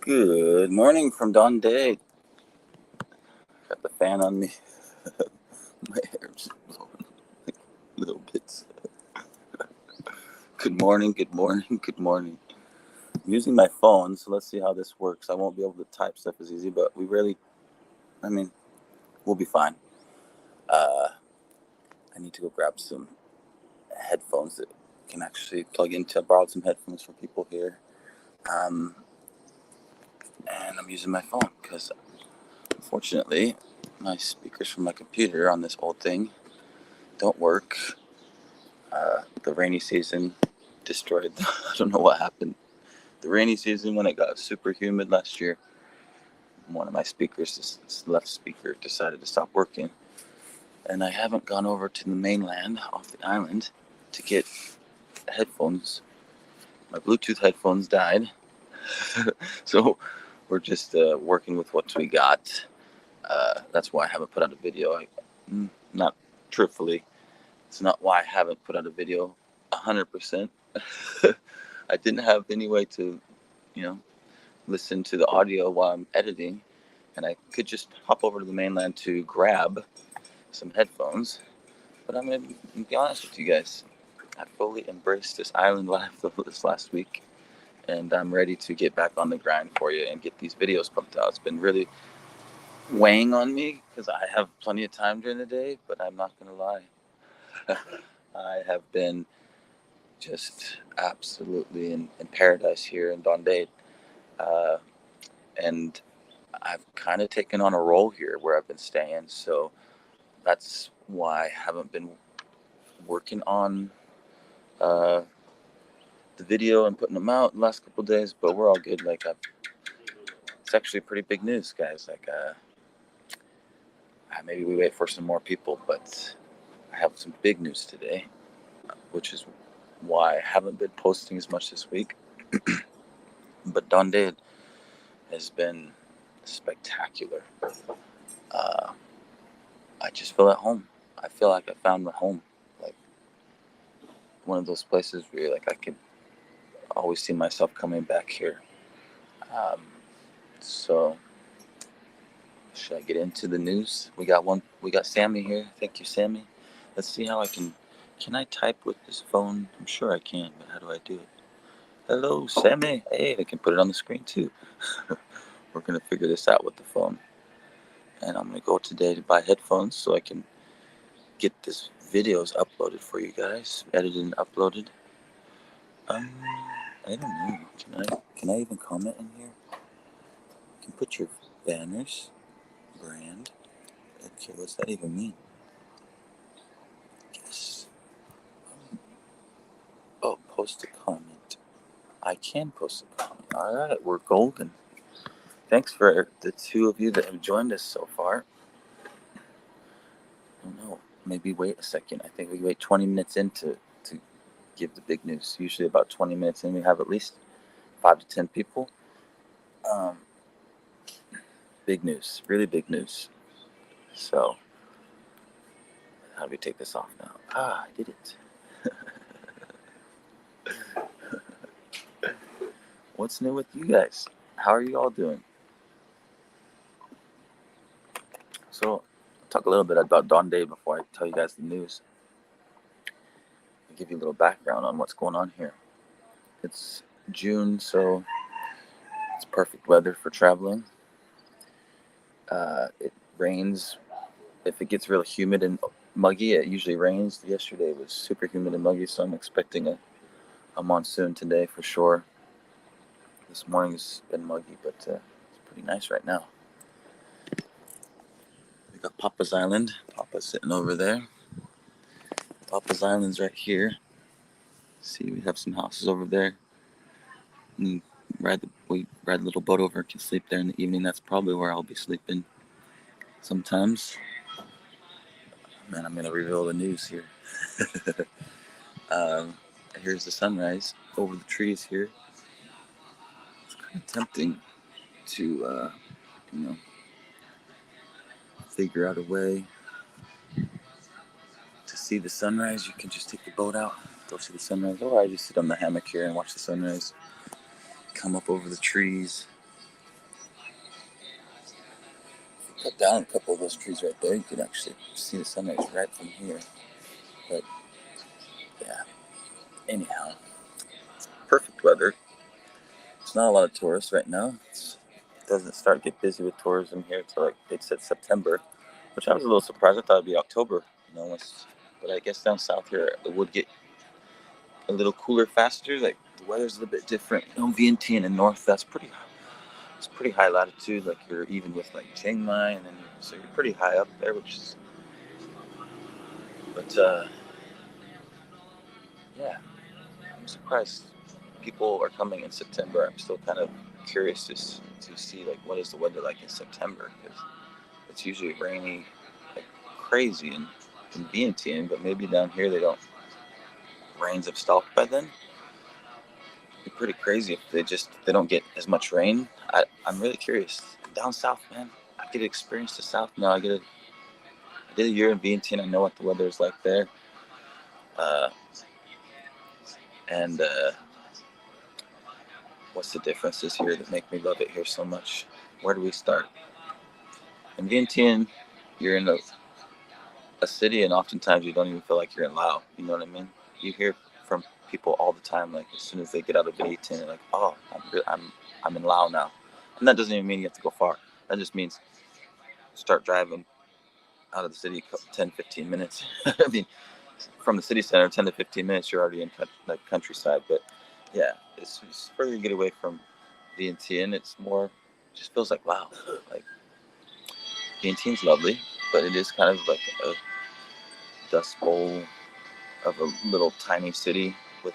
Good morning from Don Day. Got the fan on me. My hair's blowing like little bits. Good morning, good morning, good morning. I'm using my phone, so let's see how this works. I won't be able to type stuff as easy, but we'll be fine. I need to go grab some headphones that can actually plug into. I borrowed some headphones for people here. Um, and I'm using my phone because unfortunately my speakers from my computer on this old thing don't work. The rainy season destroyed. I don't know what happened. The rainy season when it got super humid last year, one of my speakers, this left speaker, decided to stop working, and I haven't gone over to the mainland off the island to get headphones. My Bluetooth headphones died, so we're just working with what we got. That's why I haven't put out a video. Not truthfully, it's not why I haven't put out a video 100%. I didn't have any way to, you know, listen to the audio while I'm editing, and I could just hop over to the mainland to grab some headphones. But I'm going to be honest with you guys. I fully embraced this island life this last week, and I'm ready to get back on the grind for you and get these videos pumped out. It's been really weighing on me because I have plenty of time during the day, but I'm not going to lie. I have been just absolutely in paradise here in Don Dade. Uh, and I've kind of taken on a role here where I've been staying. So that's why I haven't been working on uh, the video and putting them out the last couple of days, but we're all good. It's actually pretty big news, guys. Maybe we wait for some more people, but I have some big news today, which is why I haven't been posting as much this week. But Don Dade has been spectacular. Uh, I just feel at home. I feel like I found my home. Like one of those places where I can always see myself coming back here. Um, so should I get into the news? We got Sammy here. Thank you, Sammy. Let's see how I can I type with this phone? I'm sure I can, but how do I do it? Hello, Sammy. Hey, I can put it on the screen too. We're gonna figure this out with the phone. And I'm gonna go today to buy headphones so I can get this videos uploaded for you guys, edited and uploaded. I don't know. Can I even comment in here? You can put your banners, brand. Okay, what's that even mean? Yes. Oh, post a comment. I can post a comment. All right, we're golden. Thanks for the two of you that have joined us so far. I don't know. Maybe wait a second. I think we wait 20 minutes in to give the big news. Usually about 20 minutes in, we have at least 5 to 10 people. Um, Big news. Really big news. So, how do we take this off now? I did it. What's new with you guys? How are you all doing? So, I'll talk a little bit about Don Day before I tell you guys the news. I'll give you a little background on what's going on here. It's June, so it's perfect weather for traveling. It rains. If it gets really humid and muggy, it usually rains. Yesterday was super humid and muggy, so I'm expecting a monsoon today for sure. This morning's been muggy, but it's pretty nice right now. We got Papa's Island. Papa's sitting over there. Papa's Island's right here. See, we have some houses over there. We ride a little boat over. Can sleep there in the evening. That's probably where I'll be sleeping sometimes. Man, I'm gonna reveal the news here. um, Here's the sunrise over the trees here. It's kind of tempting to you know figure out a way to see the sunrise. You can just take the boat out, go see the sunrise, or I just sit on the hammock here and watch the sunrise come up over the trees. cut down a couple of those trees right there. You can actually see the sunrise right from here. But yeah, anyhow, perfect weather. It's not a lot of tourists right now. It doesn't start to get busy with tourism here until like they said September, which I was a little surprised. I thought it'd be October, but I guess down south here it would get a little cooler faster. Like the weather's a little bit different. Vientiane in north, it's pretty high latitude. Like you're even with like Chiang Mai, and then so you're pretty high up there, which is. But yeah, I'm surprised people are coming in September. I'm still kind of curious to see like what is the weather like in September, because it's usually rainy like crazy in Vientiane, but maybe down here they don't. Rains have stopped by then. It'd be pretty crazy if they don't get as much rain. I'm really curious. Down south, man, I get to experience the south now. I did a year in Vientiane. I know what the weather is like there. Uh, and what's the differences here that make me love it here so much? Where do we start? In Vientiane, you're in a city, and oftentimes you don't even feel like you're in Laos. You know what I mean? You hear from people all the time, like as soon as they get out of Vientiane, they're like, "Oh, I'm in Laos now," and that doesn't even mean you have to go far. That just means start driving out of the city 10, 15 minutes. I mean, from the city center, 10 to 15 minutes, you're already in like countryside. But yeah, it's further you get away from Vientiane, it's more, just feels like wow. Like Vientiane's lovely, but it is kind of like a dust bowl of a little tiny city with,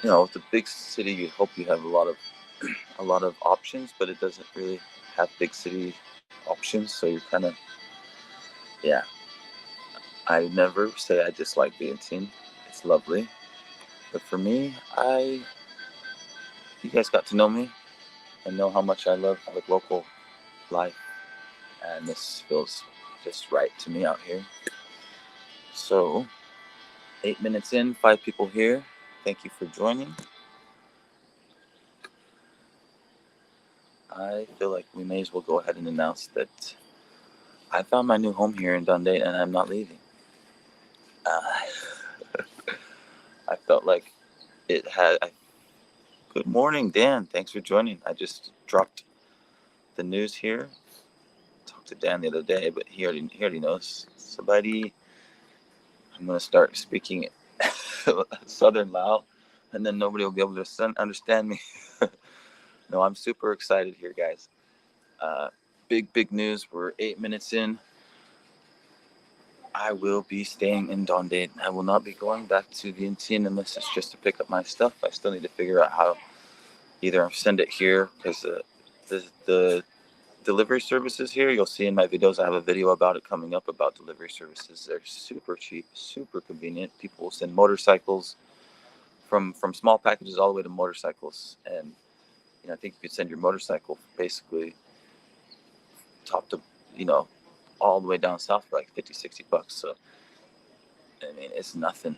with a big city, you'd hope you have a lot of options, but it doesn't really have big city options. So you're kind of, yeah. I never say I dislike Vientiane. It's lovely, but for me, you guys got to know me and know how much I love like local life, and this feels just right to me out here. So, 8 minutes in, 5 people here. Thank you for joining. I feel like we may as well go ahead and announce that I found my new home here in Dundee, and I'm not leaving. I felt like it had. Good morning, Dan. Thanks for joining. I just dropped the news here. Talked to Dan the other day, but he already knows. So, buddy, I'm gonna start speaking Southern Lao, and then nobody will be able to understand me. No, I'm super excited here, guys. Big news. We're 8 minutes in. I will be staying in Dondade. I will not be going back to Vientiane unless it's just to pick up my stuff. I still need to figure out how either send it here, because the delivery services here, you'll see in my videos, I have a video about it coming up about delivery services. They're super cheap, super convenient. People will send motorcycles from small packages all the way to motorcycles. And I think you could send your motorcycle basically top to, all the way down south for like 50, $60. So I mean, it's nothing.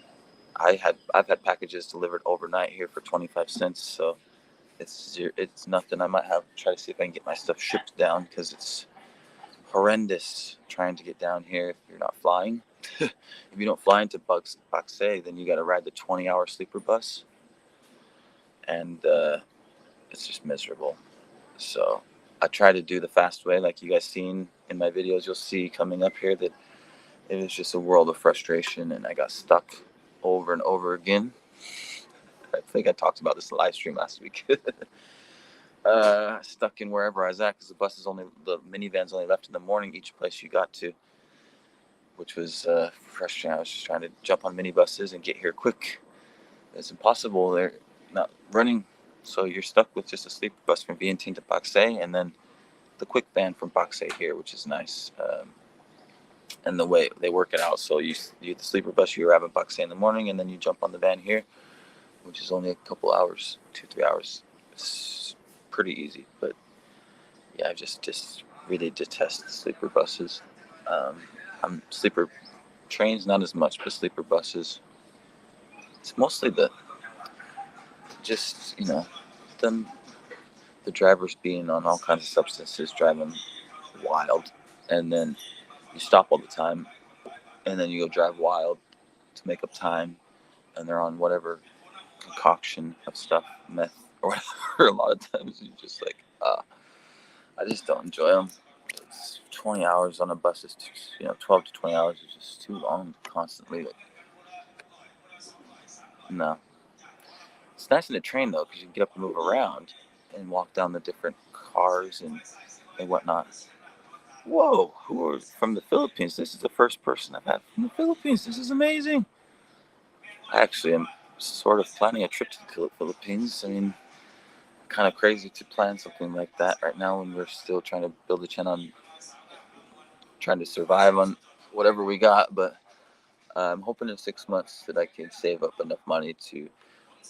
I've had packages delivered overnight here for 25 cents. So it's nothing. I might have try to see if I can get my stuff shipped down, because it's horrendous trying to get down here if you're not flying. If you don't fly into Paksay, then you got to ride the 20-hour sleeper bus, and it's just miserable. So I try to do the fast way, like you guys seen in my videos. You'll see coming up here that it was just a world of frustration, and I got stuck over and over again. I think I talked about this in the live stream last week. Stuck in wherever I was at, because the minivans only left in the morning each place you got to, which was frustrating. I was just trying to jump on minibuses and get here quick. It's impossible. They're not running, so you're stuck with just a sleeper bus from Vientiane to Paksay, and then the quick van from Paksay here, which is nice. And the way they work it out, so you the sleeper bus you arrive in Paksay in the morning, and then you jump on the van here, which is only a couple hours, 2-3 hours. It's pretty easy, but yeah, I just really detest sleeper buses. I'm sleeper trains, not as much, but sleeper buses. It's mostly just them, the drivers being on all kinds of substances, driving wild, and then you stop all the time, and then you go drive wild to make up time, and they're on whatever concoction of stuff, meth or whatever. A lot of times you just like, I just don't enjoy them. It's 20 hours on a bus is, 12 to 20 hours is just too long constantly. Like, no. It's nice in the train though, because you can get up and move around and walk down the different cars and whatnot. Whoa, who are from the Philippines? This is the first person I've had from the Philippines. This is amazing. I actually am sort of planning a trip to the Philippines. I mean, kind of crazy to plan something like that right now when we're still trying to build a channel on trying to survive on whatever we got. But I'm hoping in 6 months that I can save up enough money to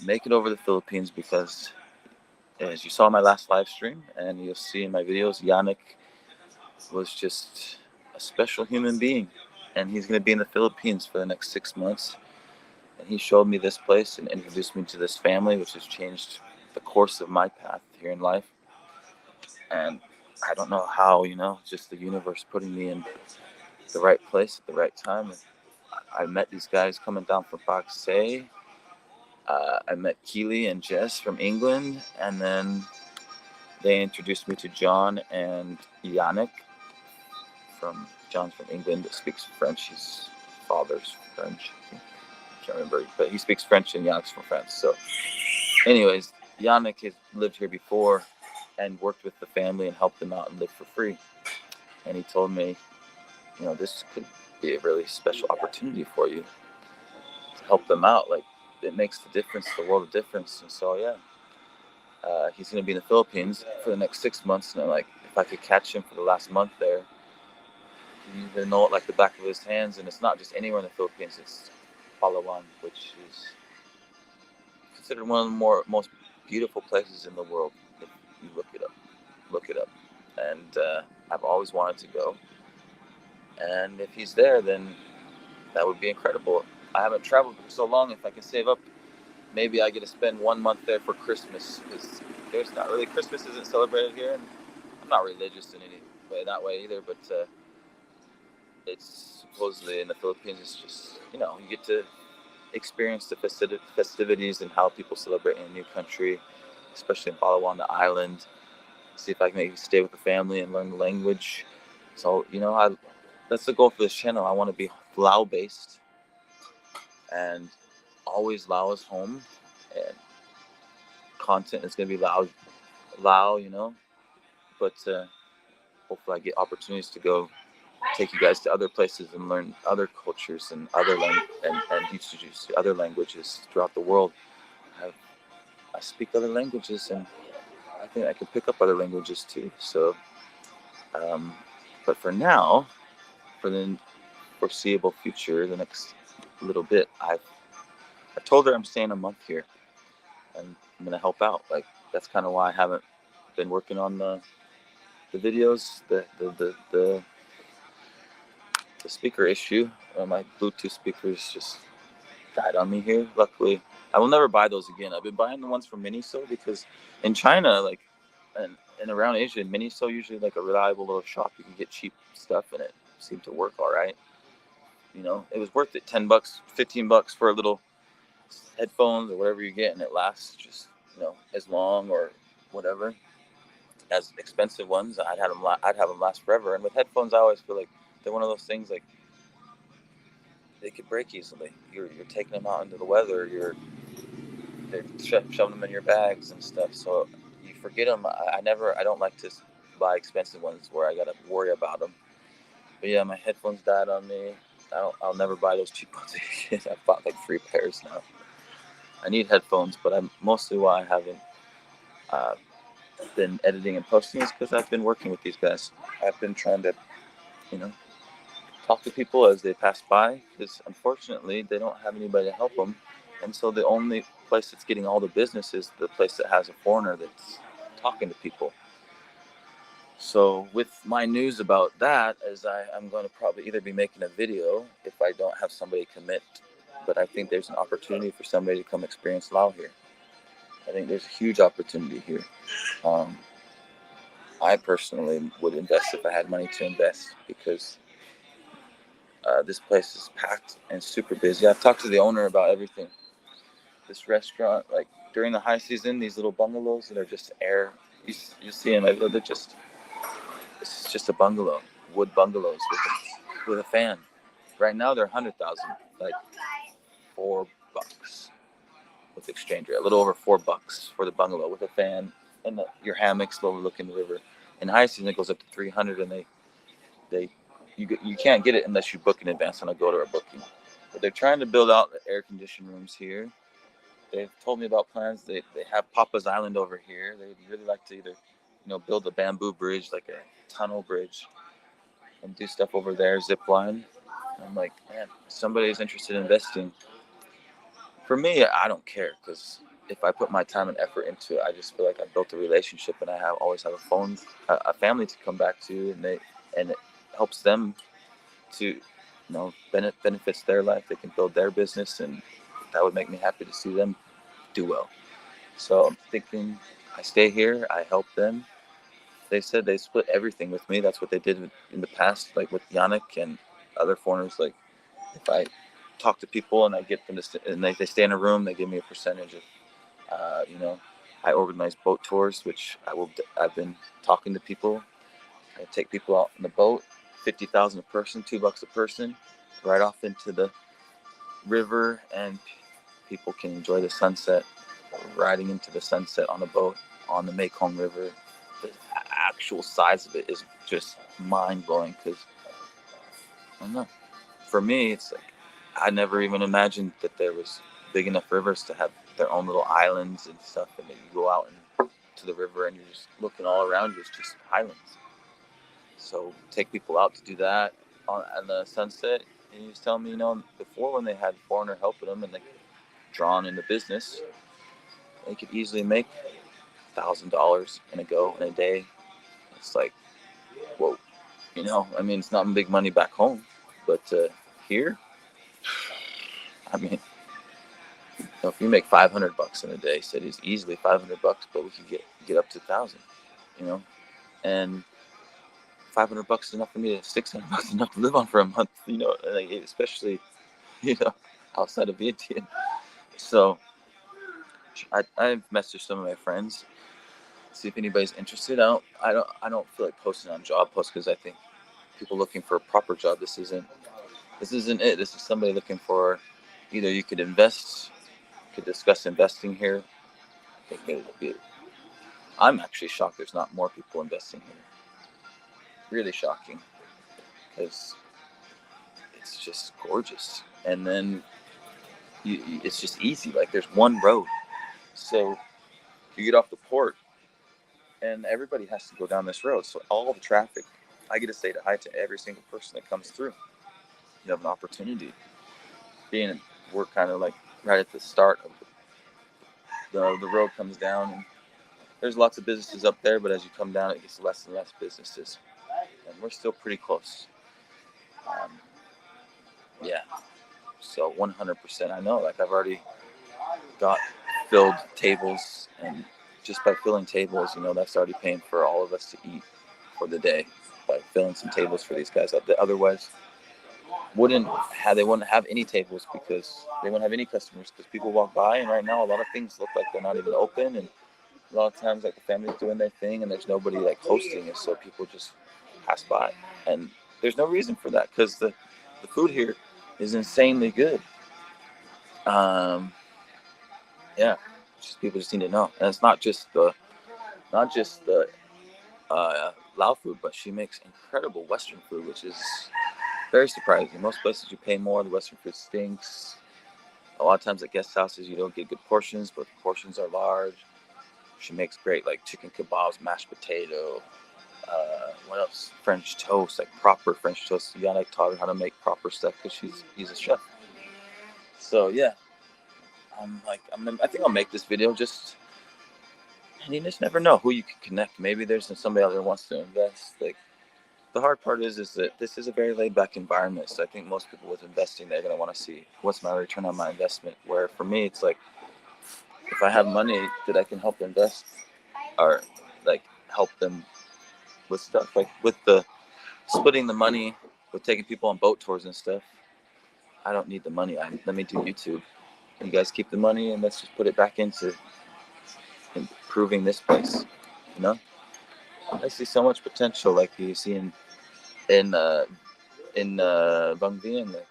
make it over the Philippines, because as you saw in my last live stream and you'll see in my videos, Yannick was just a special human being, and he's going to be in the Philippines for the next 6 months. And he showed me this place and introduced me to this family, which has changed the course of my path here in life. And I don't know how, just the universe putting me in the right place at the right time. I met these guys coming down from Paksay. I met Keely and Jess from England, and then they introduced me to John and Yannick. John's from England, that speaks French. His father's French. I can't remember, but he speaks French, and Yannick's from France. So, anyways, Yannick has lived here before and worked with the family and helped them out and lived for free. And he told me, this could be a really special opportunity for you to help them out. Like, it makes the difference, the world of difference. And so, yeah, he's going to be in the Philippines for the next 6 months. And I'm like, if I could catch him for the last month there, you know it like the back of his hands. And it's not just anywhere in the Philippines, it's Palawan, which is considered one of the most beautiful places in the world. If you look it up. And I've always wanted to go. And if he's there, then that would be incredible. I haven't traveled for so long. If I can save up, maybe I get to spend 1 month there for Christmas, because there's not really, Christmas isn't celebrated here, and I'm not religious in any way that way either. But it's supposedly in the Philippines. It's just, you get to experience the festivities and how people celebrate in a new country, especially in Palawan, the island. See if I can maybe stay with the family and learn the language. So, that's the goal for this channel. I want to be Lao based, and always Lao is home, and content is going to be Lao, but hopefully I get opportunities to go take you guys to other places and learn other cultures and other and introduce other languages throughout the world. I speak other languages, and I think I can pick up other languages too. So, but for now, for the foreseeable future, the next little bit, I told her I'm staying a month here, and I'm gonna help out. Like, that's kind of why I haven't been working on the videos, the speaker issue. My Bluetooth speakers just died on me here. Luckily, I will never buy those again. I've been buying the ones from Miniso, because in China, like, and around Asia, Miniso usually like a reliable little shop. You can get cheap stuff, and it seemed to work all right. It was worth it. $10, $15 for a little headphones or whatever you get, and it lasts just as long or whatever. As expensive ones, I'd have them last forever. And with headphones, I always feel like they're one of those things, like, they could break easily. You're taking them out into the weather. They're shoving them in your bags and stuff. So you forget them. I don't like to buy expensive ones where I gotta worry about them. But yeah, my headphones died on me. I'll never buy those cheap ones again. I've bought like 3 pairs now. I need headphones, but mostly why I haven't been editing and posting is because I've been working with these guys. I've been trying to, talk to people as they pass by, because unfortunately they don't have anybody to help them, and so the only place that's getting all the business is the place that has a foreigner that's talking to people. So with my news about that, is I'm going to probably either be making a video if I don't have somebody commit, but I think there's an opportunity for somebody to come experience Lao here. I think there's a huge opportunity here. I personally would invest if I had money to invest, because this place is packed and super busy. I've talked to the owner about everything. This restaurant, like during the high season, these little bungalows that are just air. You see them. They're just, it's just a bungalow, wood bungalows with a fan. Right now they're 100,000, like $4 with exchange rate, a little over $4 for the bungalow with a fan and your hammocks overlooking the river. In high season it goes up to 300, and they you can't get it unless you book in advance on a go to a booking. But they're trying to build out the air conditioned rooms here. They've told me about plans. They have Papa's Island over here. They'd really like to either, build a bamboo bridge, like a tunnel bridge, and do stuff over there, zip line. I'm like, man, if somebody's interested in investing. For me, I don't care, because if I put my time and effort into it, I just feel like I built a relationship, and I always have a family to come back to, and it helps them to, benefits their life. They can build their business, and that would make me happy to see them do well. So I'm thinking I stay here, I help them. They said they split everything with me. That's what they did in the past, like with Yannick and other foreigners. Like, if I talk to people and I get them to and they stay in a room, they give me a percentage of, you know, I organize boat tours, which I've been talking to people. I take people out on the boat, 50,000 a person, $2 a person, right off into the river, and people can enjoy the sunset, riding into the sunset on a boat on the Mekong River. The actual size of it is just mind blowing, because I don't know. For me, it's like I never even imagined that there was big enough rivers to have their own little islands and stuff, and then you go out and to the river and you're just looking all around you. It's just islands. So take people out to do that on the sunset. And he was telling me, before, when they had foreigner helping them and they drawn in the business, they could easily make $1,000 in a day. It's like, whoa, I mean, it's not big money back home, but here, I mean, if you make $500 in a day, said it's easily $500, but we could get up to 1,000, you know, and $500 is enough for me. 600 bucks enough to live on for a month, like, especially, you know, outside of Vientiane. So I've messaged some of my friends, see if anybody's interested. I don't feel like posting on job posts, because I think people looking for a proper job, this isn't it. This is somebody looking for, either you could invest, could discuss investing here. I'm actually shocked there's not more people investing here. Really shocking, because it's just gorgeous. And then it's just easy. Like, there's one road, so you get off the port, and everybody has to go down this road. So all the traffic, I get to say hi to every single person that comes through. You have an opportunity. We're kind of like right at the start of the road comes down, and there's lots of businesses up there, but as you come down, it gets less and less businesses, and we're still pretty close. Um, yeah, so 100%. I know, like, I've already got filled tables, and just by filling tables, that's already paying for all of us to eat for the day, by filling some tables for these guys. Otherwise, they wouldn't have any tables, because they wouldn't have any customers, because people walk by, and right now a lot of things look like they're not even open, and a lot of times, like, the family's doing their thing and there's nobody like hosting it, so people just pass by, and there's no reason for that, because the food here is insanely good. um yeah, just people just need to know. And it's not just the Lao food, but she makes incredible Western food, which is very surprising. Most places you pay more, the Western food stinks. A lot of times at guest houses you don't get good portions, but the portions are large. She makes great, like, chicken kebabs, mashed potato, what else? French toast, like proper French toast. Yannick taught her how to make proper stuff, because he's a chef. So yeah, I think I'll make this video, and you just never know who you can connect. Maybe there's somebody out there who wants to invest. Like, the hard part is that this is a very laid back environment. So I think most people with investing, they're gonna want to see what's my return on my investment. Where for me, it's like, if I have money that I can help invest, or like help them with stuff like with the splitting the money with taking people on boat tours and stuff. I don't need the money. Let me do YouTube. You guys keep the money and let's just put it back into improving this place. You know, I see so much potential, like you see in Vientiane. Like,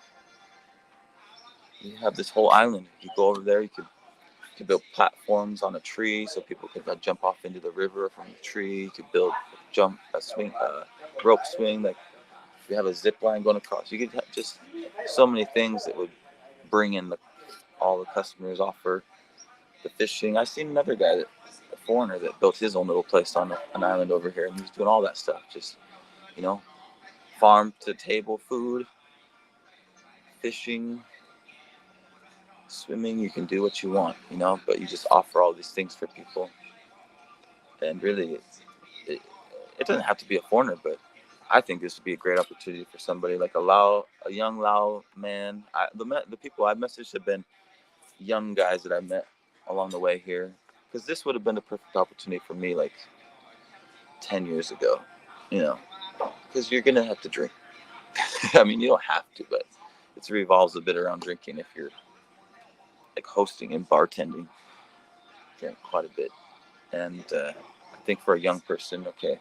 you have this whole island. You go over there, you could build platforms on a tree so people could jump off into the river from the tree. You could build rope swing. Like if you have a zip line going across, you could have just so many things that would bring in all the customers. Offer the fishing. I seen another guy, a foreigner, that built his own little place on an island over here, and he's doing all that stuff. Just you know, farm to table food, fishing, swimming. You can do what you want, but you just offer all these things for people. And really, it, it doesn't have to be a foreigner, but I think this would be a great opportunity for somebody like a young Lao man. The people I've messaged have been young guys that I met along the way here, because this would have been the perfect opportunity for me like 10 years ago, because you're gonna have to drink. I mean, you don't have to, but it revolves a bit around drinking if you're like hosting and bartending. Drink quite a bit, and I think for a young person, okay,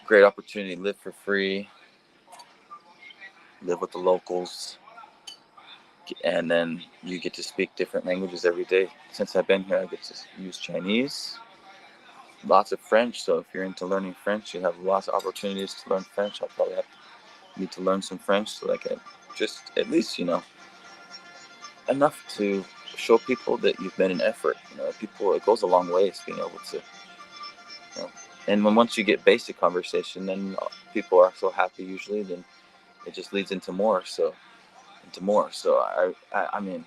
great opportunity to live for free, live with the locals, and then you get to speak different languages every day. Since I've been here, I get to use Chinese, lots of French. So if you're into learning French, you have lots of opportunities to learn French. I'll probably need to learn some French so that I can just at least, enough to show people that you've made an effort. People, it goes a long way. It's being able to, and once you get basic conversation, then people are so happy usually, then it just leads into more. So I mean,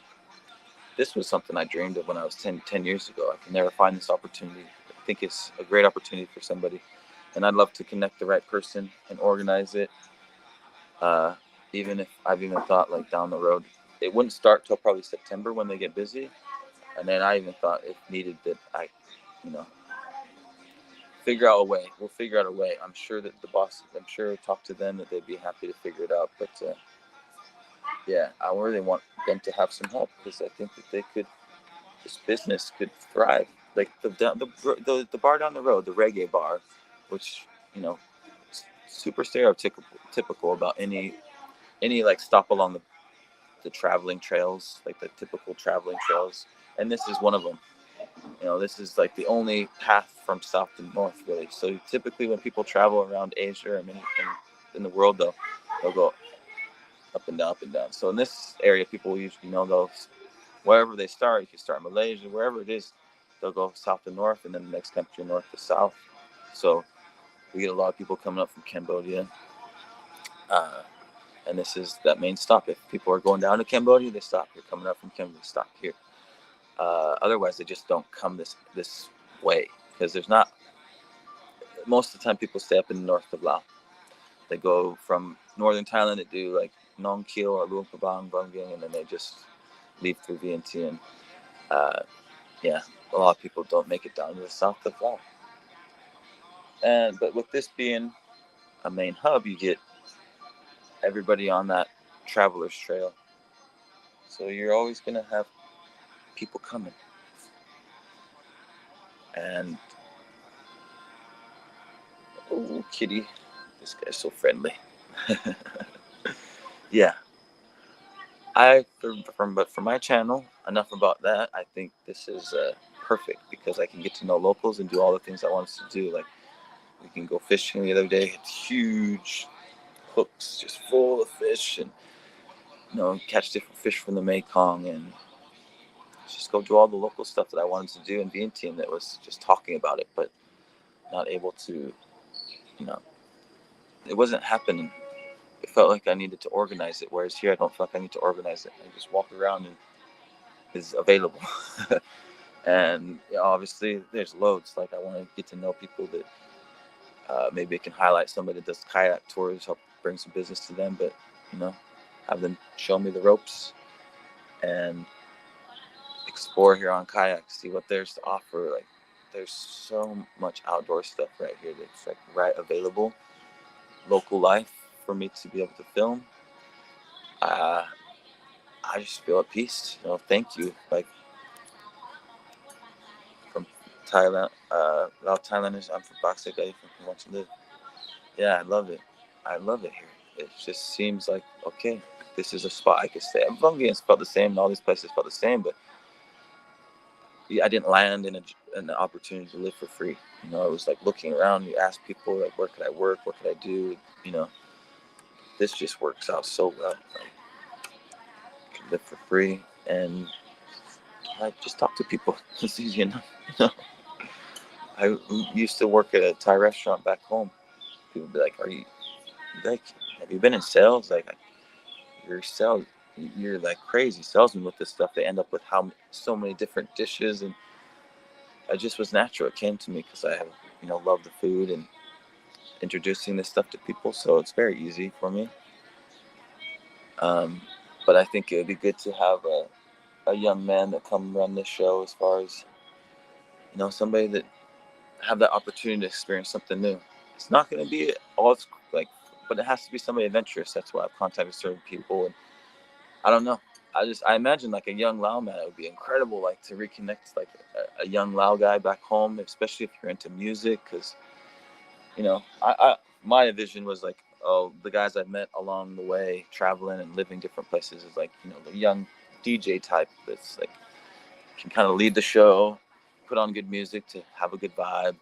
this was something I dreamed of when I was 10 years ago. I could never find this opportunity. I think it's a great opportunity for somebody, and I'd love to connect the right person and organize it. Even if I've even thought like down the road, it wouldn't start till probably September when they get busy, and then I even thought if needed that I, you know, figure out a way. We'll figure out a way. I'm sure that I'm sure talk to them that they'd be happy to figure it out. But yeah, I really want them to have some help because I think that this business could thrive. Like the bar down the road, the reggae bar, which super stereotypical about any like stop along the traveling trails, like the typical traveling trails, and this is one of them. This is like the only path from south to north, really. So typically, when people travel around Asia or in the world, they'll go up and down, up and down. So in this area, people usually know those. Wherever they start, you can start in Malaysia, wherever it is, they'll go south to north, and then the next country north to south. So we get a lot of people coming up from Cambodia, and this is that main stop. If people are going down to Cambodia, they stop here. Coming up from Cambodia, stop here. Otherwise, they just don't come this way because there's not. Most of the time, people stay up in the north of Laos. They go from northern Thailand to do like Nong Keo or Luang Prabang, Bunging, and then they just leave through Vientiane. Yeah, a lot of people don't make it down to the south of Laos. But with this being a main hub, you get everybody on that traveler's trail. So you're always gonna have people coming. And oh, kitty, this guy's so friendly. Yeah, but for my channel, enough about that. I think this is perfect because I can get to know locals and do all the things I want us to do. Like we can go fishing the other day. It's huge hooks just full of fish, and catch different fish from the Mekong, and just go do all the local stuff that I wanted to do in Vientiane. That was just talking about it, but not able to. It wasn't happening. It felt like I needed to organize it, whereas here I don't feel like I need to organize it. I just walk around and it's available. And obviously there's loads. Like I want to get to know people that maybe it can highlight somebody that does kayak tours, help bring some business to them, but have them show me the ropes and explore here on kayak, see what there's to offer. Like there's so much outdoor stuff right here that's like right available, local life for me to be able to film. Uh, I just feel at peace. Thank you. Like from Thailand, Lao Thailanders. I'm from Pakistan, from want to live. Yeah, I love it. I love it here. It just seems like okay, this is a spot I could stay. Vientiane felt the same, and all these places felt the same, but yeah, I didn't land in an opportunity to live for free. It was like looking around. You ask people like, where could I work? What could I do? You know, this just works out so well. Like, I can live for free and like just talk to people. It's easy enough. You know, I used to work at a Thai restaurant back home. People would be like, "Are you like? Have you been in sales? Like, you're sales. You're like crazy salesman with this stuff." They end up with so many different dishes, and it just was natural. It came to me because I have love the food and introducing this stuff to people, so it's very easy for me. Um, but I think it would be good to have a young man that come run this show, as far as somebody that have that opportunity to experience something new. It's not going to be all it's like, but it has to be somebody adventurous. That's why I've contacted certain people, and I don't know. I imagine like a young Lao man, it would be incredible, like to reconnect like a young Lao guy back home, especially if you're into music, because my vision was like, oh, the guys I've met along the way, traveling and living different places, is like the young DJ type that's like can kind of lead the show, put on good music to have a good vibe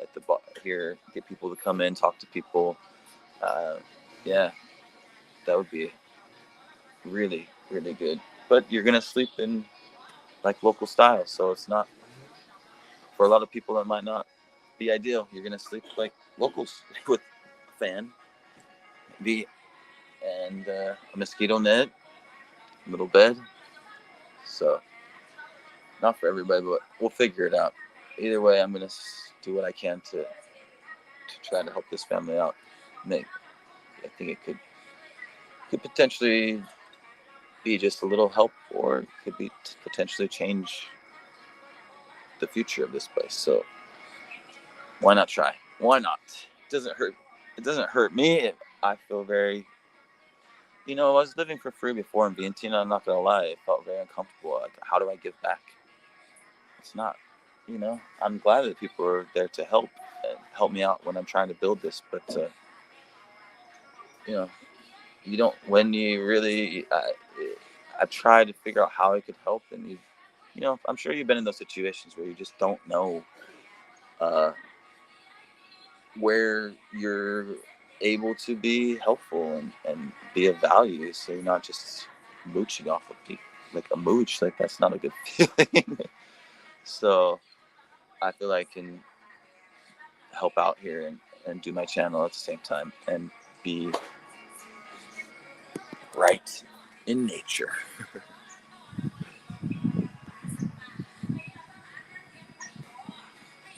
at the bar here, get people to come in, talk to people. Uh, yeah, that would be really really good. But you're gonna sleep in like local style, so it's not for a lot of people that might not be ideal. You're gonna sleep like locals with a fan, the and a mosquito net, little bed. So not for everybody, but we'll figure it out. Either way, I'm gonna do what I can to try to help this family out. Maybe I think it could potentially be just a little help, or it could be potentially change the future of this place. So why not try? Why not? It doesn't hurt. It doesn't hurt me. I feel very. I was living for free before in Vientiane. I'm not gonna lie. It felt very uncomfortable. Like, how do I give back? It's not. I'm glad that people are there to help and help me out when I'm trying to build this. But you know, you don't. When you really, I tried to figure out how I could help, and I'm sure you've been in those situations where you just don't know uh, where you're able to be helpful and be of value. So you're not just mooching off of people like a mooch. Like that's not a good feeling. So I feel like I can help out here and do my channel at the same time and be right in nature.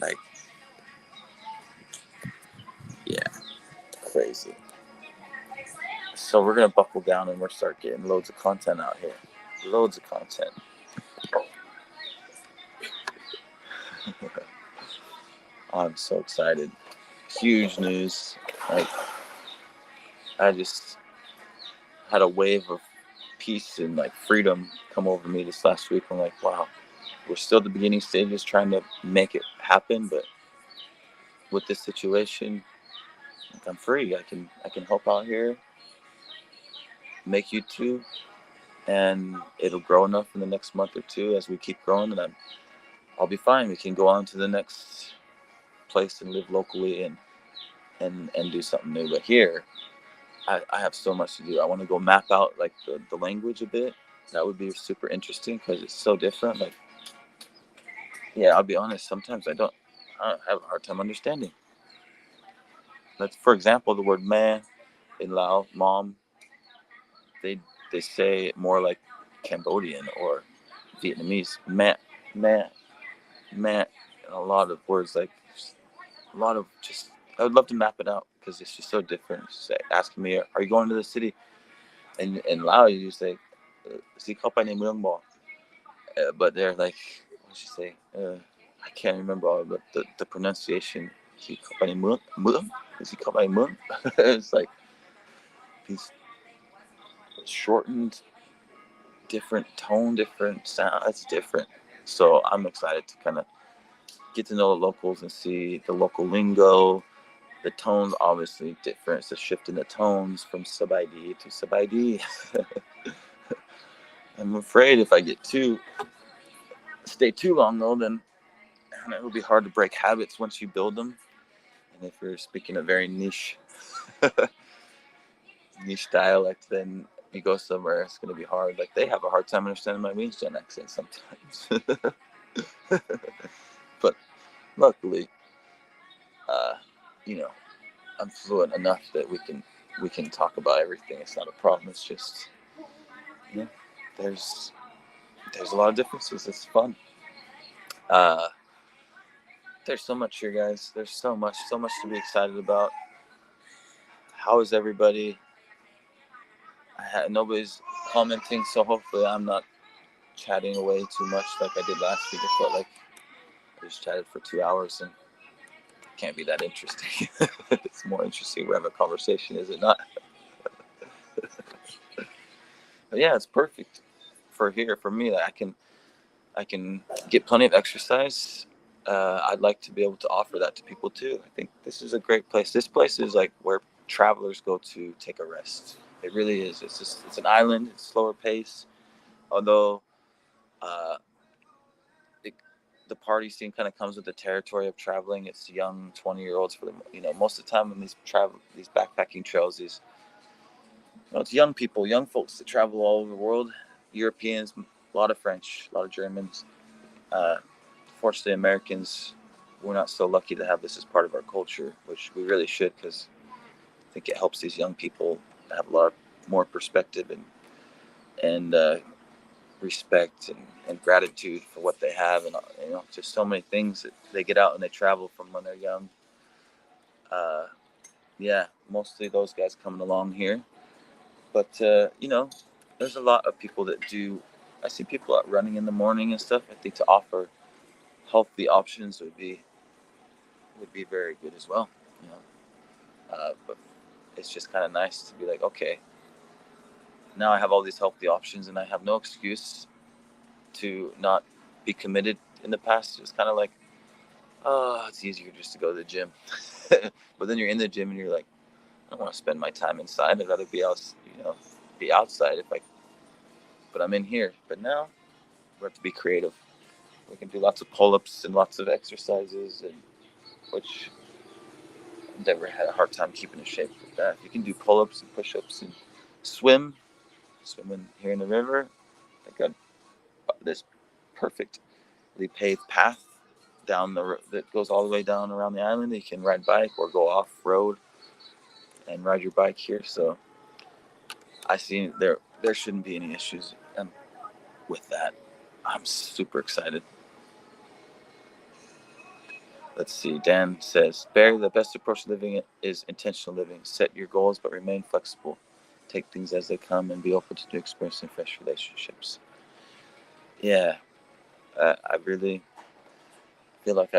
Like, yeah, crazy. So we're gonna buckle down and we're start getting loads of content out here. Loads of content. I'm so excited. Huge news. Like I just had a wave of peace and like freedom come over me this last week. I'm like, wow, we're still at the beginning stages trying to make it happen, but with this situation, like, I'm free. I can help out here, make YouTube, and it'll grow enough in the next month or two as we keep growing, and I'll be fine. We can go on to the next place and live locally and do something new. But here, I have so much to do. I want to go map out like the language a bit. That would be super interesting because it's so different. Like, yeah, I'll be honest. Sometimes I have a hard time understanding. Let's, for example, the word "man" in Lao, mom. They they say it more like Cambodian or Vietnamese. Man, man, man. And a lot of words like a lot of just. I would love to map it out because it's just so different. It's like asking me, "Are you going to the city?" And in Lao, you say, "Si khao pai nei mueang bo." But they're like, what should you say? I can't remember all, but the pronunciation. He called by Mương. Is he called by Mương? It's like these shortened, different tone, different sound. It's different. So I'm excited to kind of get to know the locals and see the local lingo. The tones obviously different. It's a shift in the tones from Sabaidi to Sabaidi. I'm afraid if I stay too long though, then it will be hard to break habits once you build them. And if you're speaking a very niche dialect, then you go somewhere, it's going to be hard. Like they have a hard time understanding my Vientiane accent sometimes. But luckily, uh, you know, I'm fluent enough that we can talk about everything. It's not a problem. It's just, you know, there's a lot of differences. It's fun. Uh, there's so much here, guys. There's so much to be excited about. How is everybody? Nobody's commenting, so hopefully I'm not chatting away too much like I did last week. I felt like I just chatted for 2 hours and it can't be that interesting. It's more interesting we have a conversation, is it not? But yeah, it's perfect for here for me. That I can get plenty of exercise. I'd like to be able to offer that to people too. I think this is a great place. This place is like where travelers go to take a rest. It really is. It's an island. It's slower pace. Although uh, it, the party scene kind of comes with the territory of traveling. It's young 20-year-olds for them. Most of the time when these backpacking trails, it's young people, young folks that travel all over the world. Europeans, a lot of French, a lot of Germans. Uh, Fortunately, Americans, we're not so lucky to have this as part of our culture, which we really should, because I think it helps these young people have a lot more perspective and respect and gratitude for what they have, and just so many things that they get out and they travel from when they're young. Yeah, mostly those guys coming along here, but there's a lot of people that do. I see people out running in the morning and stuff. I think to offer healthy options would be very good as well. But it's just kind of nice to be like, okay, now I have all these healthy options and I have no excuse to not be committed. In the past, it's kind of like, oh, it's easier just to go to the gym. But then you're in the gym and you're like, I don't want to spend my time inside. I'd rather be out, be outside but I'm in here. But now we have to be creative. We can do lots of pull-ups and lots of exercises, and which I've never had a hard time keeping in shape with that. You can do pull-ups and push-ups and swimming here in the river. I got this perfectly paved path that goes all the way down around the island. You can ride bike or go off road and ride your bike here. So I see there shouldn't be any issues with that. I'm super excited. Let's see. Dan says, Barry, the best approach to living is intentional living. Set your goals, but remain flexible. Take things as they come and be open to new experiences and fresh relationships. Yeah, I really feel like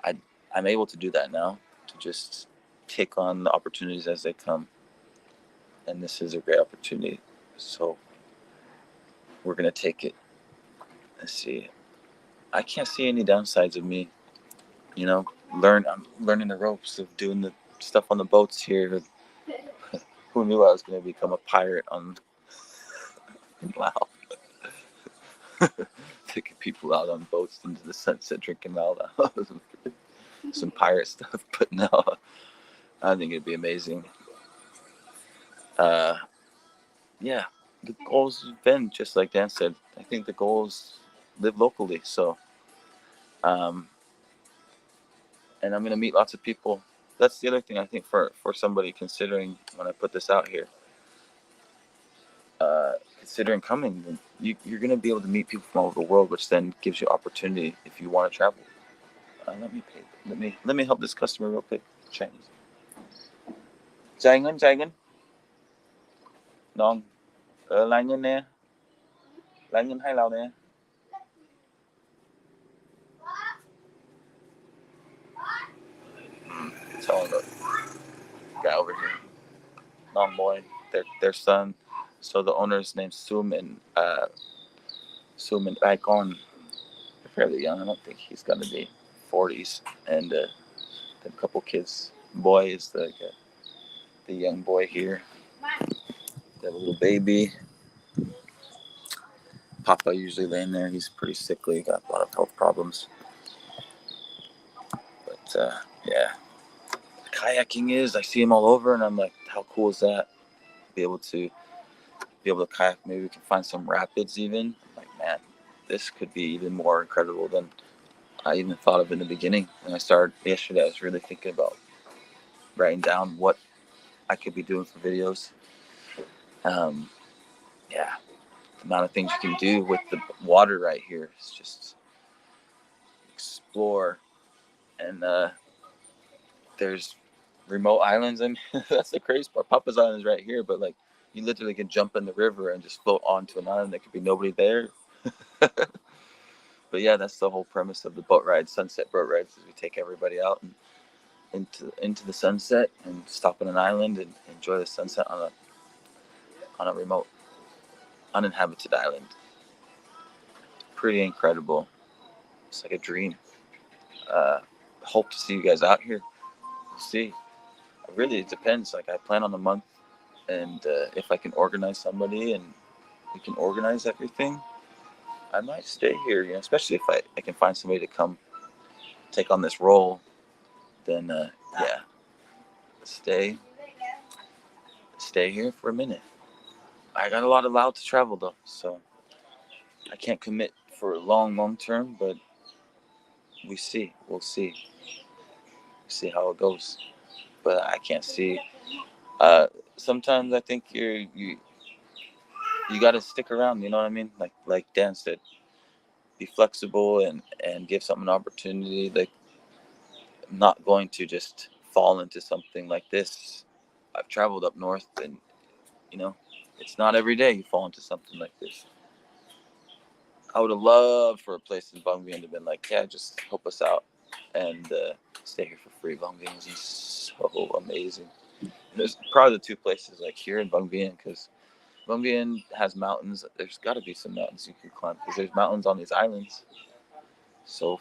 I'm able to do that now, to just take on the opportunities as they come. And this is a great opportunity. So we're going to take it. Let's see. I can't see any downsides of me, I'm learning the ropes of doing the stuff on the boats here. Who knew I was going to become a pirate in Laos? Taking people out on boats into the sunset, drinking Lao, some pirate stuff. But no, I think it'd be amazing. Yeah, the goals have been just like Dan said. I think the goals live locally. So, and I'm gonna meet lots of people. That's the other thing I think for somebody considering when I put this out here. Considering coming, you're going to be able to meet people from all over the world, which then gives you opportunity if you want to travel. Let me help this customer real quick. Chinese. จ่ายเงิน น้อง รายเงินให้เราเนี่ย here. Long boy, their son. So the owner's named Sum and Icon. They're fairly young. I don't think he's gonna be 40s. And then a couple kids. Boy is the young boy here. They have a little baby. Papa usually laying there. He's pretty sickly. Got a lot of health problems. But yeah, kayaking is. I see him all over, and I'm like, how cool is that? Be able to kayak. Maybe we can find some rapids even. I'm like, man, this could be even more incredible than I even thought of in the beginning. When I started yesterday, I was really thinking about writing down what I could be doing for videos. Yeah, the amount of things you can do with the water right here is just explore. And there's remote islands. I mean, that's the crazy part. Papa's Island is right here, but like you literally can jump in the river and just float onto an island. There could be nobody there. But yeah, that's the whole premise of the boat ride, sunset boat rides. Is we take everybody out and into the sunset and stop on an island and enjoy the sunset on a remote, uninhabited island. Pretty incredible. It's like a dream. Hope to see you guys out here. We'll see. Really, it depends. Like I plan on a month, and if I can organize somebody and we can organize everything, I might stay here. You know, especially if I can find somebody to come take on this role. Then yeah, stay here for a minute. I got a lot of Lao to travel though, so I can't commit for long term. But we'll see how it goes. But I can't see. Sometimes I think you got to stick around. You know what I mean? Like Dan said, be flexible and give something an opportunity. Like I'm not going to just fall into something like this. I've traveled up north, and you know, it's not every day you fall into something like this. I would have loved for a place in Vientiane to have been like, yeah, just help us out and stay here for free. Vientiane is so amazing. There's probably the two places like here in Vientiane, because Vientiane has mountains. There's got to be some mountains you can climb because there's mountains on these islands. So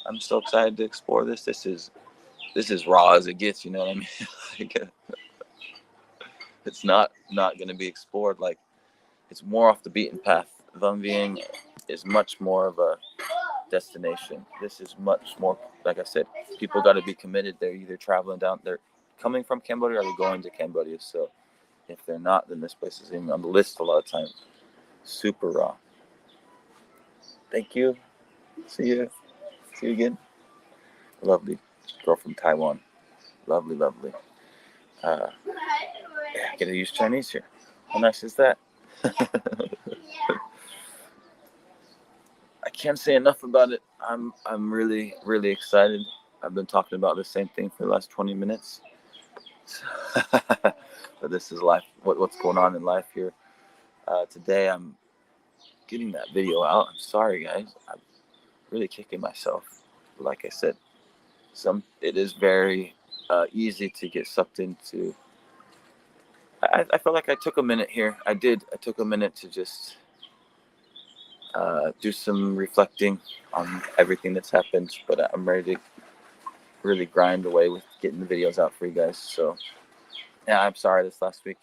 I'm so excited to explore this. This is raw as it gets. You know what I mean? Like, it's not going to be explored. Like it's more off the beaten path. Vientiane is much more of a destination. This is much more, like I said, people got to be committed. They're either traveling down, they're coming from Cambodia, or they're going to Cambodia. So if they're not, then this place is even on the list a lot of times. Super raw. Thank you. See you again. Lovely girl from Taiwan. Lovely. Yeah, I get to use Chinese here. How nice is that? I can't say enough about it. I'm really excited. I've been talking about the same thing for the last 20 minutes. But this is life. What's going on in life here? Today I'm getting that video out. I'm sorry, guys. I'm really kicking myself. Like I said, it is very easy to get sucked into. I felt like I took a minute here. I took a minute to just do some reflecting on everything that's happened. But I'm ready to really grind away with getting the videos out for you guys. So yeah, I'm sorry this last week.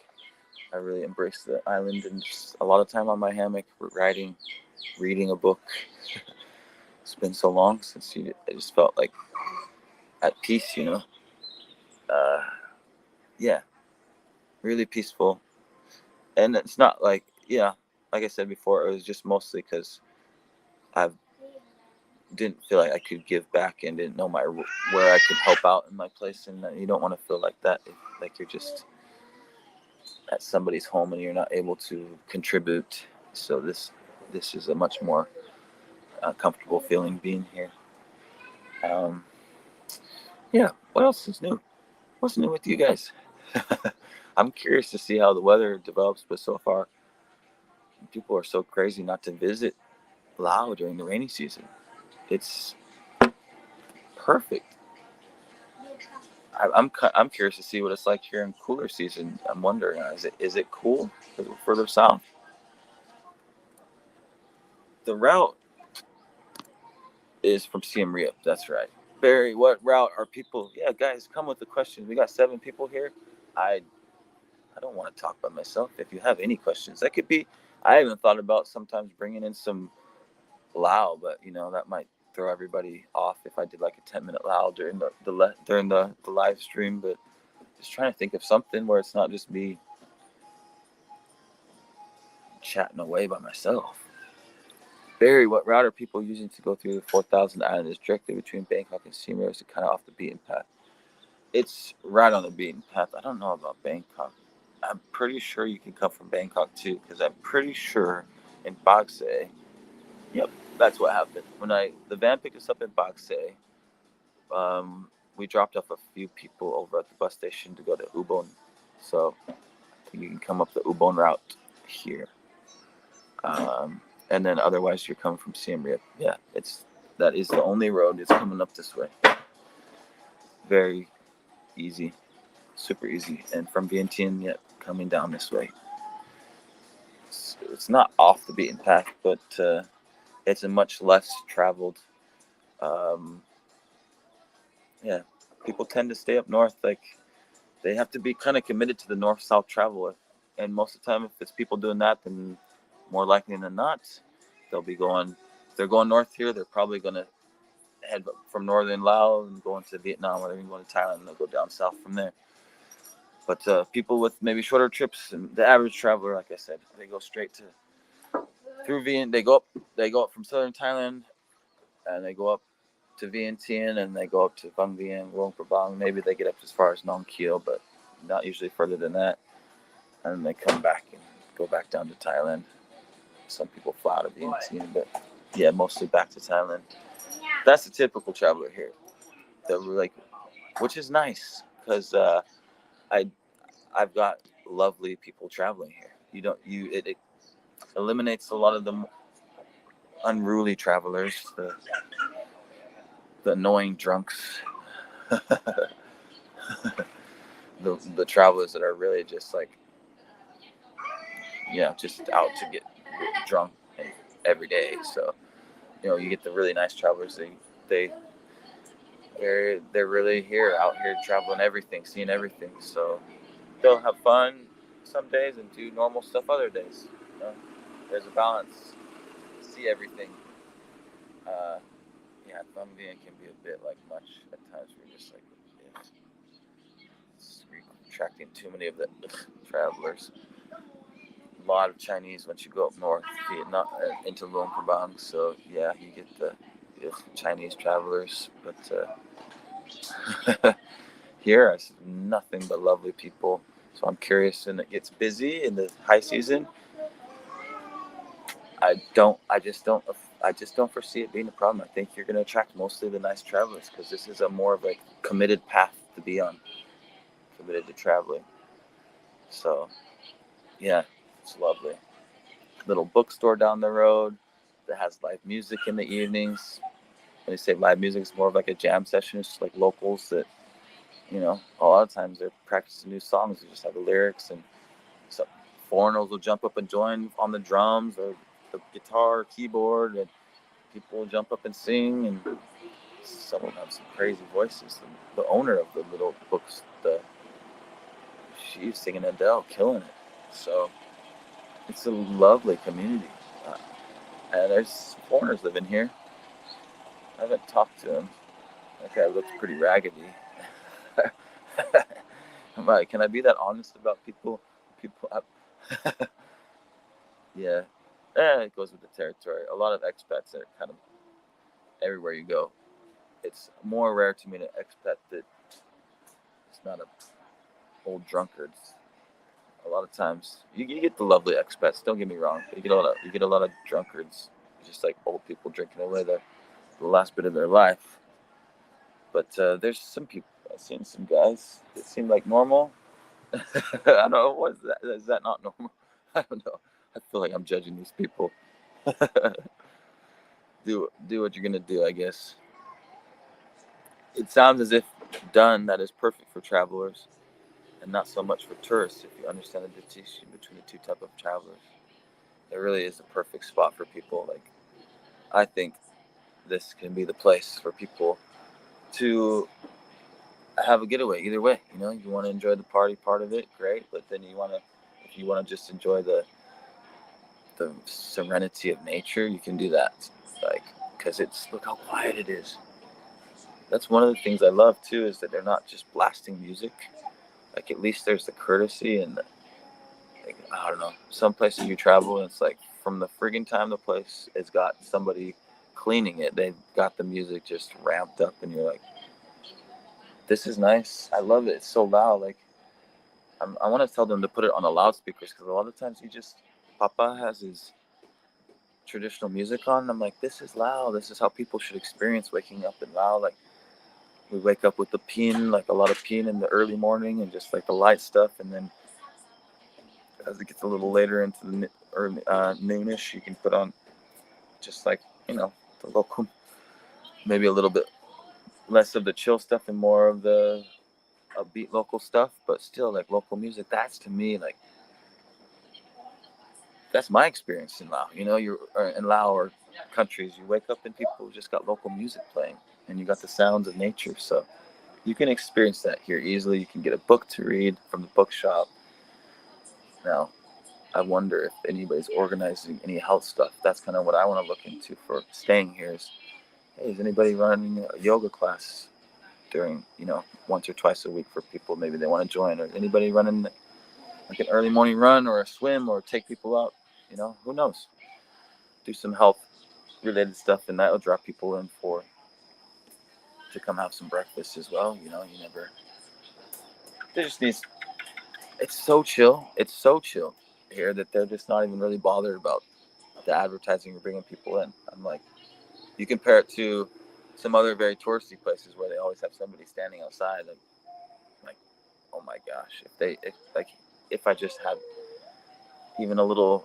I really embraced the island and just a lot of time on my hammock, writing, reading a book. It's been so long since I just felt like at peace, you know. Yeah, really peaceful. And it's not like, yeah, like I said before, it was just mostly because I didn't feel like I could give back and didn't know where I could help out in my place. And you don't want to feel like that, like you're just at somebody's home and you're not able to contribute. So this is a much more comfortable feeling being here. Yeah, what else is new? What's new with you guys? I'm curious to see how the weather develops, but so far people are so crazy not to visit Laos during the rainy season. It's perfect. I'm curious to see what it's like here in cooler season. I'm wondering, is it cool further south? The route is from Siem Reap. That's right. Barry, what route are people? Yeah, guys, come with the questions. We got 7 people here. I I don't want to talk by myself. If you have any questions, that could be. I even thought about sometimes bringing in some Lao, but that might throw everybody off if I did like a 10-minute Lao during the live stream. But just trying to think of something where it's not just me chatting away by myself. Barry, what route are people using to go through the 4,000 islands directly between Bangkok and Siem Reap? Is it kind of off the beaten path? It's right on the beaten path. I don't know about Bangkok. I'm pretty sure you can come from Bangkok too, because I'm pretty sure in Bagse. Yep, that's what happened. When the van picked us up in Bagse, we dropped off a few people over at the bus station to go to Ubon. So I think you can come up the Ubon route here. And then otherwise you're coming from Siem Reap. Yeah, that is the only road. It's coming up this way. Very easy, super easy. And from Vientiane, yeah, coming down this way. It's not off the beaten path, but it's a much less traveled. Yeah, people tend to stay up north. Like they have to be kind of committed to the north-south travel, and most of the time, if it's people doing that, then more likely than not, they'll be going. If they're going north here, they're probably going to head from northern Laos and go into Vietnam, or they're going to Thailand, and they'll go down south from there. But people with maybe shorter trips, and the average traveler, like I said, they go straight through Vientiane. They go up from southern Thailand, and they go up to Vientiane, and they go up to Vang Vieng, Luang Prabang. Maybe they get up as far as Nong Keo, but not usually further than that. And then they come back and go back down to Thailand. Some people fly out of Vientiane, but yeah, mostly back to Thailand. That's the typical traveler here. Which is nice because I've got lovely people traveling here. It eliminates a lot of the unruly travelers, the annoying drunks, the travelers that are really just like, just out to get drunk every day. So you get the really nice travelers. They're really out here traveling everything, seeing everything. So they'll have fun some days and do normal stuff other days. There's a balance. See everything. Thumb can be a bit like much at times. We're just like, it's attracting too many of the travelers. A lot of Chinese once you go up north, Vietnam, into Luang Prabang. So yeah, you get the Chinese travelers, but here I see nothing but lovely people. So I'm curious when it gets busy in the high season. I just don't foresee it being a problem. I think you're going to attract mostly the nice travelers because this is a more of a committed path to be on, committed to traveling. So yeah, it's lovely. Little bookstore down the road that has live music in the evenings. When they say live music, it's more of like a jam session. It's just like locals that, a lot of times they're practicing new songs. They just have the lyrics, and some foreigners will jump up and join on the drums or the guitar or keyboard, and people will jump up and sing, and some of them have some crazy voices. The owner of the little books, she's singing Adele, killing it. So it's a lovely community. And there's foreigners living here. I haven't talked to them. That guy looks pretty raggedy. I'm like, can I be that honest about people? Yeah. It goes with the territory. A lot of expats are kind of everywhere you go. It's more rare to meet an expat that is not a old drunkards. A lot of times you get the lovely expats. Don't get me wrong. But you get a lot of drunkards, just like old people drinking away the last bit of their life. But there's some people. I've seen some guys that seem like normal. I don't know. What is that? Is that not normal? I don't know. I feel like I'm judging these people. do what you're gonna do, I guess. It sounds as if done that is perfect for travelers and not so much for tourists. If you understand the distinction between the two type of travelers, it really is a perfect spot for people. Like, I think this can be the place for people to have a getaway. Either way, you know, you want to enjoy the party part of it, great. But then if you want to just enjoy the serenity of nature, you can do that. Like, because look how quiet it is. That's one of the things I love too, is that they're not just blasting music. Like, at least there's the courtesy and like, I don't know. Some places you travel and it's like from the friggin' time the place has got somebody cleaning it, they've got the music just ramped up, and you're like, this is nice. I love it. It's so loud. Like, I want to tell them to put it on the loudspeakers, because a lot of times Papa has his traditional music on. And I'm like, this is loud. This is how people should experience waking up in Lao. Like, we wake up with the pin, like a lot of pin in the early morning, and just like the light stuff. And then as it gets a little later into the early noonish, you can put on just like, you know, the local, maybe a little bit less of the chill stuff and more of the upbeat local stuff, but still like local music. That's, to me, like, that's my experience in Lao. You know, in Lao or countries, you wake up and people just got local music playing, and you got the sounds of nature. So you can experience that here easily. You can get a book to read from the bookshop. Now, I wonder if anybody's organizing any health stuff. That's kind of what I want to look into for staying here. Is, hey, is anybody running a yoga class during, you know, once or twice a week for people maybe they want to join, or anybody running like an early morning run or a swim, or take people out, you know, who knows, do some health related stuff, and that'll draw people in to come have some breakfast as well. You know, there just needs, it's so chill here that they're just not even really bothered about the advertising or bringing people in. I'm like, you compare it to some other very touristy places where they always have somebody standing outside, like, oh my gosh, if I just had even a little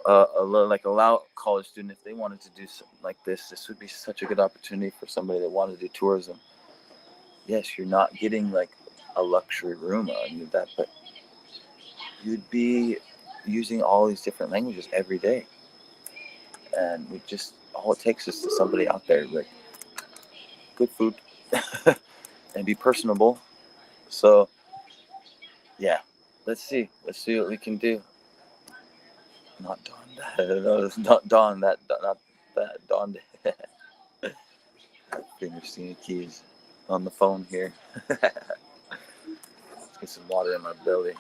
like a Lao college student, if they wanted to do something like this would be such a good opportunity for somebody that wanted to do tourism. Yes, you're not getting like a luxury room or any of that, but you'd be using all these different languages every day, and we just, all it takes is to somebody out there like, good food and be personable. So yeah, let's see what we can do. Not Don that. No, it's not Don that. Not that Don. Finger seeing keys on the phone here. Let's get some water in my belly.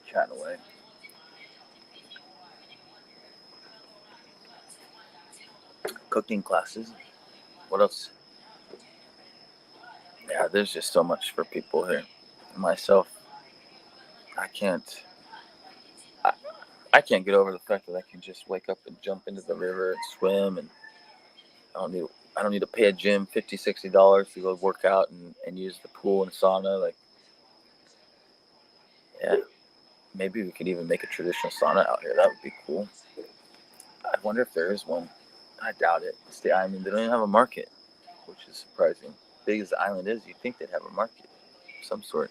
Chatting away. Cooking classes. What else? Yeah, there's just so much for people here. Myself, I can't. I, I can't get over the fact that I can just wake up and jump into the river and swim, and I don't need. I don't need to pay a gym $50, $60 to go work out and use the pool and sauna. Like, yeah, maybe we could even make a traditional sauna out here. That would be cool. I wonder if there is one. I doubt it. It's the island. They don't even have a market, which is surprising. Big as the island is, you'd think they'd have a market of some sort.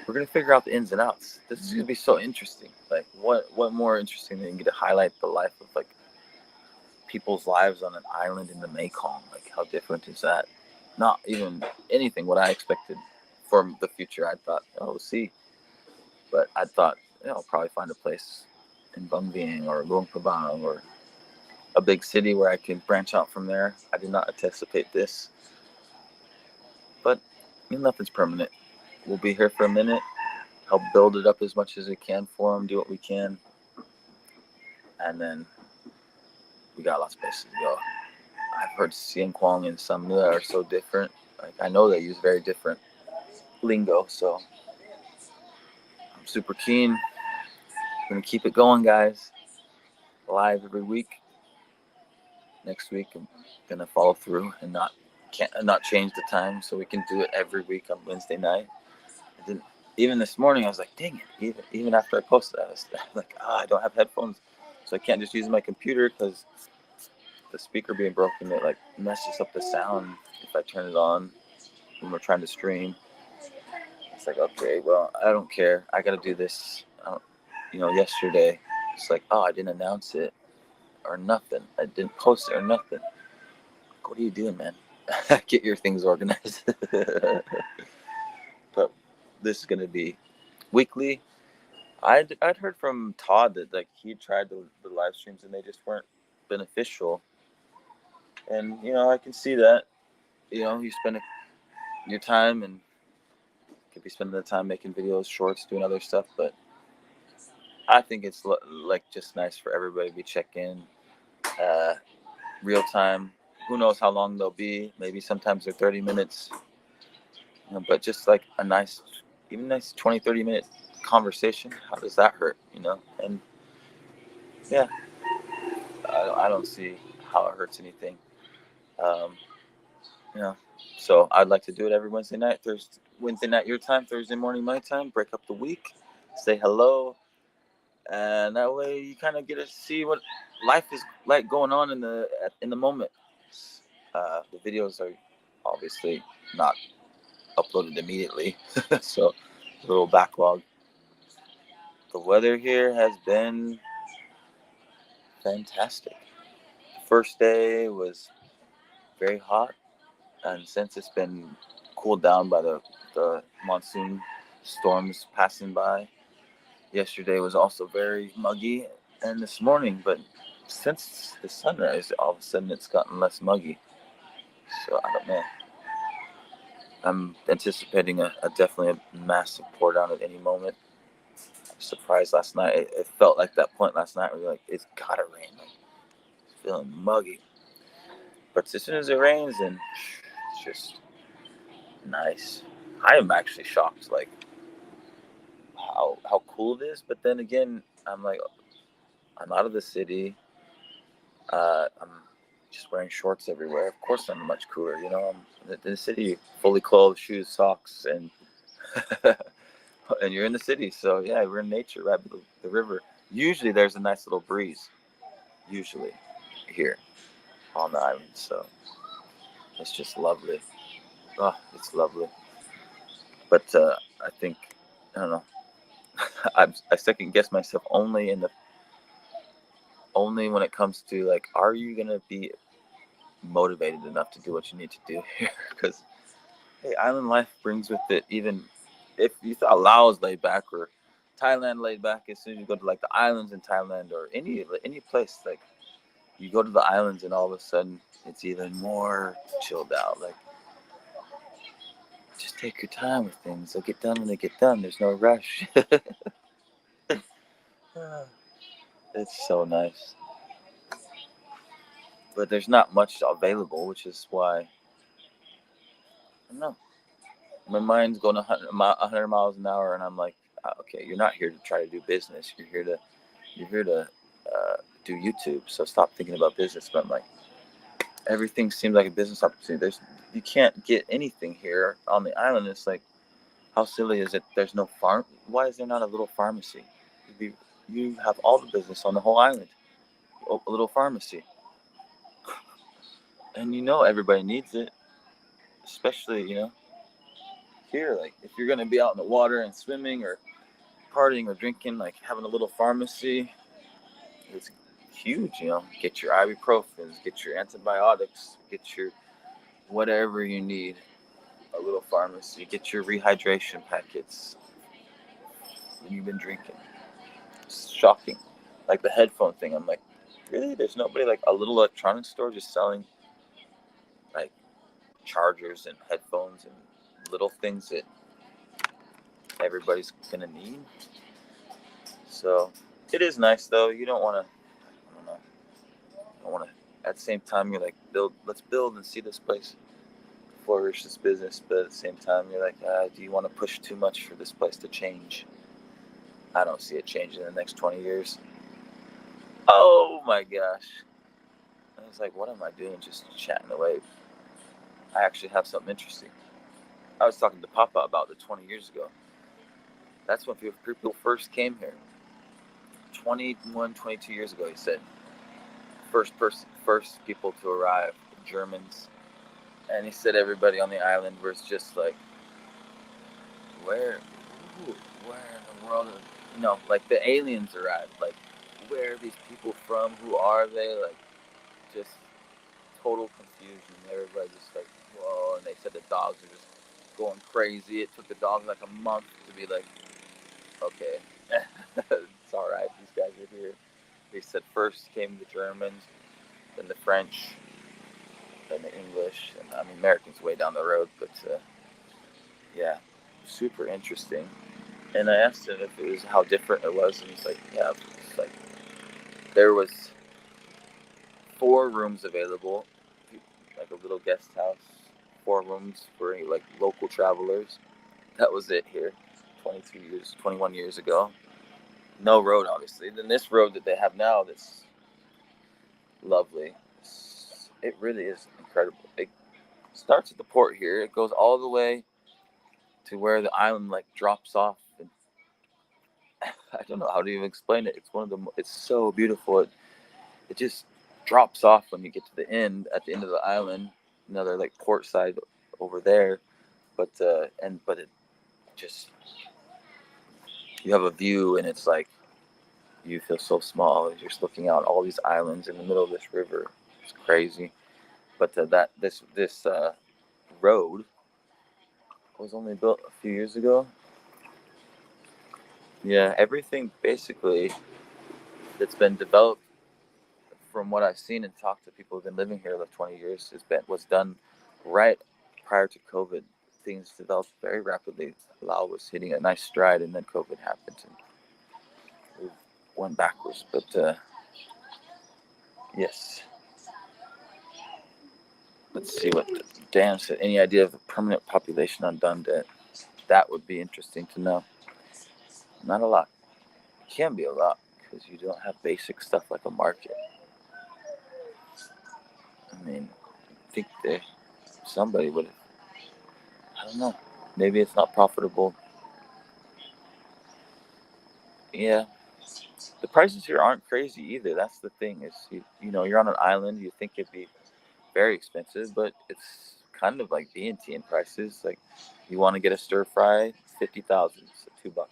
We're gonna figure out the ins and outs. This is gonna be so interesting. Like, what more interesting than get to highlight the life of like people's lives on an island in the Mekong? Like, how different is that? Not even anything what I expected for the future. I thought, oh, we'll see, but I thought, you know, I'll probably find a place in Bang Vieng or Luang Prabang or a big city where I can branch out from there. I did not anticipate this, but nothing's permanent. We'll be here for a minute, help build it up as much as we can for them, do what we can, and then we got lots of places to go. I've heard Sien Kwong and Samua are so different. Like, I know they use very different lingo, so I'm super keen. We're gonna keep it going, guys. Live every week. Next week, I'm gonna follow through and not change the time, so we can do it every week on Wednesday night. I didn't, even this morning, I was like, dang it. Even after I posted that, I was like, I don't have headphones, so I can't just use my computer, because the speaker being broken, it like messes up the sound if I turn it on when we're trying to stream. It's like, okay, well, I don't care. I got to do this. Yesterday, it's like, oh, I didn't announce it or nothing. I didn't post it or nothing. What are you doing, man? Get your things organized. But this is going to be weekly. I'd heard from Todd that like he tried the live streams and they just weren't beneficial. And I can see that. You spend your time and could be spending the time making videos, shorts, doing other stuff. But I think it's like just nice for everybody to be check in, real time. Who knows how long they'll be? Maybe sometimes they're 30 minutes. But just like a nice 20, 30-minute conversation. How does that hurt? And yeah, I don't see how it hurts anything. So I'd like to do it every Wednesday night, Wednesday night your time, Thursday morning my time, break up the week, say hello, and that way you kind of get to see what life is like going on in the moment. The videos are obviously not uploaded immediately, so a little backlog. The weather here has been fantastic. The first day was very hot, and since it's been cooled down by the monsoon storms passing by, yesterday was also very muggy, and this morning, but since the sunrise, all of a sudden it's gotten less muggy. So I don't know. I'm anticipating a definitely a massive pour down at any moment. I was surprised last night. It felt like that point last night where you're like, it's gotta rain. Like, it's feeling muggy. But as soon as it rains, then it's just nice. I am actually shocked, like how cool it is. But then again, I'm like, I'm out of the city. I'm just wearing shorts everywhere. Of course, I'm much cooler. I'm in the city, fully clothed, shoes, socks, and and you're in the city. So yeah, we're in nature, right by the river. Usually, there's a nice little breeze. Usually, here on the island. So it's just lovely. Oh, it's lovely. But I think I don't know. I second guess myself only when it comes to like, are you gonna be motivated enough to do what you need to do here? Because hey, island life brings with it, even if you thought Laos laid back or Thailand laid back, as soon as you go to like the islands in Thailand or any place, like you go to the islands and all of a sudden it's even more chilled out. Like, just take your time with things. They'll get done when they get done. There's no rush. It's so nice. But there's not much available, which is why, I don't know. My mind's going 100 miles an hour, and I'm like, okay, you're not here to try to do business. You're here to do YouTube. So stop thinking about business. But I'm like, everything seems like a business opportunity. You can't get anything here on the island. It's like, how silly is it? There's no farm. Why is there not a little pharmacy? You have all the business on the whole island. A little pharmacy. And everybody needs it. Especially, here. Like, if you're going to be out in the water and swimming or partying or drinking, like having a little pharmacy, it's huge. Get your ibuprofens, get your antibiotics, get your whatever you need. A little pharmacy. Get your rehydration packets when you've been drinking. It's shocking. Like the headphone thing. I'm like, really? There's nobody, like a little electronics store just selling like chargers and headphones and little things that everybody's gonna need. So it is nice though. You don't want to. I don't know. You don't want to. At the same time, you're like, let's build and see this place flourish, this business. But at the same time, you're like, do you want to push too much for this place to change? I don't see it changing in the next 20 years. Oh my gosh. I was like, what am I doing just chatting away? I actually have something interesting. I was talking to Papa about it 20 years ago. That's when people first came here. 21, 22 years ago, he said. First people to arrive, Germans. And he said everybody on the island was just like, where, where in the world, like the aliens are at. Like, where are these people from? Who are they? Like, just total confusion. Everybody just like, whoa. And they said the dogs are just going crazy. It took the dogs like a month to be like, okay, it's all right. These guys are here. They said first came the Germans, then the French, then the English, and I mean Americans way down the road. But yeah, super interesting. And I asked him if it was how different it was, and he's like, yeah, it's like there was 4 rooms available, like a little guest house, 4 rooms for like local travelers. That was it here, 21 years ago. No road, obviously. Then this road that they have now, that's lovely. It really is incredible. It starts at the port here. It goes all the way to where the island like drops off. And I don't know how to even explain it. It's one of the. It's so beautiful. It just drops off when you get to the end. At the end of the island, another like port side over there. But it just, you have a view, and it's like you feel so small as you're just looking out all these islands in the middle of this river. It's crazy. But that this road was only built a few years ago. Yeah, everything basically that's been developed, from what I've seen and talked to people who've been living here like 20 years, was done right prior to COVID. Things developed very rapidly. Laos was hitting a nice stride, and then COVID happened, and we went backwards. But yes, let's see what Dan said. Any idea of the permanent population on Dundet? That would be interesting to know. Not a lot. It can be a lot because you don't have basic stuff like a market. I mean, I think somebody would. I don't know. Maybe it's not profitable. Yeah, the prices here aren't crazy either. That's the thing. Is you're on an island. You think it'd be very expensive, but it's kind of like Vientiane prices. Like, you want to get a stir fry, 50,000, so $2,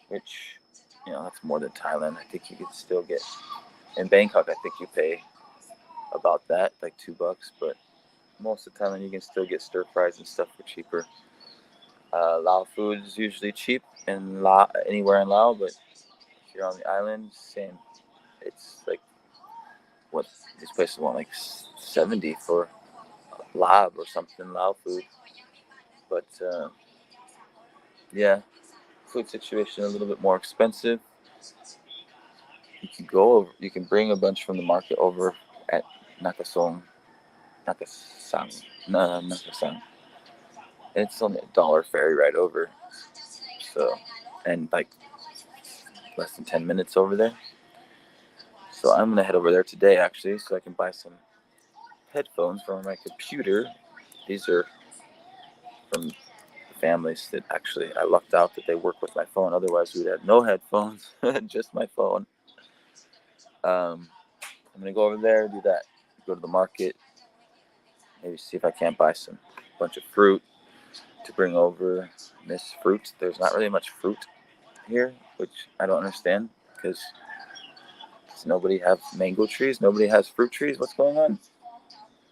which that's more than Thailand. I think you could still get in Bangkok. I think you pay about that, like $2, but most of the time you can still get stir fries and stuff for cheaper. Lao food is usually cheap in anywhere in Laos, but here on the island, same. It's like what these places want, like 70 for lab or something, Lao food. But yeah, food situation a little bit more expensive. You can bring a bunch from the market over at Nakasong, Nakasang, no, Nakasang. It's only $1 ferry ride over, so, and like less than 10 minutes over there. So I'm gonna head over there today actually, so I can buy some headphones for my computer. These are from families that actually I lucked out that they work with my phone. Otherwise, we'd have no headphones, just my phone. I'm gonna go over there, do that, go to the market, maybe see if I can't buy some bunch of fruit to bring over. This fruit, there's not really much fruit here, which I don't understand because nobody has mango trees, nobody has fruit trees. What's going on?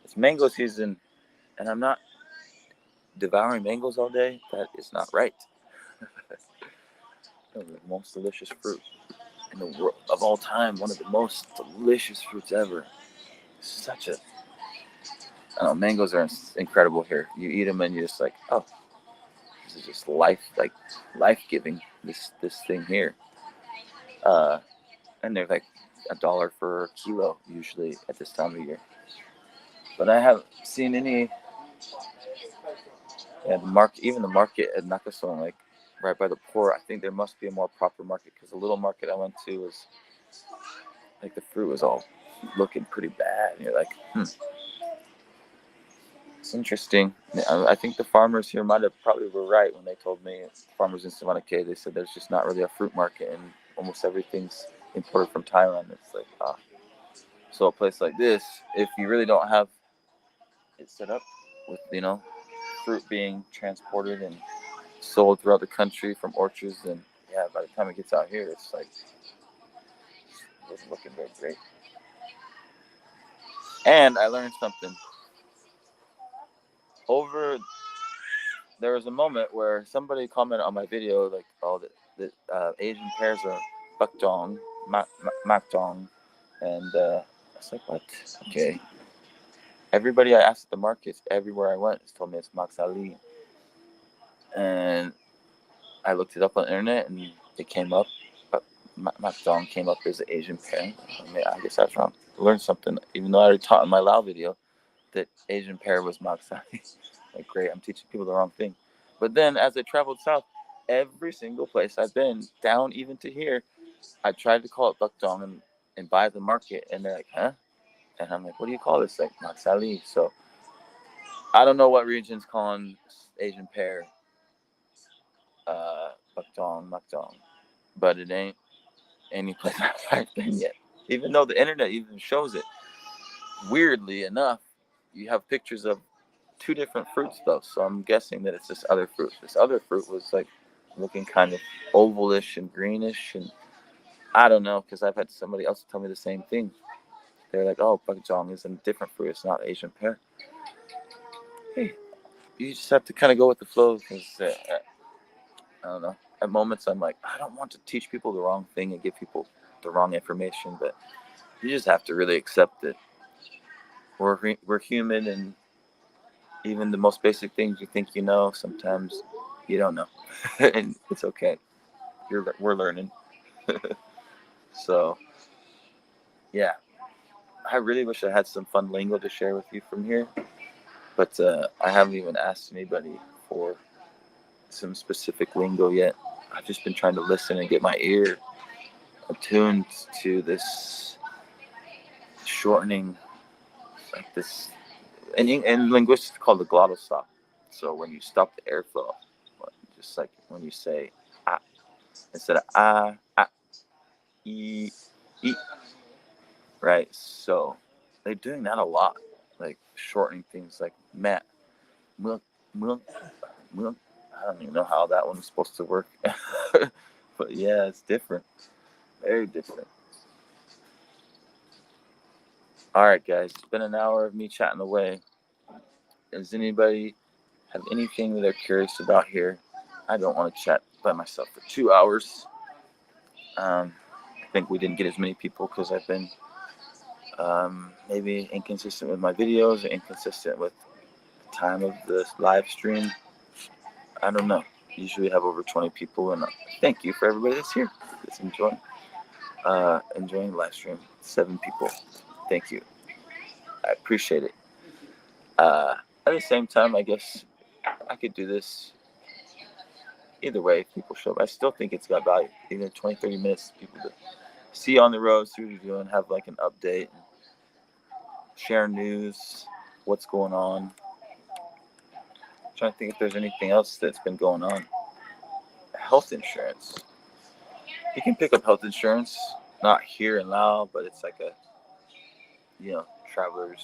It's mango season, and I'm not devouring mangoes all day. That is not right. The most delicious fruit in the world of all time. One of the most delicious fruits ever. Such a, I don't know, mangoes are incredible here. You eat them and you're just like, oh, this is just life giving. This thing here. And they're like $1 for a kilo usually at this time of year. But I haven't seen any. Yeah, even the market at Nakasone, like right by the port, I think there must be a more proper market because the little market I went to was like the fruit was all looking pretty bad. And you're like, it's interesting. I think the farmers here might have probably were right when they told me, farmers in Savannah K, they said there's just not really a fruit market and almost everything's imported from Thailand. It's like, so a place like this, if you really don't have it's set up with, fruit being transported and sold throughout the country from orchards. And yeah, by the time it gets out here, it's like, it wasn't looking very great. And I learned something. There was a moment where somebody commented on my video, like, oh, the Asian pears are bakdong, makdong. And I was like, what? Okay. Everybody I asked at the markets, everywhere I went, has told me it's maksali. And I looked it up on the internet, and it came up. But makdong came up as an Asian pear. I mean, I guess I was wrong. I learned something, even though I already taught in my Lao video that Asian pear was maksali. Like, great, I'm teaching people the wrong thing. But then as I traveled south, every single place I've been, down even to here, I tried to call it bakdong and buy at the market, and they're like, huh? And I'm like, what do you call this? Like, maksali. So I don't know what region's calling Asian pear bakdong, makdong, but it ain't any place I've been yet. Even though the internet even shows it. Weirdly enough, you have pictures of two different fruits though, so I'm guessing that it's this other fruit. This other fruit was like looking kind of ovalish and greenish, and I don't know, because I've had somebody else tell me the same thing. They're like, oh, bakjong is a different fruit, it's not Asian pear. Hey, you just have to kind of go with the flow, because I don't know, at moments I'm like, I don't want to teach people the wrong thing and give people the wrong information, but you just have to really accept that we're human, and even the most basic things you think you know, sometimes you don't know. And it's okay. We're learning. So, yeah. I really wish I had some fun lingo to share with you from here. But I haven't even asked anybody for some specific lingo yet. I've just been trying to listen and get my ear attuned to this shortening, like this. In linguistics, it's called the glottal stop. So when you stop the airflow, just like when you say ah, instead of e, e, right? So they're doing that a lot, like shortening things like mat, milk, milk, milk. I don't even know how that one's supposed to work, but yeah, it's different, very different. All right, guys, it's been an hour of me chatting away. Does anybody have anything that they're curious about here? I don't want to chat by myself for 2 hours. I think we didn't get as many people because I've been maybe inconsistent with my videos, or inconsistent with the time of the live stream. I don't know. Usually have over 20 people, and thank you for everybody that's here. That's enjoying the live stream. 7 people. Thank you. I appreciate it. At the same time, I guess I could do this either way if people show up. I still think it's got value. Even 20, 30 minutes, people to see on the road, see what you're doing, have like an update, share news, what's going on. I'm trying to think if there's anything else that's been going on. Health insurance. You can pick up health insurance, not here in Laos, but it's like travelers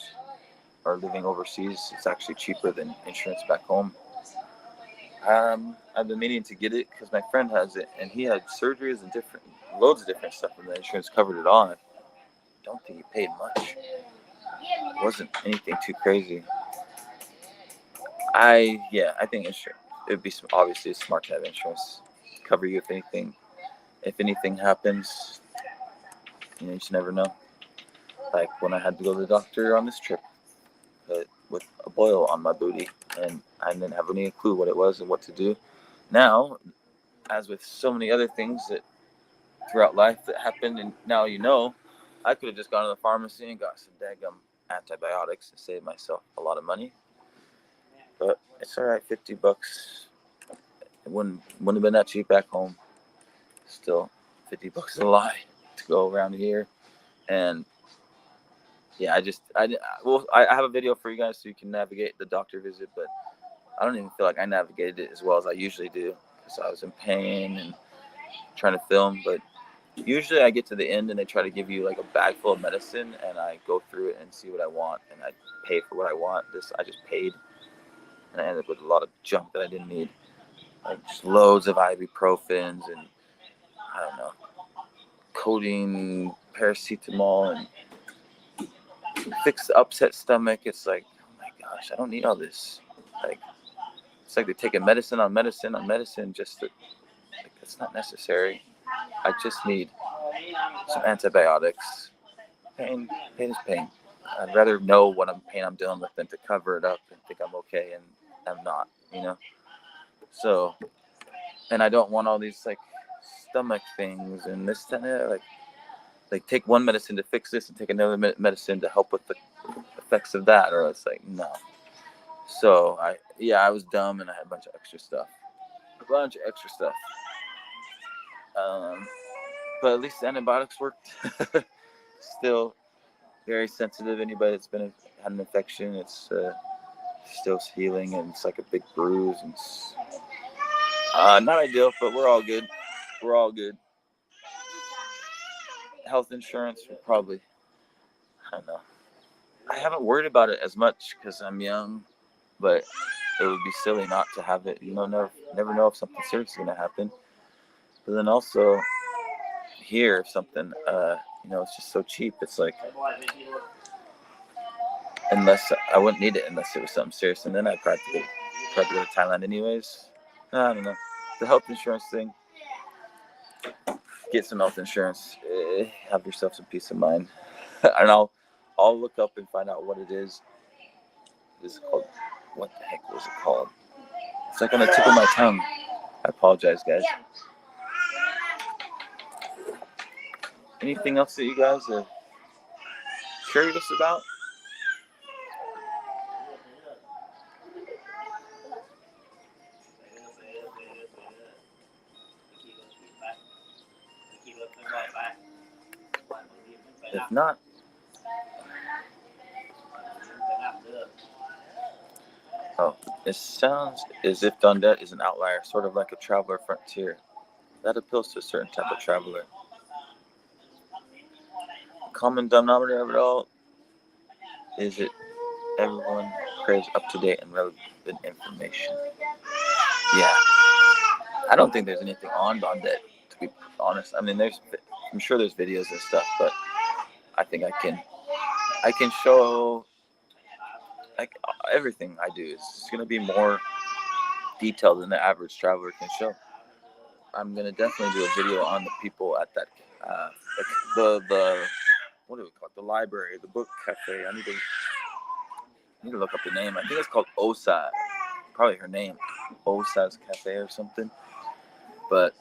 are living overseas. It's actually cheaper than insurance back home. I've been meaning to get it because my friend has it, and he had surgeries and loads of different stuff, and the insurance covered it all. I don't think he paid much. It wasn't anything too crazy. I think insurance. It would be obviously smart to have insurance cover you if anything happens. You just never know. Like when I had to go to the doctor on this trip with a boil on my booty, and I didn't have any clue what it was and what to do. Now, as with so many other things that throughout life that happened, and now I could have just gone to the pharmacy and got some daggum antibiotics and saved myself a lot of money. But it's all right, $50. It wouldn't have been that cheap back home. Still, $50 is a lot to go around here, and yeah, I have a video for you guys so you can navigate the doctor visit, but I don't even feel like I navigated it as well as I usually do because I was in pain and trying to film. But Usually I get to the end and they try to give you like a bag full of medicine, and I go through it and see what I want, and I pay for what I want. This I just paid, and I ended up with a lot of junk that I didn't need, like just loads of ibuprofens and I don't know, codeine, paracetamol, and fix the upset stomach. It's like, oh my gosh, I don't need all this. Like, it's like they're taking medicine on medicine on medicine just to, like, that's not necessary. I just need some antibiotics. Pain is pain. I'd rather know what pain I'm dealing with than to cover it up and think I'm okay and I'm not, you know? So, and I don't want all these like stomach things and this, that, and that. Like take one medicine to fix this and take another medicine to help with the effects of that, or it's like, no. So I was dumb and I had a bunch of extra stuff. But at least the antibiotics worked. Still very sensitive. Anybody that's had an infection, it's still healing, and it's like a big bruise, and it's not ideal, but we're all good. We're all good. Health insurance will probably, I don't know. I haven't worried about it as much because I'm young, but it would be silly not to have it. You know, never know if something serious is going to happen. But then also here, if something, it's just so cheap. It's like, unless I wouldn't need it unless it was something serious, and then I'd probably go to Thailand anyways. I don't know. The health insurance thing. Get some health insurance. Have yourself some peace of mind. And I'll look up and find out what it is. This is called. What the heck was it called? It's like on the tip of my tongue. I apologize, guys. Anything else that you guys are curious about? If not, it sounds as if Dundet is an outlier, sort of like a traveler frontier. That appeals to a certain type of traveler. Common denominator of it all is it everyone craves up-to-date and relevant information. Yeah. I don't think there's anything on Dundet, to be honest. I mean, I'm sure there's videos and stuff, but I think I can show like everything I do. It's going to be more detailed than the average traveler can show. I'm going to definitely do a video on the people at that, like the what do we call it? The library, the book cafe. I need to look up the name. I think it's called Osa. Probably her name, Osa's Cafe or something. But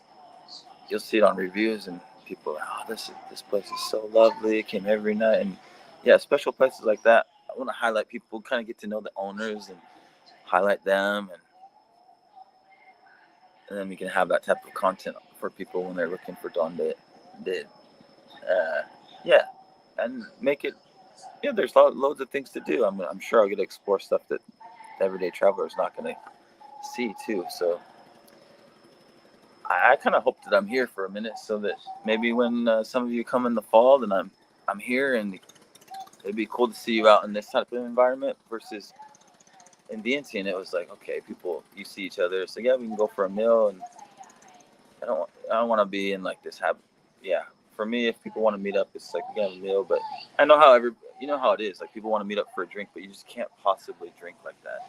you'll see it on reviews, and people are, oh, this place is so lovely. It came every night, and yeah, special places like that. I want to highlight people, kind of get to know the owners and highlight them, and then we can have that type of content for people when they're looking for Donde. Yeah, and make it. Yeah, there's loads of things to do. I'm sure I'll get to explore stuff that the everyday traveler is not going to see too. So I kind of hope that I'm here for a minute, so that maybe when some of you come in the fall, then I'm here, and it'd be cool to see you out in this type of environment versus in Vientiane. It was like, okay, people, you see each other, so yeah, we can go for a meal, and I don't want to be in like this habit. Yeah, for me, if people want to meet up, it's like we got a meal, but I know how you know how it is. Like people want to meet up for a drink, but you just can't possibly drink like that.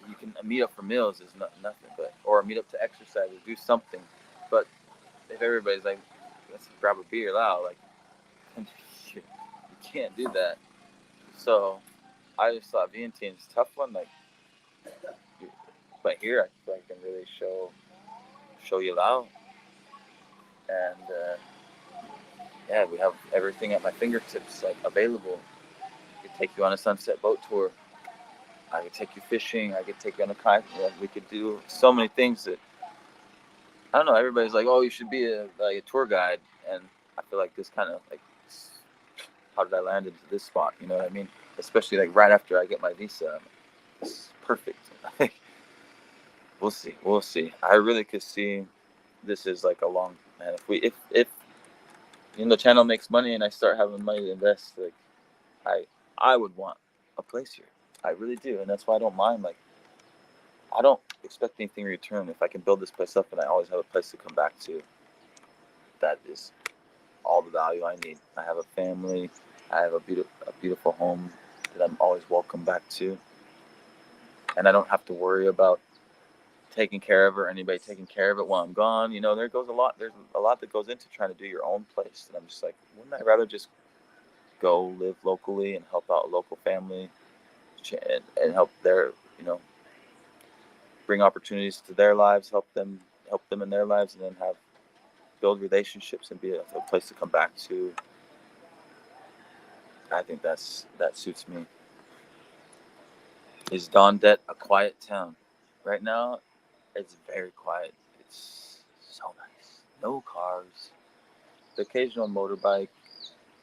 You can meet up for meals is nothing, or meet up to exercise or do something. But if everybody's like, let's grab a beer, like you can't do that. So I just thought Vientiane's a tough one, like, but here I feel like I can really show you Lao, and yeah, we have everything at my fingertips, like available. I could take you on a sunset boat tour. I could take you fishing. I could take you on a kayak. We could do so many things that, I don't know. Everybody's like, "Oh, you should be a tour guide," and I feel like this kind of like, how did I land into this spot? You know what I mean? Especially like right after I get my visa, it's perfect. We'll see. I really could see this is like a long, And if the channel makes money and I start having money to invest, like I would want a place here. I really do, and that's why I don't mind. Like, I don't expect anything in return. If I can build this place up and I always have a place to come back to, that is all the value I need. I have a family. I have a beautiful home that I'm always welcome back to, and I don't have to worry about taking care of it or anybody taking care of it while I'm gone. There's a lot that goes into trying to do your own place, and I'm just like, wouldn't I rather just go live locally and help out a local family and help their, bring opportunities to their lives, help them in their lives, and then build relationships and be a place to come back to. I think that suits me. Is Dondet a quiet town? Right now, it's very quiet. It's so nice. No cars. The occasional motorbike.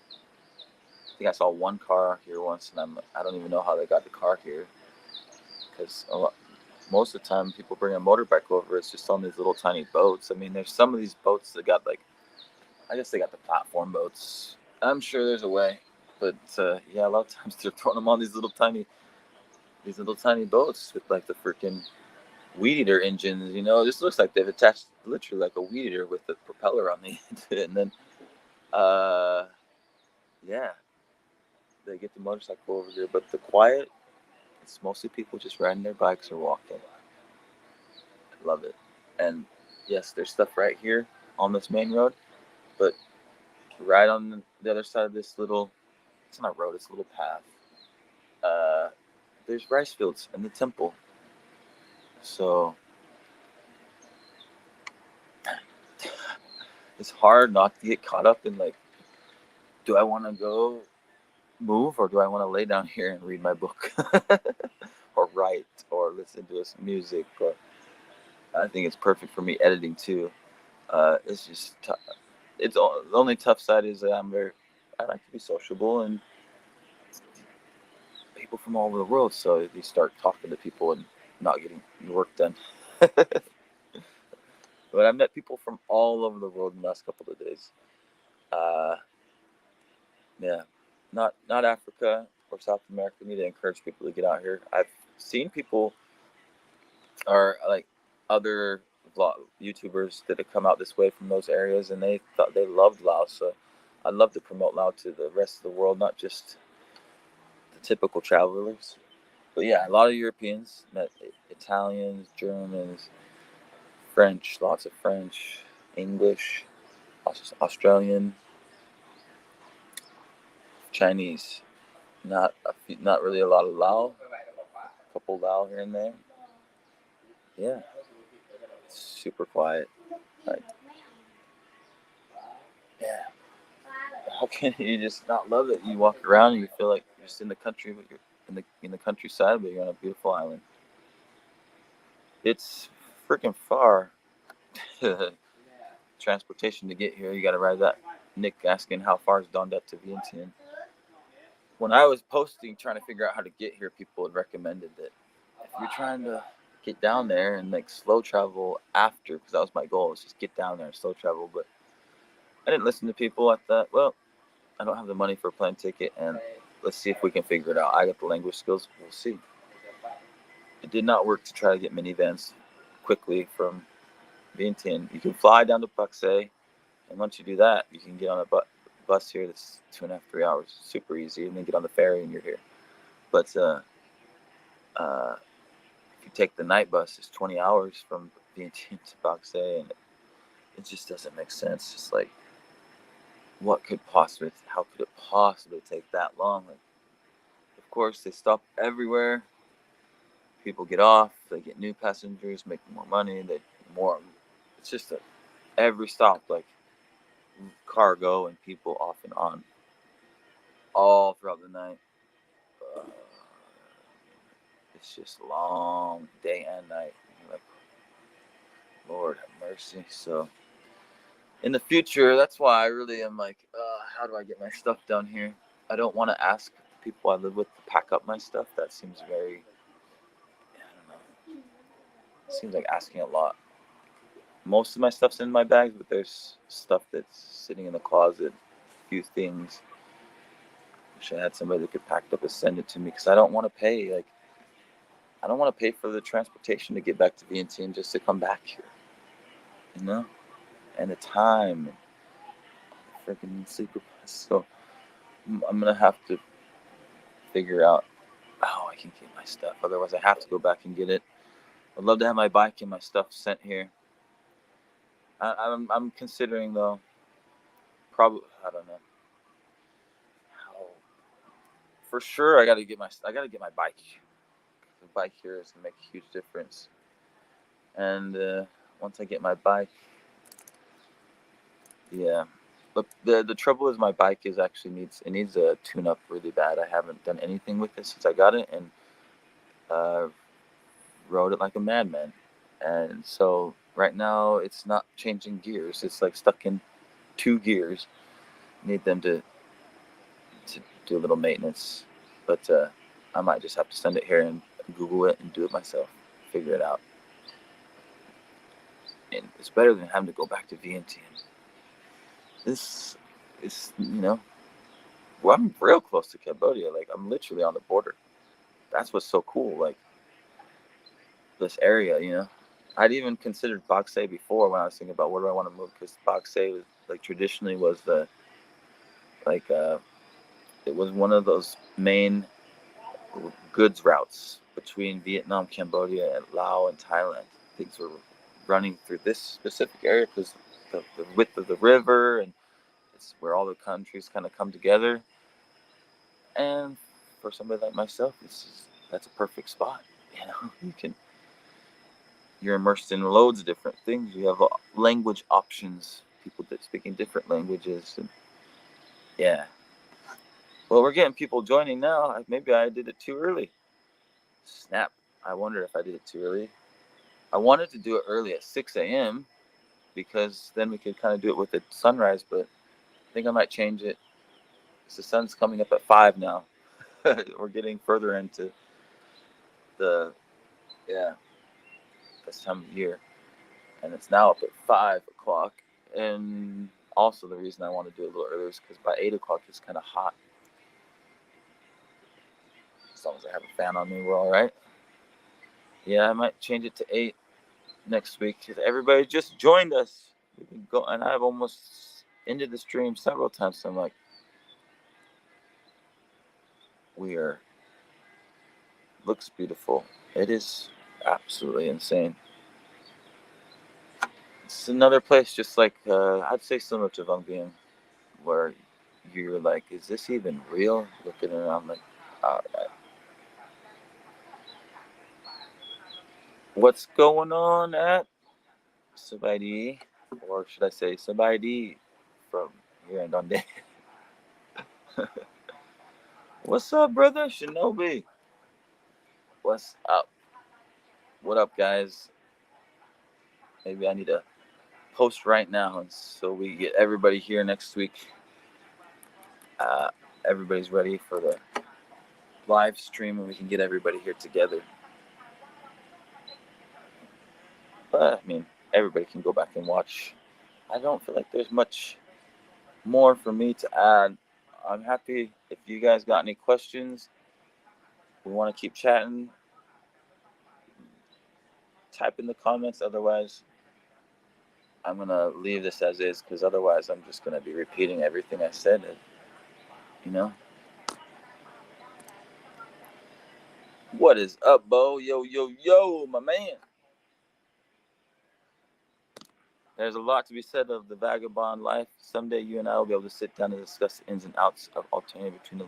I think I saw one car here once, and I don't even know how they got the car here, because most of the time people bring a motorbike over. It's just on these little tiny boats. I mean, there's some of these boats that got I guess they got the platform boats. I'm sure there's a way, but yeah, a lot of times they're throwing them on these little tiny boats with like the freaking weed eater engines. It just looks like they've attached literally like a weed eater with the propeller on the end, and then yeah, they get the motorcycle over there. But the quiet, it's mostly people just riding their bikes or walking. I love it. And yes, there's stuff right here on this main road, but right on the other side of this it's not road, it's a little path. There's rice fields and the temple. So it's hard not to get caught up in like, do I want to go move or do I want to lay down here and read my book or write or listen to some music? Or I think it's perfect for me editing too. It's just the only tough side is that I like to be sociable and people from all over the world. So you start talking to people and not getting your work done. But I met people from all over the world in the last couple of days. Uh, yeah, not Africa or South America. We need to encourage people to get out here. I've seen people or like other YouTubers that have come out this way from those areas, and they thought they loved Laos. So I'd love to promote Laos to the rest of the world, not just the typical travelers. But yeah, a lot of Europeans, met Italians, Germans, French, lots of French, English, Australian, Chinese. Not really a lot of Lao. A couple Lao here and there. Yeah, it's super quiet. Like, yeah. How can you just not love it? You walk around and you feel like you're just in the country, but you're in the countryside, but you're on a beautiful island. It's freaking far. Transportation to get here, you got to ride that. Nick asking how far is Dondet to Vientiane. When I was posting, trying to figure out how to get here, people had recommended that if you're trying to get down there and like slow travel after, because that was my goal, was just get down there and slow travel. But I didn't listen to people. I thought, well, I don't have the money for a plane ticket, and let's see if we can figure it out. I got the language skills. We'll see. It did not work to try to get minivans quickly from Vientiane. You can fly down to Paksay, and once you do that, you can get on a bus here that's 2.5, 3 hours. Super easy, and then get on the ferry and you're here. But if you take the night bus, it's 20 hours from Vientiane to Paksay, and it just doesn't make sense. It's like, how could it possibly take that long? Like, of course, they stop everywhere. People get off, they get new passengers, make more money. It's just every stop, like cargo and people off and on, all throughout the night. Uh, it's just long day and night. Like, Lord have mercy. So in the future, that's why I really am like, how do I get my stuff down here? I don't want to ask people I live with to pack up my stuff. That seems very, I don't know. It seems like asking a lot. most of my stuff's in my bags, but there's stuff that's sitting in the closet. A few things. Wish I had somebody that could pack it up and send it to me, because I don't want to pay. Like, I don't want to pay for the transportation to get back to Vientiane just to come back here. You know, and the time, and the freaking sleeper. So I'm gonna have to figure out how I can get my stuff. Otherwise, I have to go back and get it. I'd love to have my bike and my stuff sent here. I'm considering though. Probably, I don't know. How, for sure, I gotta get my bike. The bike here is gonna make a huge difference. And once I get my bike, yeah. But the trouble is my bike is actually needs a tune up really bad. I haven't done anything with it since I got it, and rode it like a madman. And so right now it's not changing gears. It's like stuck in two gears. Need them to do a little maintenance, but I might just have to send it here and Google it and do it myself, figure it out. And it's better than having to go back to Vientiane. This is, well, I'm real close to Cambodia. Like, I'm literally on the border. That's what's so cool. Like, this area. I'd even considered Baksay before when I was thinking about where do I want to move, because Baksay was like traditionally was the like it was one of those main goods routes between Vietnam, Cambodia, and Laos and Thailand. Things were running through this specific area because the width of the river, and it's where all the countries kind of come together. And for somebody like myself, that's a perfect spot. You're immersed in loads of different things. You have language options, people that speaking different languages, and yeah. Well, we're getting people joining now. Maybe I did it too early. Snap. I wonder if I did it too early. I wanted to do it early at 6 a.m. because then we could kind of do it with the sunrise, but I think I might change it. The sun's coming up at 5 now. We're getting further into the, this time of year. And it's now up at 5 o'clock. And also the reason I want to do it a little earlier is because by 8 o'clock it's kind of hot. As long as I have a fan on me, we're all right. Yeah, I might change it to 8 next week because everybody just joined us. We can go, and I've almost ended the stream several times. So I'm like, looks beautiful. It is absolutely insane. It's another place just like, I'd say similar to Vung Bien, where you're like, is this even real? Looking around like, all right. What's going on at Sabaidi? Or should I say Sabaidi from here in Dundee? What's up, brother? Shinobi. What's up? What up, guys? Maybe I need to post right now, and so we get everybody here next week. Everybody's ready for the live stream, and we can get everybody here together. But I mean, everybody can go back and watch. I don't feel like there's much more for me to add. I'm happy if you guys got any questions. We want to keep chatting. Type in the comments. Otherwise, I'm gonna leave this as is, because otherwise I'm just gonna be repeating everything I said. What is up, Bo? Yo, yo, yo, my man. There's a lot to be said of the vagabond life. Someday you and I will be able to sit down and discuss the ins and outs of alternating between a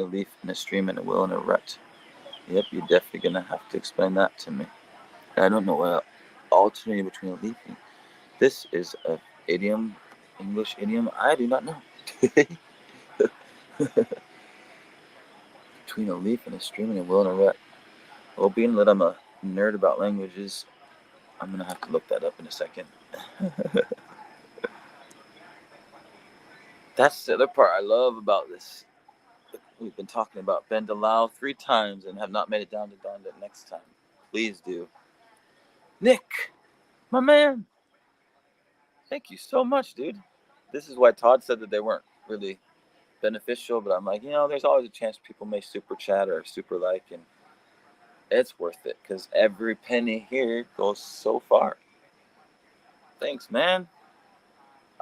leaf and a stream and a wheel and a rut. Yep, you're definitely gonna have to explain that to me. I don't know what alternating between a leaf and... This is a idiom, English idiom. I do not know. Between a leaf and a stream and a wheel and a rut. Well, being that I'm a nerd about languages, I'm gonna have to look that up in a second. That's the other part I love about this. We've been talking about Ben de Lao 3 times and have not made it down to Donda next time. Please do. Nick, My man, thank you so much, dude. This is why Todd said that they weren't really beneficial, but I'm like, there's always a chance people may super chat or super like, and it's worth it because every penny here goes so far. Thanks, man.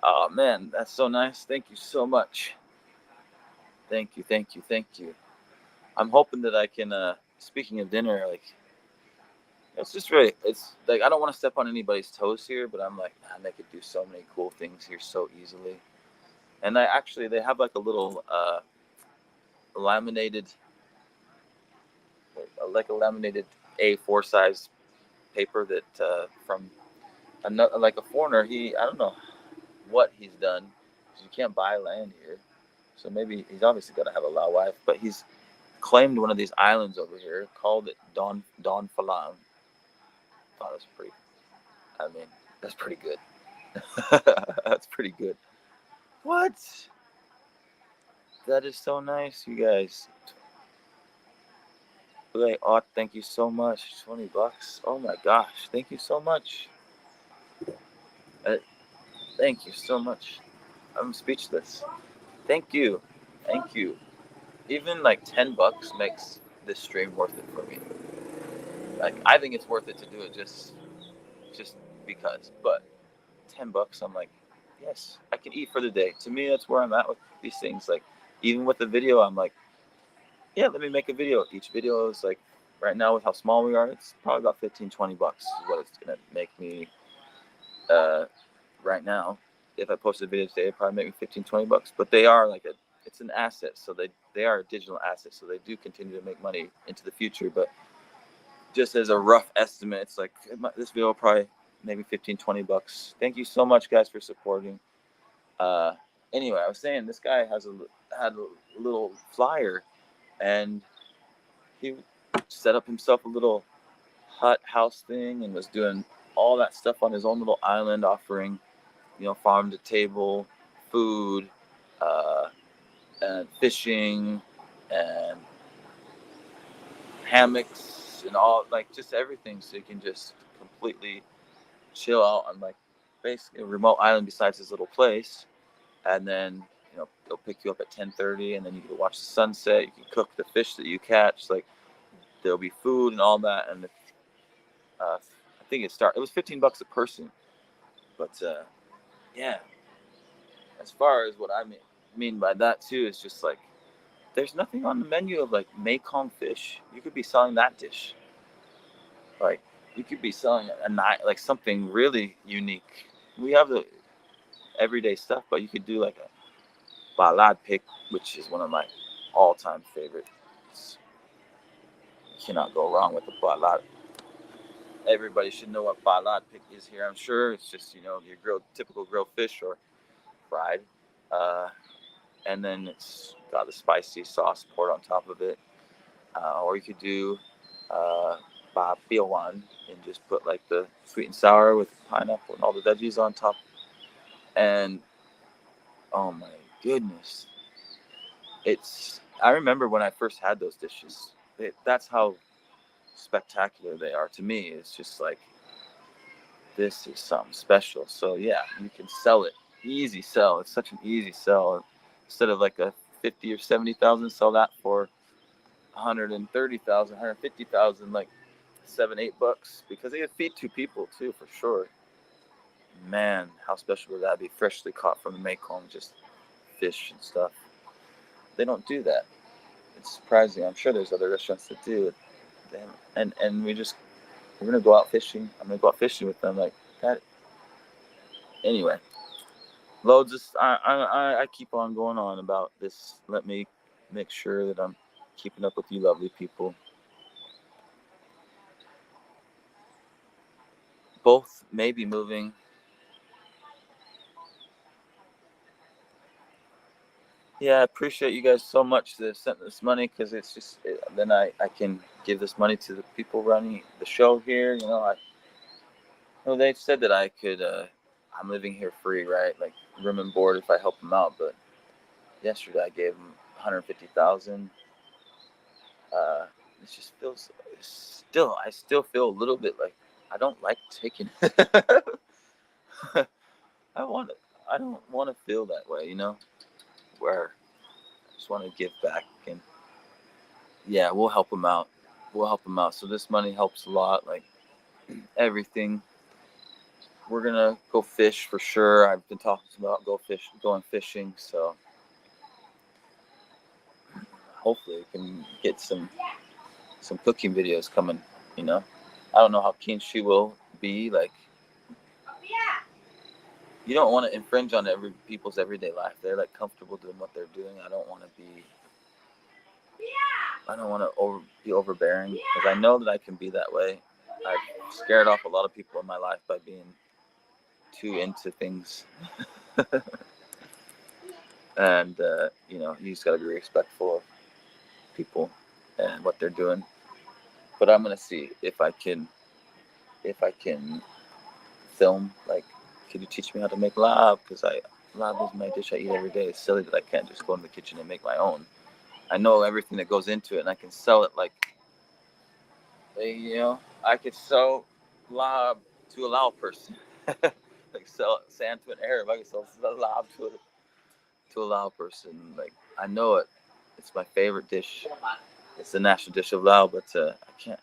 Oh, man, that's so nice. Thank you so much. Thank you, thank you, thank you. I'm hoping that I can, speaking of dinner, like, it's like, I don't want to step on anybody's toes here, but I'm like, man, they could do so many cool things here so easily. And they have like a little, laminated, A4 size paper that, from another, like a foreigner, I don't know what he's done. You can't buy land here. So maybe he's obviously got to have a Lao wife, but he's claimed one of these islands over here, called it Don Phalang. Thought it was pretty. I mean, that's pretty good. That's pretty good. What? That is so nice, you guys. Like, oh, thank you so much. $20. Oh my gosh, thank you so much. Uh, Thank you so much. I'm speechless. Thank you. Thank you. Even like $10 makes this stream worth it for me. Like, I think it's worth it to do it just because. But $10, I'm like, yes, I can eat for the day. To me, that's where I'm at with these things. Like, even with the video, I'm like, yeah, let me make a video. Each video is like, right now with how small we are, it's probably about $15-$20 is what it's gonna make me. Right now, if I posted a video today, it'd probably make me $15-$20. But they are like it's an asset, so they are a digital asset, so they do continue to make money into the future. But just as a rough estimate, it's like this video will probably maybe $15-$20. Thank you so much, guys, for supporting. Anyway, I was saying this guy had a little flyer, and he set up himself a little hut house thing and was doing all that stuff on his own little island, offering farm to table food, uh, and fishing and hammocks and all, like, just everything, so you can just completely chill out on, like, basically a remote island besides his little place. And then they'll pick you up at 10:30, and then you can watch the sunset. You can cook the fish that you catch. Like, there'll be food and all that. And I think it was $15 a person. But yeah, as far as what I mean by that too is just like, there's nothing on the menu of like Mekong fish. You could be selling that dish. Like, you could be selling like something really unique. We have the everyday stuff, but you could do like a balad pick, which is one of my all-time favorites. You cannot go wrong with the balad. Everybody should know what balad pick is here, I'm sure. It's just your typical grilled fish or fried, and then it's got the spicy sauce poured on top of it. Or you could do Vientiane and just put like the sweet and sour with pineapple and all the veggies on top. And oh my goodness, I remember when I first had those dishes. That's how spectacular they are to me. It's just like, this is something special. So yeah, you can sell it. Easy sell. It's such an easy sell. Instead of like a 50 or 70,000, sell that for 130,000, 150,000, like $7-8, because they could feed two people too, for sure. Man, how special would that be? Freshly caught from the Mekong, just fish and stuff. They don't do that. It's surprising. I'm sure there's other restaurants that do it. And we're gonna go out fishing. I'm gonna go out fishing with them like that. Anyway, loads of I keep on going on about this. Let me make sure that I'm keeping up with you lovely people. Both may be moving. Yeah, I appreciate you guys so much that sent this money, because it's just then I can give this money to the people running the show here. They said that I could. I'm living here free, right? Like, room and board if I help them out. But yesterday I gave them 150,000. It just feels I still feel a little bit like I don't like taking. I want. I don't want to feel that way, where I just want to give back, and yeah, we'll help them out. We'll help them out. So this money helps a lot. Like everything. We're gonna go fish for sure. I've been talking about going fishing. So hopefully we can get some cooking videos coming. I don't know how keen she will be. Like, you don't want to infringe on people's everyday life. They're like comfortable doing what they're doing. I don't want to be. I don't want to be overbearing because I know that I can be that way. I've scared off a lot of people in my life by being too into things, and you just gotta be respectful of people and what they're doing. But I'm gonna see if I can film. Like, could you teach me how to make lab? Because lab is my dish I eat every day. It's silly that I can't just go in the kitchen and make my own. I know everything that goes into it, and I can sell it like, I could sell lab to a Lao person. Like sell sand to an Arab. I could sell lab to a Lao person. Like, I know it. It's my favorite dish. It's the national dish of Lao, but I can't.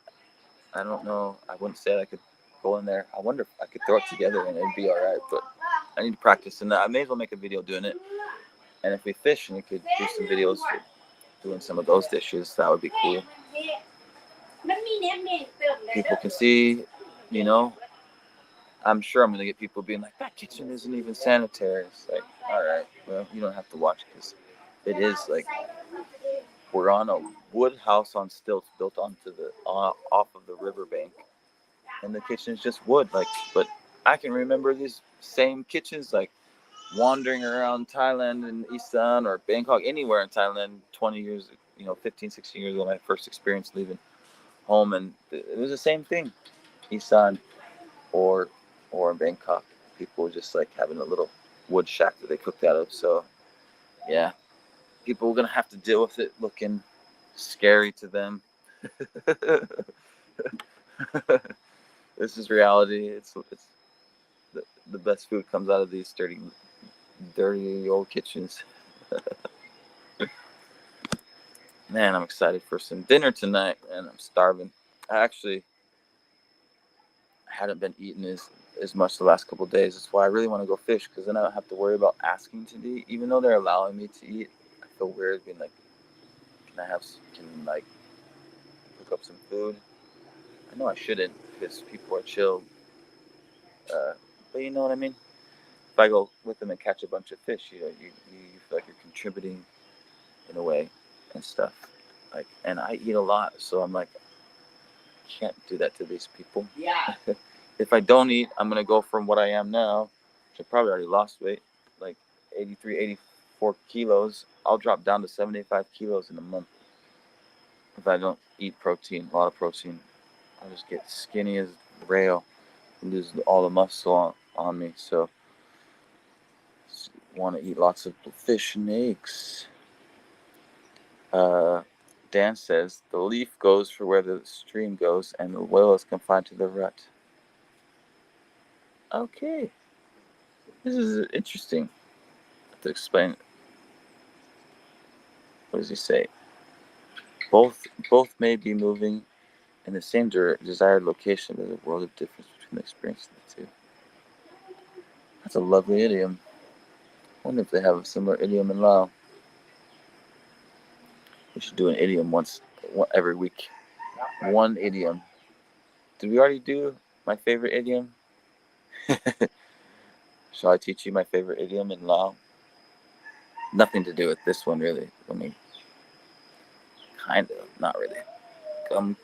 I don't know. I wouldn't say I could go in there. I wonder if I could throw it together and it'd be all right. But I need to practice, and I may as well make a video doing it. And if we fish, and we could do some videos for doing some of those dishes, that would be cool. People can see, you know. I'm sure I'm gonna get people being like, "That kitchen isn't even sanitary." It's like, all right, well, you don't have to watch because it is like we're on a wood house on stilts built onto the off of the riverbank, and the kitchen is just wood. Like, but I can remember these same kitchens like wandering around Thailand and Isan or Bangkok, anywhere in Thailand, 20 years, 15, 16 years ago, my first experience leaving home, and it was the same thing, Isan or in Bangkok. People were just like having a little wood shack that they cooked out of. So yeah, people were gonna have to deal with it looking scary to them. This is reality. It's the best food comes out of these dirty old kitchens. Man, I'm excited for some dinner tonight, and I'm starving. I actually hadn't been eating as much the last couple of days. That's why I really want to go fish, because then I don't have to worry about asking to eat. Even though they're allowing me to eat, I feel weird being like, can like cook up some food? I know I shouldn't because people are chill. But you know what I mean? If I go with them and catch a bunch of fish, you feel like you're contributing in a way and stuff. Like, and I eat a lot, so I'm like, can't do that to these people. Yeah. If I don't eat, I'm gonna go from what I am now, which I probably already lost weight, like 83, 84 kilos. I'll drop down to 75 kilos in a month if I don't eat protein, a lot of protein. I'll just get skinny as rail and lose all the muscle on me. So, want to eat lots of fish and eggs. Dan says the leaf goes for where the stream goes, and the whale is confined to the rut. Okay, this is interesting. I have to explain. What does he say? Both may be moving in the same desired location. There's a world of difference between the experience of the two. That's a lovely idiom. I wonder if they have a similar idiom in Lao. We should do an idiom every week. One idiom. Did we already do my favorite idiom? Shall I teach you my favorite idiom in Lao? Nothing to do with this one, really. I mean, kind of, not really. Come,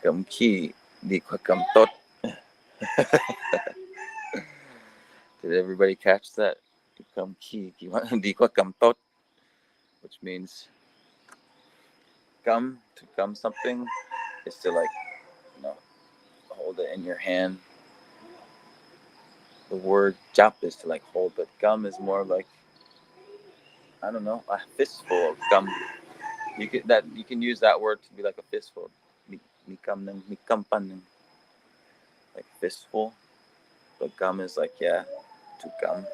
come ki, di qua come tot. Did everybody catch that? Come ki, di qua come tot, which means to come something is to like, hold it in your hand. The word jap is to like hold, but gum is more like, I don't know, a fistful of gum. You can use that word to be like a fistful. mikampan, like fistful. But gum is like, yeah, to gum.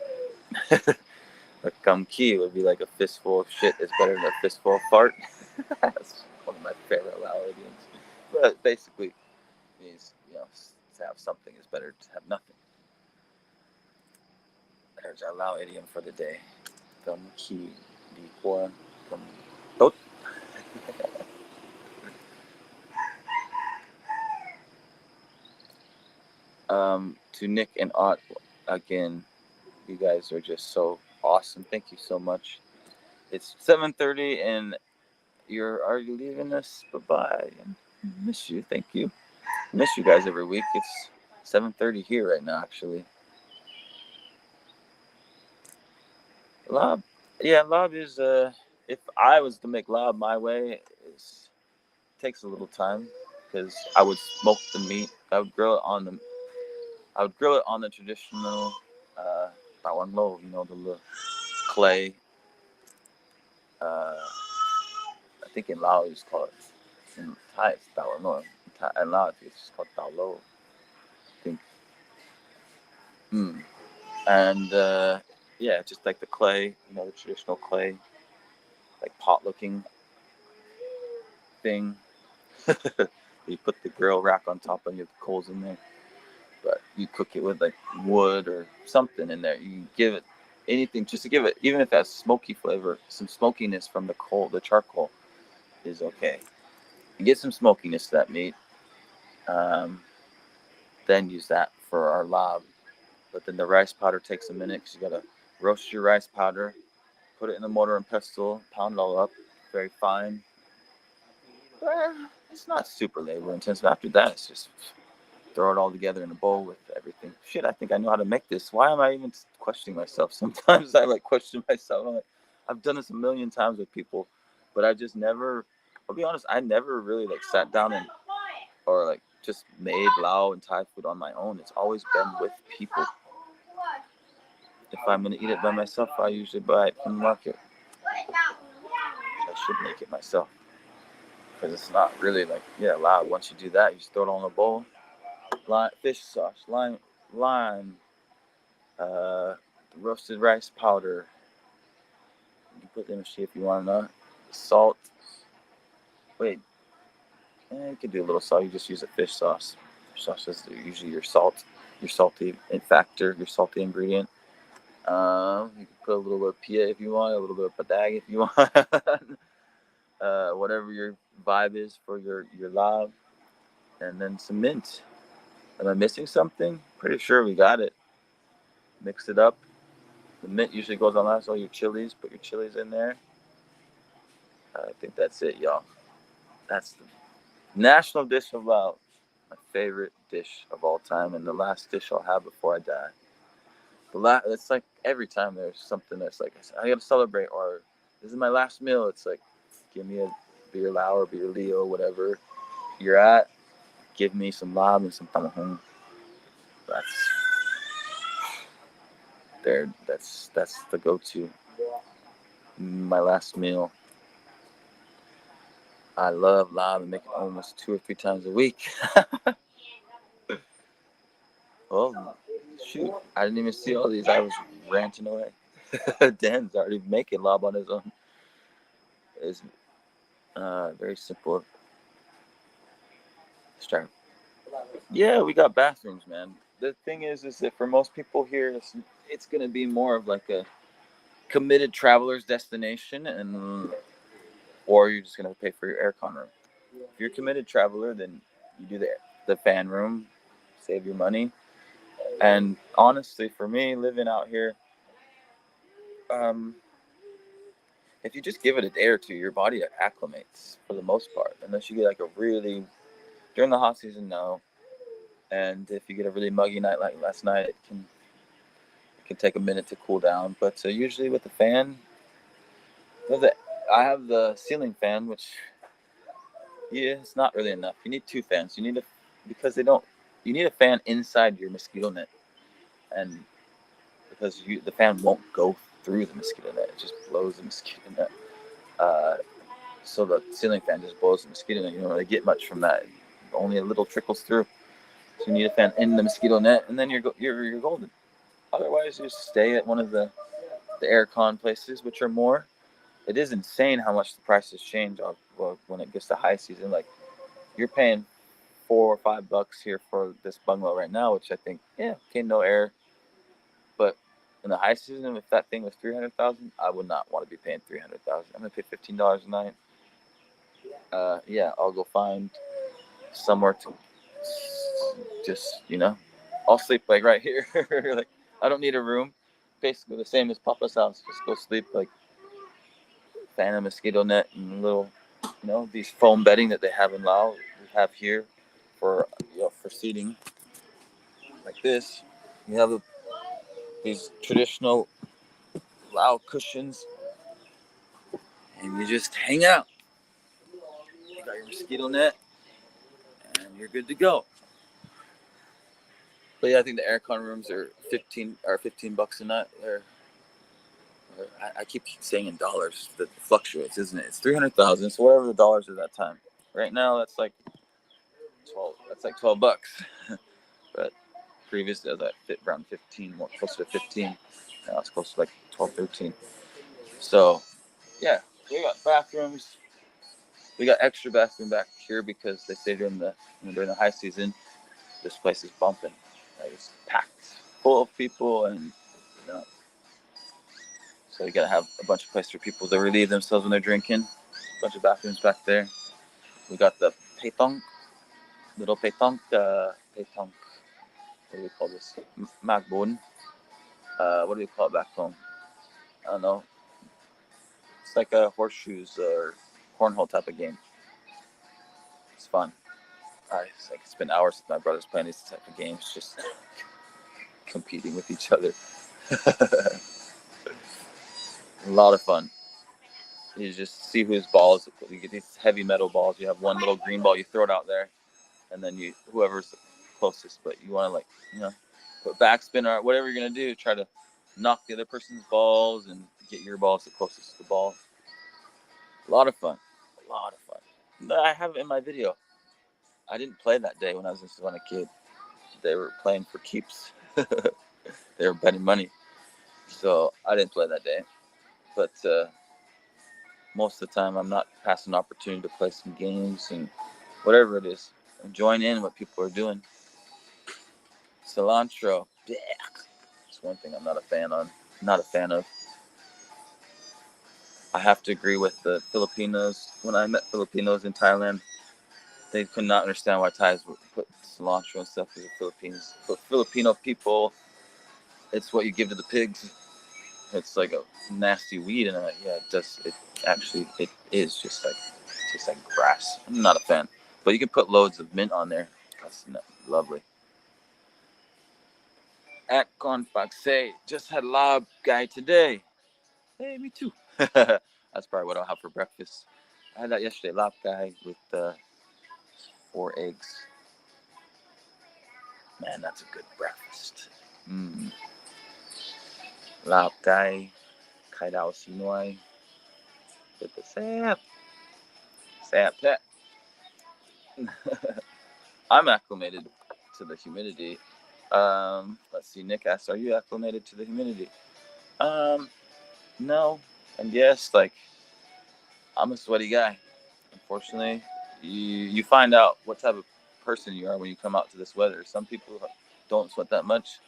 A gum key would be like a fistful of shit is better than a fistful of fart. That's one of my favorite Lao idioms. But basically means, to have something is better to have nothing. There's our Lao idiom for the day. Gum key di qua gum tốt. To Nick and Ott, again, you guys are just so awesome. Thank you so much. It's 7:30 and are you leaving us? Bye-bye. Miss you. Thank you. Miss you guys every week. It's 7:30 here right now, actually. Lob, yeah, lob is if I was to make lob my way, it takes a little time because I would smoke the meat. I would grill it on the traditional tawang lo, the clay. Uh, I think in Laos it's called, in Thai it's tawang lo. In Laos it's just called tao lo. I think. And yeah, just like the clay, the traditional clay, like pot looking thing. You put the grill rack on top and you have the coals in there. But you cook it with like wood or something in there. You give it anything just to give it, even if it has smoky flavor, some smokiness from the charcoal is okay. You get some smokiness to that meat. Then use that for our lob. But then the rice powder takes a minute because you gotta roast your rice powder, put it in the mortar and pestle, pound it all up, very fine. It's not super labor intensive. After that, it's just throw it all together in a bowl with everything. Shit, I think I know how to make this. Why am I even questioning myself? Sometimes I question myself. I'm like, I've done this a million times with people, but I just never. I'll be honest, I never really sat down or just made Lao and Thai food on my own. It's always been with people. If I'm gonna eat it by myself, I usually buy it from the market. I should make it myself because it's not really loud. Once you do that, you just throw it all in a bowl. Fish sauce, lime, roasted rice powder. You can put in a if you want to know. Salt. Wait, you can do a little salt. You just use a fish sauce. Fish sauce is usually your salty factor, your salty ingredient. You can put a little bit of pia if you want, a little bit of padag if you want. Whatever your vibe is for your lab, and then some mint. Am I missing something? Pretty sure we got it. Mix it up. The mint usually goes on last. All your chilies, put your chilies in there. I think that's it, y'all. That's the national dish of Laos. My favorite dish of all time, and the last dish I'll have before I die. It's like every time there's something that's like I gotta celebrate, or this is my last meal. It's like, give me a beer Lao or beer Leo, whatever you're at. Give me some lab and some tamahong. That's there. That's the go-to. My last meal. I love lab and make it almost 2 or 3 times a week. Oh, shoot. I didn't even see all these. I was ranting away. Dan's already making lob on his own. It's very simple. Start. Yeah, we got bathrooms, man. The thing is that for most people here, it's going to be more of like a committed traveler's destination, or you're just going to pay for your aircon room. If you're a committed traveler, then you do the fan room, save your money. And honestly, for me, living out here, if you just give it a day or two, your body acclimates for the most part. Unless you get during the hot season, no. And if you get a really muggy night like last night, it can take a minute to cool down. But usually with the fan, I have the ceiling fan, which it's not really enough. You need 2 fans. Because you need a fan inside your mosquito net, and because the fan won't go through the mosquito net, it just blows the mosquito net. So the ceiling fan just blows the mosquito net. You don't really get much from that. Only a little trickles through. So you need a fan in the mosquito net, and then you're golden. Otherwise, you just stay at one of the aircon places, which are more. It is insane how much the prices change when it gets to high season. Like you're paying $4 or $5 here for this bungalow right now, which I think, yeah, okay, no air. But in the high season, if that thing was 300,000, I would not want to be paying 300,000. I'm gonna pay $15 a night. Yeah, I'll go find somewhere to just, I'll sleep like right here. Like I don't need a room. Basically the same as Papa's house. Just go sleep like fan a mosquito net and little, these foam bedding that they have in Laos. We have here for for seating like this. You have these traditional Lao cushions, and you just hang out. You got your mosquito net, and you're good to go. But yeah, I think the aircon rooms are $15 a night. I keep saying in dollars. That fluctuates, isn't it? It's 300,000. So whatever the dollars at that time. Right now, that's like 12. That's like $12. But previously, I was at around 15, more closer to 15. Now it's close to like 12, 13. So yeah, we got bathrooms. We got extra bathroom back here because they say during the high season, this place is bumping. Like it's packed full of people, and you know, so you gotta have a bunch of places for people to relieve themselves when they're drinking. A bunch of bathrooms back there. We got the petong, little petong, petong. What do we call this? Magbon. What do we call it back home? I don't know. It's like a horseshoes or cornhole type of game. It's fun. It's been hours since my brother's playing these type of games, just competing with each other. A lot of fun. You just see whose balls. You get these heavy metal balls. You have one little green ball. You throw it out there, and then whoever's closest. But you want to put backspin or whatever you're gonna do. Try to knock the other person's balls and get your balls the closest to the ball. A lot of fun. A lot of fun. I have it in my video. I didn't play that day when I was just a kid. They were playing for keeps. They were betting money, so I didn't play that day. But most of the time, I'm not passing an opportunity to play some games and whatever it is, and join in what people are doing. Cilantro, it's one thing I'm not a fan on. Not a fan of. I have to agree with the Filipinos. When I met Filipinos in Thailand, they could not understand why Thais would put cilantro and stuff in the Philippines. For Filipino people, it's what you give to the pigs. It's like a nasty weed, and I'm like, yeah, it is just like grass. I'm not a fan, but you can put loads of mint on there. That's lovely. At Konpaksay, just had lob guy today. Hey, me too. That's probably what I'll have for breakfast. I had that yesterday, lob guy with 4 eggs. Man, that's a good breakfast. Mm. Lob guy, kai dao sinoy, with the sap. Sap, sap. I'm acclimated to the humidity. Let's see. Nick asked, "Are you acclimated to the humidity?" Um, no, and yes. Like I'm a sweaty guy. Unfortunately, you find out what type of person you are when you come out to this weather. Some people don't sweat that much.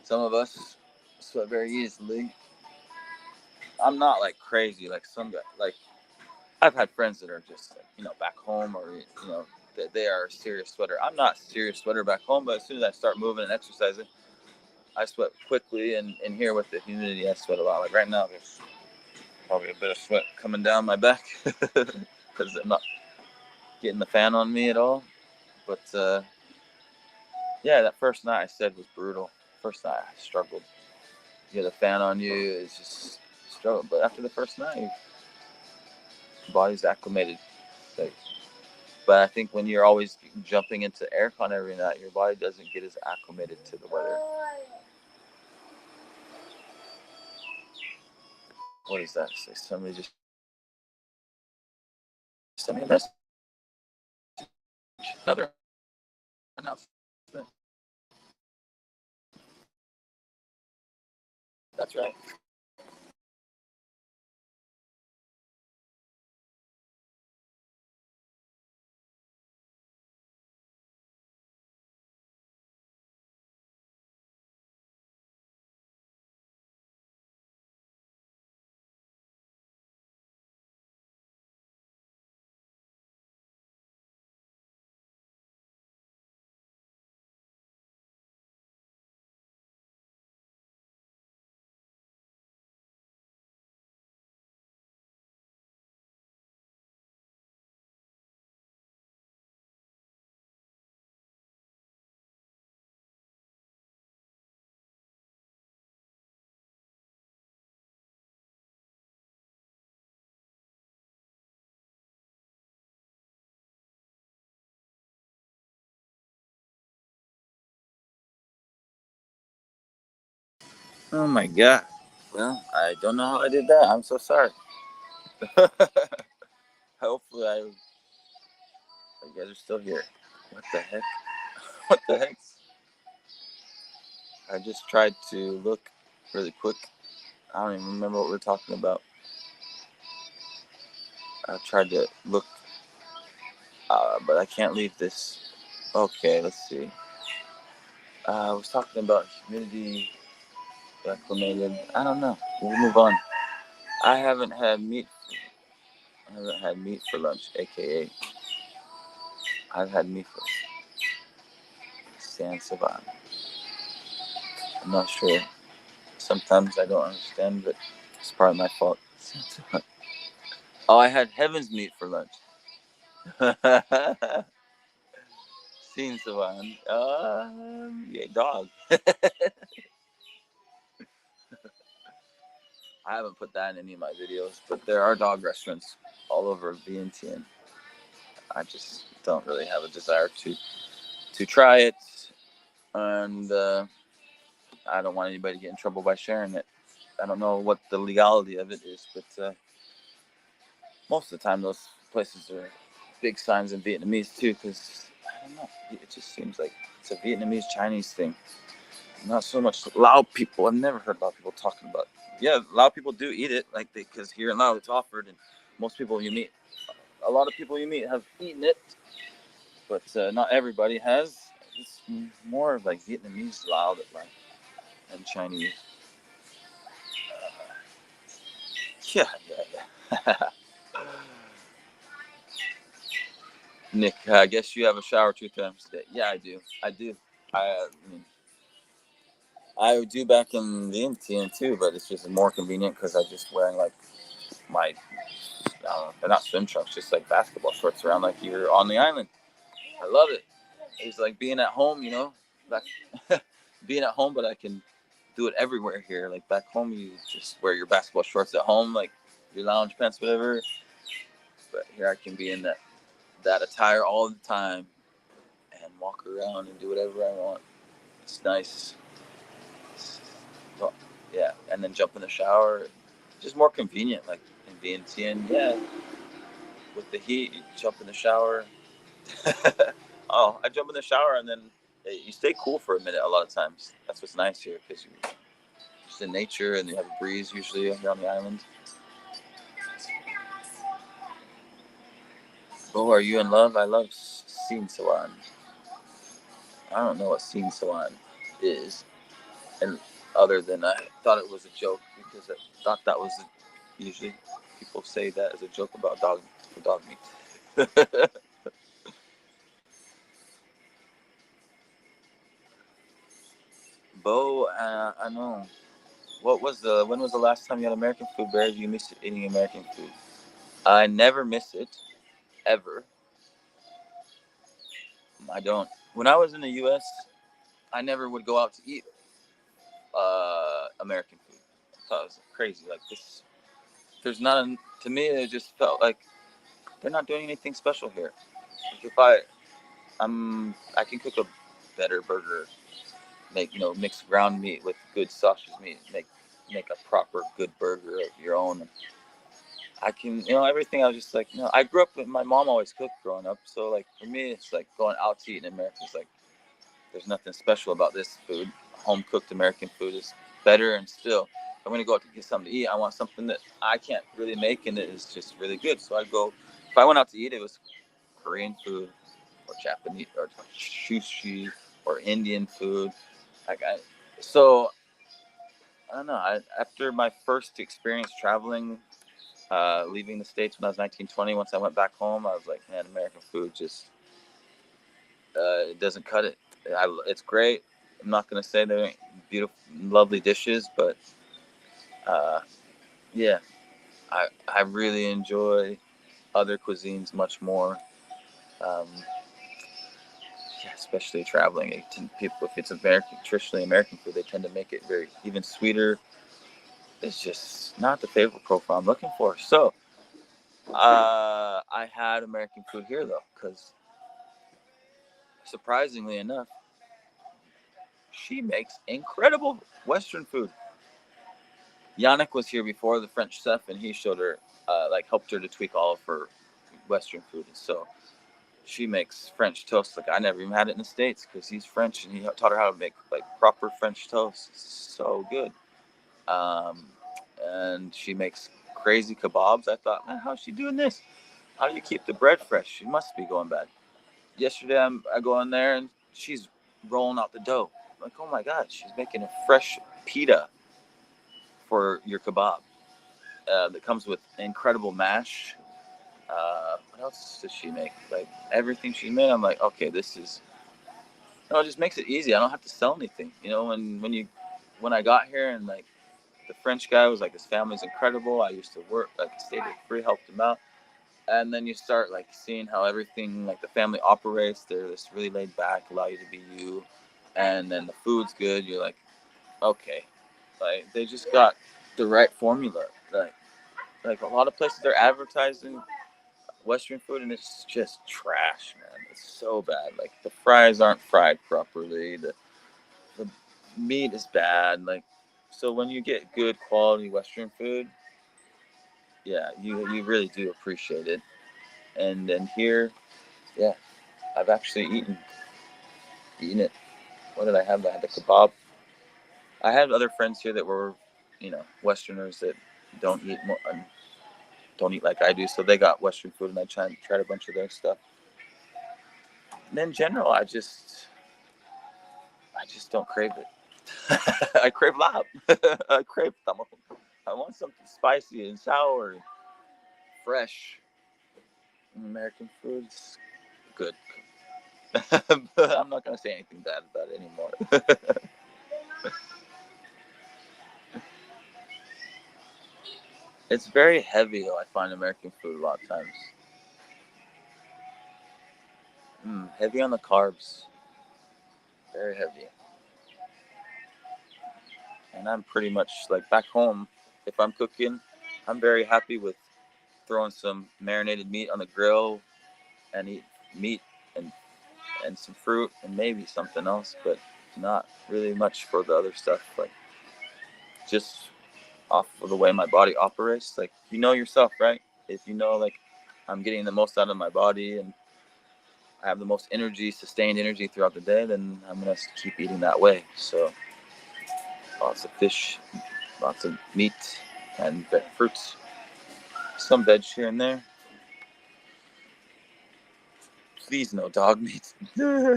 Some of us sweat very easily. I'm not like crazy like some guy. Like I've had friends that are just back home or that they are a serious sweater. I'm not a serious sweater back home, but as soon as I start moving and exercising, I sweat quickly. And here with the humidity, I sweat a lot. Like right now, there's probably a bit of sweat coming down my back because I'm not getting the fan on me at all. But yeah, that first night I said was brutal. First night I struggled. You get a fan on you, it's just struggle. But after the first night, your body's acclimated. Like, but I think when you're always jumping into aircon every night, your body doesn't get as acclimated to the weather. What is that? Somebody just sent me a message. Another announcement. That's right. Oh my god. Well, I don't know how I did that. I'm so sorry. Hopefully, you guys are still here. What the heck? What the heck? I just tried to look really quick. I don't even remember what we're talking about. I tried to look, but I can't leave this. Okay, let's see. I was talking about humidity acclimated. I don't know. We'll move on. I haven't had meat. I haven't had meat for lunch, aka I've had meat for San Savan. I'm not sure. Sometimes I don't understand, but it's probably my fault. Oh, I had heaven's meat for lunch. Seen Savan. Yeah, dog. I haven't put that in any of my videos, but there are dog restaurants all over Vientiane. I just don't really have a desire to try it, and I don't want anybody to get in trouble by sharing it. I don't know what the legality of it is, but most of the time those places are big signs in Vietnamese too, because I don't know, it just seems like it's a Vietnamese Chinese thing. Not so much Lao people. I've never heard Lao people talking about. Yeah, Lao people do eat it, like because here in Lao it's offered, and most people you meet, a lot of people you meet have eaten it, but not everybody has. It's more of like Vietnamese Lao that like and Chinese. Yeah, yeah. Nick, I guess you have a shower 2 times a day. Yeah, I do. I do. I mean, I do back in the Vientiane too, but it's just more convenient because I'm just wearing like my, they're not swim trunks, just like basketball shorts around like you're on the island. I love it. It's like being at home, back, being at home, but I can do it everywhere here. Like back home, you just wear your basketball shorts at home, like your lounge pants, whatever. But here I can be in that attire all the time and walk around and do whatever I want. It's nice. Well, yeah, and then jump in the shower. Just more convenient, like in Vientiane. Yeah, with the heat, you jump in the shower. Oh, I jump in the shower and then you stay cool for a minute. A lot of times, that's what's nice here because you're just in nature and you have a breeze usually here on the island. Oh, are you in love? I love Sin Sawan. I don't know what Sin Sawan is, and other than I thought it was a joke because I thought that was usually people say that as a joke about dog meat. Bo, I know. When was the last time you had American food, Barry? Do you miss eating American food? I never miss it ever. I don't. When I was in the U.S., I never would go out to eat American food. I thought it was crazy. Like this, there's not. To me, it just felt like they're not doing anything special here. Like if I can cook a better burger, make mix ground meat with good sausage meat, make a proper good burger of your own. I can, everything. I was just like, I grew up with my mom always cooked growing up. So like for me, it's like going out to eat in America. It's like there's nothing special about this food. Home cooked American food is better, and still, if I'm gonna go out to get something to eat, I want something that I can't really make, and it is just really good. So I go. If I went out to eat, it was Korean food, or Japanese, or sushi, or Indian food. Like so I don't know. After my first experience traveling, leaving the States when I was 19, 20, once I went back home, I was like, man, American food just it doesn't cut it. It's great. I'm not gonna say there ain't beautiful, lovely dishes, but uh, yeah, I really enjoy other cuisines much more. Um, yeah, especially traveling. People, if it's American, traditionally American food, they tend to make it very even sweeter. It's just not the flavor profile I'm looking for. So I had American food here though, because surprisingly enough, she makes incredible Western food. Yannick was here before, the French chef, and he showed her, helped her to tweak all of her Western food. And so she makes French toast. Like I never even had it in the States because he's French, and he taught her how to make like proper French toast. It's so good. Um, and she makes crazy kebabs. I thought, man, how's she doing this? How do you keep the bread fresh? She must be going bad. Yesterday, I go in there and she's rolling out the dough. I'm like, oh my God, she's making a fresh pita for your kebab that comes with incredible mash. What else does she make? Like everything she made, I'm like, okay, this is. No, it just makes it easy. I don't have to sell anything. When I got here and like the French guy was like, his family's incredible. I used to work, like stayed there free, helped him out. And then you start like seeing how everything, like the family operates. They're just really laid back, allow you to be you. And then the food's good. You're like, okay, like they just got the right formula. Like a lot of places they're advertising Western food and it's just trash, man. It's so bad. Like the fries aren't fried properly. The meat is bad. Like so when you get good quality Western food, yeah, you really do appreciate it. And then here, yeah, I've actually eaten it. What did I have? I had the kebab. I had other friends here that were, Westerners that don't eat more, don't eat like I do, so they got Western food, and I tried a bunch of their stuff. And in general, I just don't crave it. I crave lab. I crave tamahong. I want something spicy and sour, and fresh. American food's good, but I'm not gonna say anything bad about it anymore. It's very heavy, though. I find American food a lot of times. Heavy on the carbs, very heavy. And I'm pretty much like back home. If I'm cooking, I'm very happy with throwing some marinated meat on the grill and eat meat and some fruit and maybe something else, but not really much for the other stuff. Like just off of the way my body operates. Like yourself, right? If like I'm getting the most out of my body and I have the most energy, sustained energy throughout the day, then I'm gonna keep eating that way. So lots of fish, lots of meat, and fruits, some veg here and there. Please, no dog meat. Yeah,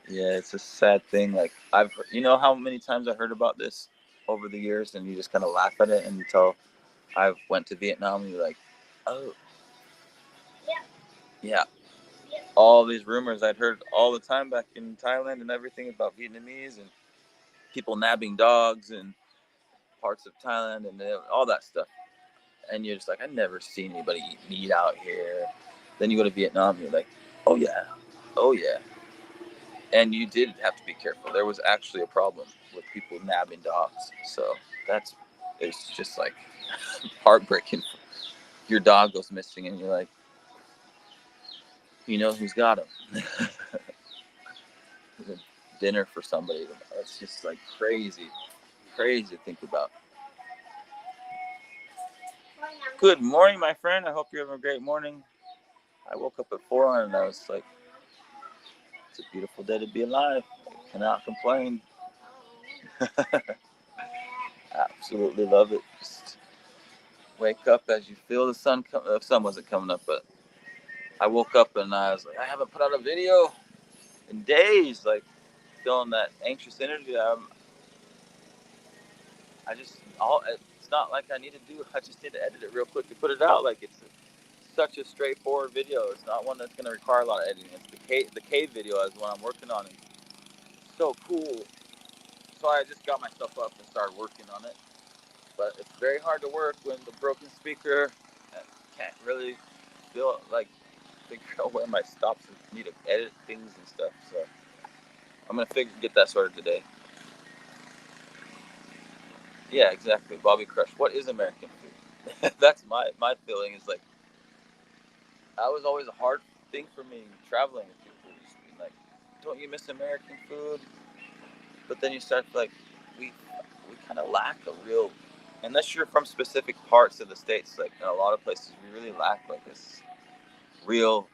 it's a sad thing. Like how many times I heard about this over the years, and you just kind of laugh at it until I went to Vietnam, and you're like, oh, yeah. All these rumors I'd heard all the time back in Thailand and everything about Vietnamese and people nabbing dogs and parts of Thailand and all that stuff. And you're just like, I've never seen anybody eat meat out here. Then you go to Vietnam, and you're like, oh yeah, oh yeah. And you did have to be careful. There was actually a problem with people nabbing dogs. So it's just like heartbreaking. Your dog goes missing, and you're like, who's got him? Dinner for somebody. It's just like crazy to think about. Good morning, my friend. I hope you're having a great morning. I woke up at 4 and I was like, it's a beautiful day to be alive. I cannot complain. Absolutely love it. Just wake up as you feel the sun come. The sun wasn't coming up, but I woke up and I was like, I haven't put out a video in days. Like feeling that anxious energy. I just all. It's not like I need to do. I just need to edit it real quick to put it out. Like it's such a straightforward video. It's not one that's going to require a lot of editing. It's the cave video is what I'm working on. And it's so cool. So I just got myself up and started working on it. But it's very hard to work when the broken speaker and can't really feel like figure out where my stops and need to edit things and stuff. So I'm gonna get that sorted today. Yeah, exactly. Bobby Crush. What is American food? That's my feeling. Is like that was always a hard thing for me traveling with people. Just being like, don't you miss American food? But then you start like we kind of lack a real, unless you're from specific parts of the states. Like in a lot of places, we really lack like this real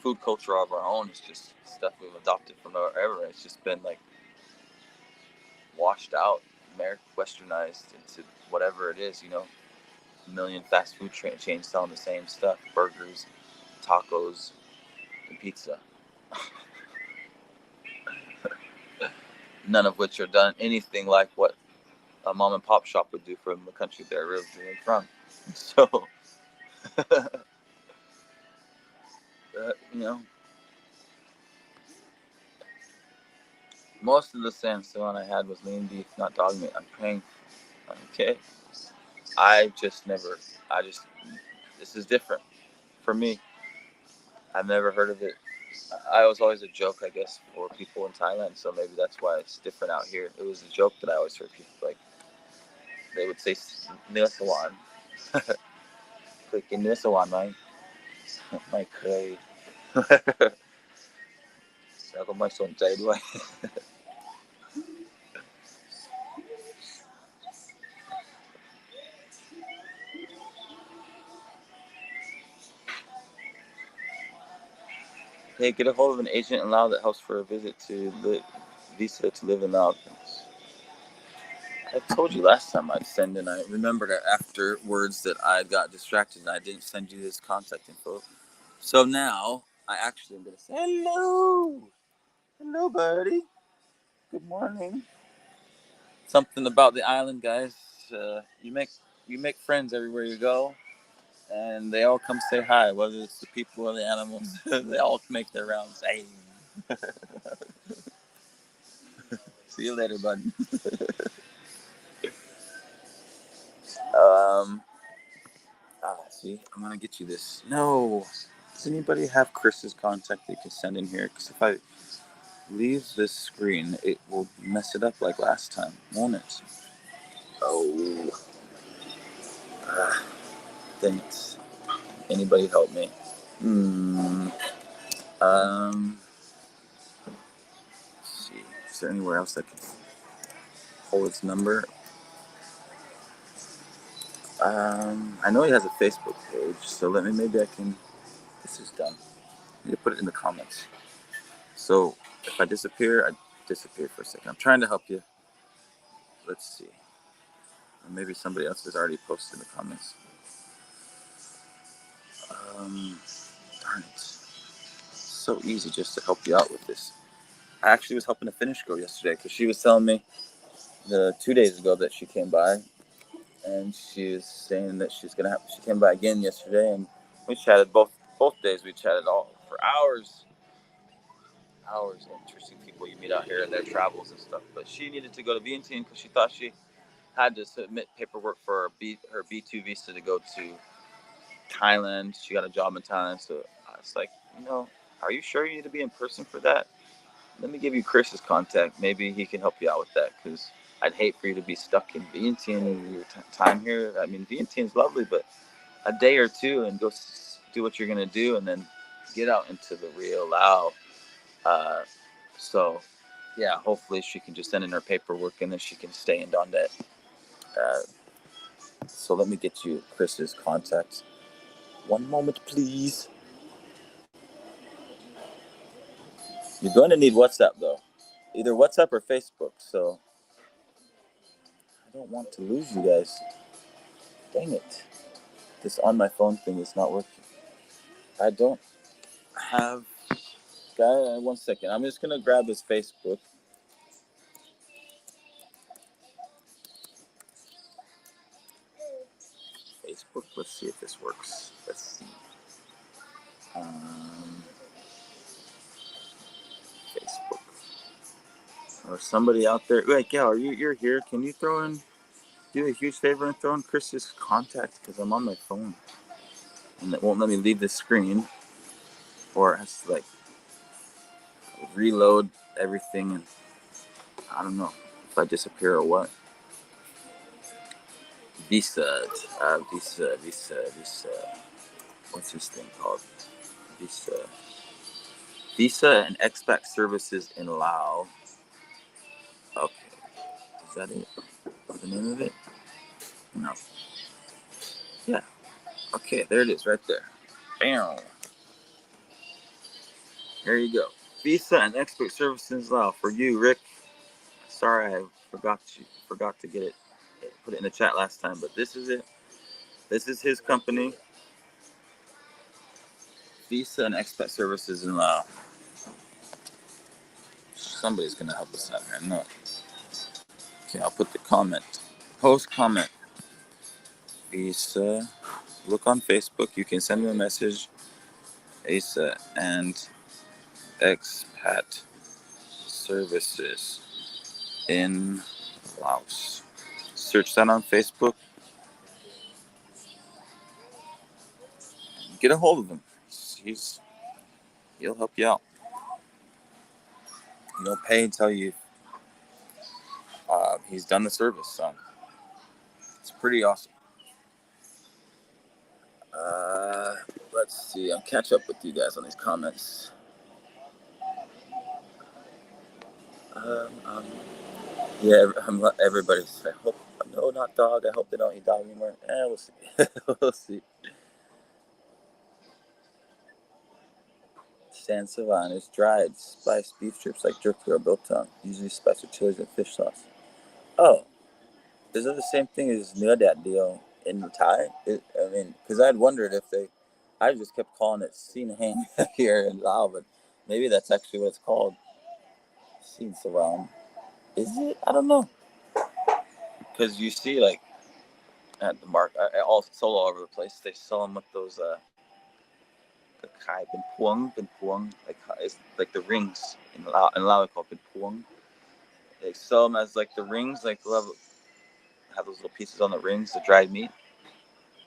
food culture of our own. It's just stuff we've adopted from wherever. It's just been like washed out, westernized into whatever it is. A million fast food chains selling the same stuff: burgers, tacos, and pizza. None of which are done anything like what a mom and pop shop would do from the country they're originally from. So, you know, most of the sandstone I had was lean beef, not dog meat. I'm paying. Okay, I just never. I just. This is different for me. I've never heard of it. I was always a joke, I guess, for people in Thailand. So maybe that's why it's different out here. It was a joke that I always heard people like. They would say "Nilasawan." เคยกินเนื้อสวรรค์ไหมไม่เคยแล้วก็ไม่สนใจด้วย Hey, get a hold of an agent in Laos that helps for a visa to live in Laos. I told you last time I'd send, and I remembered afterwards that I got distracted and I didn't send you his contact info. So now I actually am going to say hello. Hello, buddy. Good morning. Something about the island, guys. You make friends everywhere you go, and they all come say hi, whether it's the people or the animals. They all make their rounds. Hey, see you later, bud. um, see, I'm gonna get you this. No, does anybody have Chris's contact they can send in here? Because if I leave this screen, it will mess it up like last time, won't it? Oh, dang it. Anybody help me? Hmm. Um. Let's see. Is there anywhere else I can hold its number? I know he has a Facebook page, so maybe I can. This is done. I need to put it in the comments. So if I disappear, I disappear for a second. I'm trying to help you. Let's see. Or maybe somebody else has already posted in the comments. Um, darn it. So easy just to help you out with this. I actually was helping a Finnish girl yesterday because she was telling me 2 days ago that she came by, and she was saying that she came by again yesterday, and we chatted both days. We chatted all for hours. Hours. Interesting people you meet out here and their travels and stuff. But she needed to go to Vientiane because she thought she had to submit paperwork for her B2 visa to go to Thailand. She got a job in Thailand, so I was like, are you sure you need to be in person for that? Let me give you Chris's contact. Maybe he can help you out with that, because I'd hate for you to be stuck in Vientiane your time here. I mean, Vientiane's lovely, but a day or two and go do what you're gonna do, and then get out into the real Lao. Uh, so, yeah, hopefully she can just send in her paperwork, and then she can stay in Dondet. Uh, So let me get you Chris's contact. One moment, please. You're going to need WhatsApp, though. Either WhatsApp or Facebook. So I don't want to lose you guys. Dang it. This on my phone thing is not working. I don't have... Guy, 1 second. I'm just going to grab his Facebook. Facebook. Let's see if this works. Let's see. Facebook. Or somebody out there. Wait, Gal, you're here. Can you throw in... Do a huge favor and throw in Chris's contact? Because I'm on my phone. And it won't let me leave the screen. Or it has to, like, reload everything. And I don't know if I disappear or what. Visa. Visa. What's this thing called? Visa. Visa and expat services in Laos. Okay. Is that it? The name of it? No. Yeah. Okay, there it is right there. Bam. There you go. Visa and expert services in Laos for you, Rick. Sorry, I forgot to get it, put it in the chat last time, but this is it. This is his company, Visa and expat services in Laos. Somebody's gonna help us out here. I know. Okay, I'll put the comment. Post comment. Visa. Look on Facebook. You can send me a message. Visa and expat services in Laos. Search that on Facebook. Get a hold of him. He'll help you out. He'll pay until he's done the service. So it's pretty awesome. Let's see. I'll catch up with you guys on these comments. Yeah, everybody's. I hope no, not dog. I hope they don't eat dog anymore. We'll see. We'll see. San Savan is dried, spiced beef strips like jerky or biltong, usually spiced with chilies and fish sauce. Oh, is it the same thing as Nuadat deal in Thai? Because I'd wondered if I just kept calling it Sin Hang here in Lao, but maybe that's actually what it's called. Sin Savan. Is it? I don't know. Because you see, like, at the market, all over the place, they sell them with those, the kai bin puang, like, it's like the rings. In Lao they call bin puang. They sell them as, like, the rings, like, have those little pieces on the rings, the dried meat.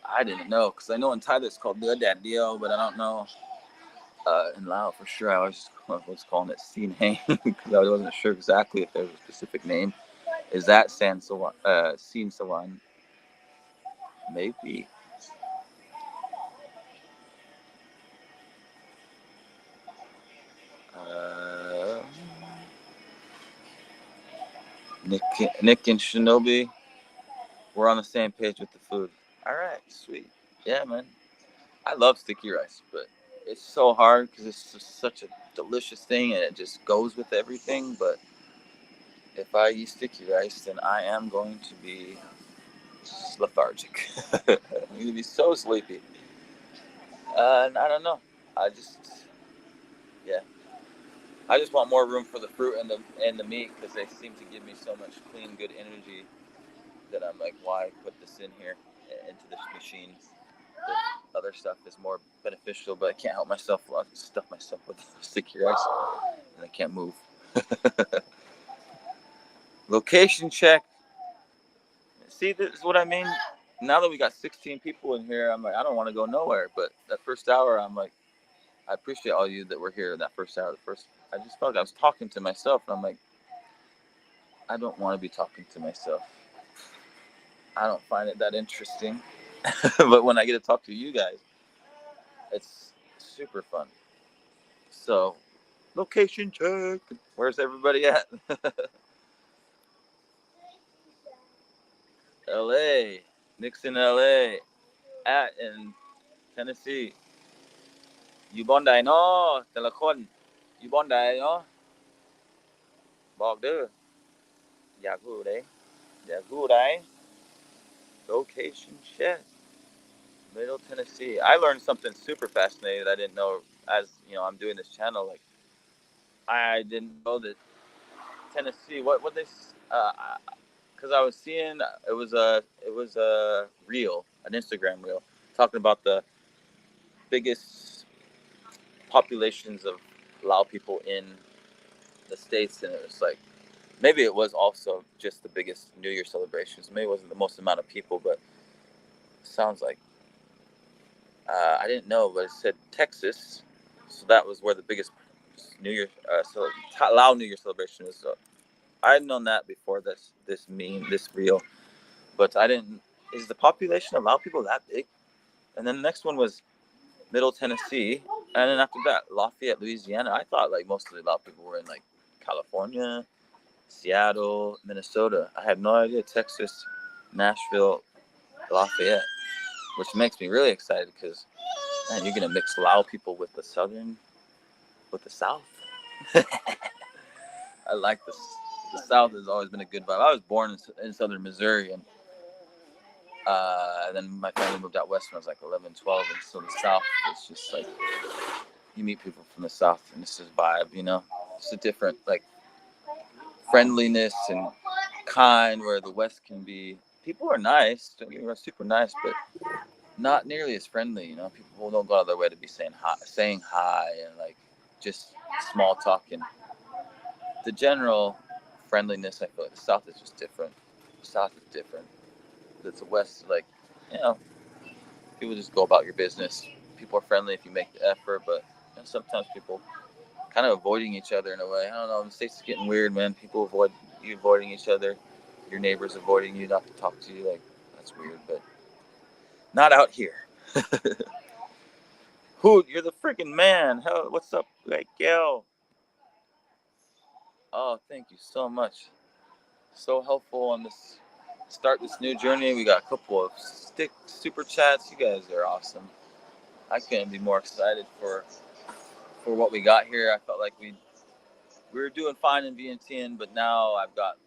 I didn't know, because I know in Thai it's called Nuadat deal, but I don't know in Lao for sure. I was calling it Sin Hang, because I wasn't sure exactly if there was a specific name. Is that Sin Sawan? Maybe. Nick and Shinobi, we're on the same page with the food. All right, sweet. Yeah, man. I love sticky rice, but it's so hard because it's just such a delicious thing and it just goes with everything. But if I eat sticky rice, then I am going to be lethargic. I'm going to be so sleepy. And I don't know. I just, yeah. I just want more room for the fruit and the meat because they seem to give me so much clean, good energy that I'm like, why put this in here into this machine? The other stuff is more beneficial, but I can't help myself. I'll stuff myself with sticky rice and I can't move. Location check. See, this is what I mean. Now that we got 16 people in here, I'm like, I don't want to go nowhere. But that first hour, I'm like, I appreciate all you that were here in that first hour. I just felt like I was talking to myself, and I'm like, I don't want to be talking to myself. I don't find it that interesting. But when I get to talk to you guys, it's super fun. So, location check. Where's everybody at? LA. Nick's in LA. At in Tennessee. You บอนใดเนาะแต่ละคนอยู่บอนใดเนาะบอกเด้ออยากรู้เด้อยากรู้ได้ Location chat. Middle Tennessee. I learned something super fascinating that I didn't know as I'm doing this channel. Like I didn't know that Tennessee. What they because I was seeing it was a reel, an Instagram reel, talking about the biggest populations of Lao people in the states, and it was like maybe it was also just the biggest New Year celebrations. Maybe it wasn't the most amount of people, but it sounds like I didn't know, but it said Texas, so that was where the biggest New Year Lao New Year celebration is. So I had known that before this reel, but I didn't. Is the population of Lao people that big? And then the next one was Middle Tennessee, and then after that Lafayette, Louisiana. I thought like most of the Lao people were in like California, Seattle, Minnesota. I had no idea Texas, Nashville, Lafayette, which makes me really excited because man, you're gonna mix Lao people with the South. I like this. The South has always been a good vibe. I was born in southern Missouri, and then my family moved out west when I was like 11, 12, and so the South is just like you meet people from the South, and it's just vibe, It's a different like friendliness and kind where the West can be. People are nice, don't get me wrong, super nice, but not nearly as friendly. People don't go out of their way to be saying hi, and like just small talk and the general friendliness. I feel like the South is just different. The South is different. The West, like you know, people just go about your business. People are friendly if you make the effort, but sometimes people kind of avoiding each other in a way. I don't know. The States is getting weird, man. People avoid you avoiding each other. Your neighbors avoiding you not to talk to you. Like that's weird, but not out here. Hoot, you're the freaking man. Hell, what's up, like yo? Oh, thank you so much. So helpful on this start this new journey. We got a couple of super chats. You guys are awesome. I couldn't be more excited for what we got here. I felt like we were doing fine in Vientiane, but now I've got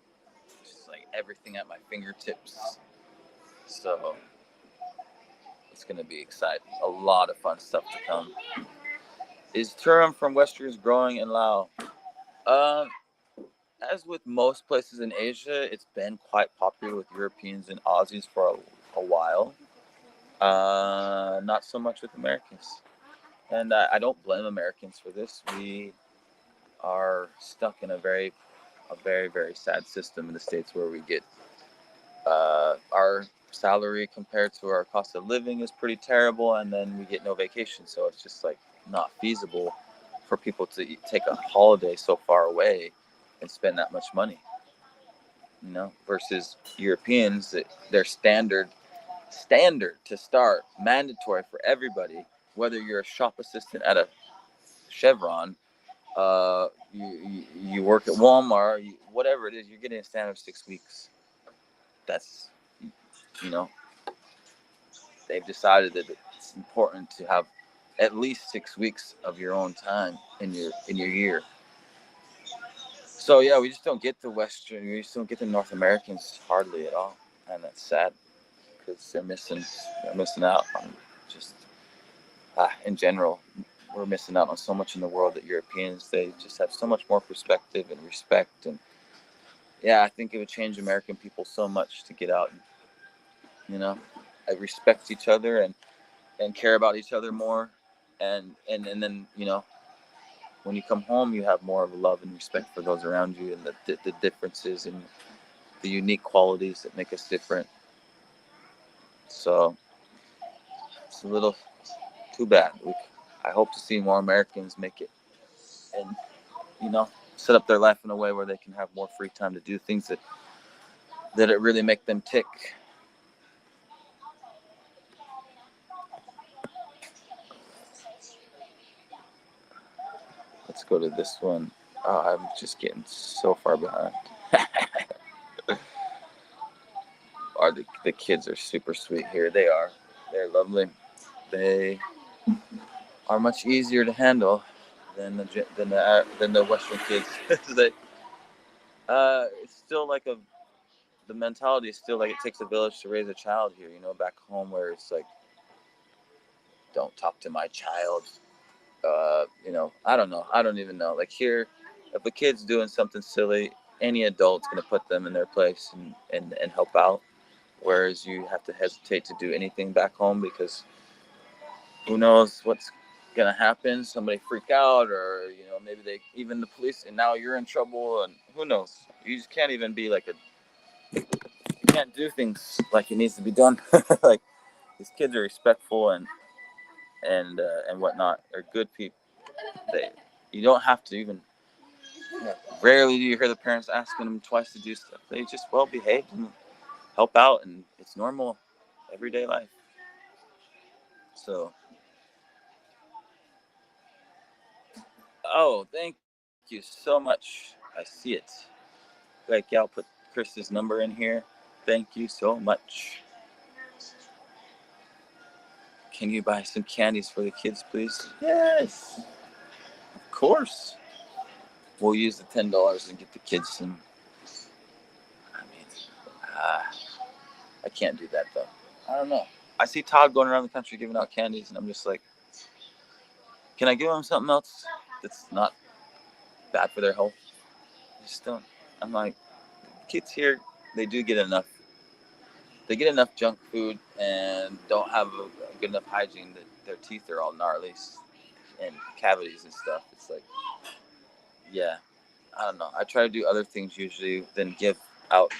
just like everything at my fingertips. So it's gonna be exciting. A lot of fun stuff to come. Is tourism from Westerners growing in Laos? Um, as with most places in Asia, it's been quite popular with Europeans and Aussies for a while. Not so much with Americans. And I don't blame Americans for this. We are stuck in a very, very sad system in the States where we get our salary compared to our cost of living is pretty terrible, and then we get no vacation. So it's just like not feasible for people to take a holiday so far away and spend that much money, versus Europeans, their standard to start, mandatory for everybody, whether you're a shop assistant at a Chevron, you work at Walmart, whatever it is, you're getting a standard of 6 weeks. That's, you know, they've decided that it's important to have at least 6 weeks of your own time in your year. So yeah, we just don't get we just don't get the North Americans hardly at all, and that's sad because they're missing out on just in general. We're missing out on so much in the world that Europeans, they just have so much more perspective and respect, and yeah, I think it would change American people so much to get out and respect each other and care about each other more, and then when you come home you have more of a love and respect for those around you, and the differences and the unique qualities that make us different. So it's a little too bad. I hope to see more Americans make it and set up their life in a way where they can have more free time to do things that it really make them tick. Let's go to this one. Oh, I'm just getting so far behind. are. The kids are super sweet here. They are. They're lovely. They are much easier to handle than the Western kids. they, it's still like the mentality is still like it takes a village to raise a child here. Back home where it's like, don't talk to my child. I don't know. I don't even know. Like here, if a kid's doing something silly, any adult's gonna put them in their place and help out. Whereas you have to hesitate to do anything back home because who knows what's gonna happen? Somebody freak out, or maybe even the police, and now you're in trouble, and who knows? You just can't even be like you can't do things like it needs to be done. Like these kids are respectful and whatnot. They're good people. You don't have to even. Rarely do you hear the parents asking them twice to do stuff. They just well behaved and help out, and it's normal, everyday life. So, thank you so much. I see it. Like, yeah, I'll put Chris's number in here. Thank you so much. Can you buy some candies for the kids, please? Yes, of course. We'll use the $10 and get the kids some. I mean, I can't do that though. I don't know. I see Todd going around the country giving out candies, and I'm just like, can I give him something else that's not bad for their health? I just don't. I'm like, kids here, they do get enough. They get enough junk food and don't have a good enough hygiene that their teeth are all gnarly and cavities and stuff. It's like, yeah, I don't know. I try to do other things usually than give out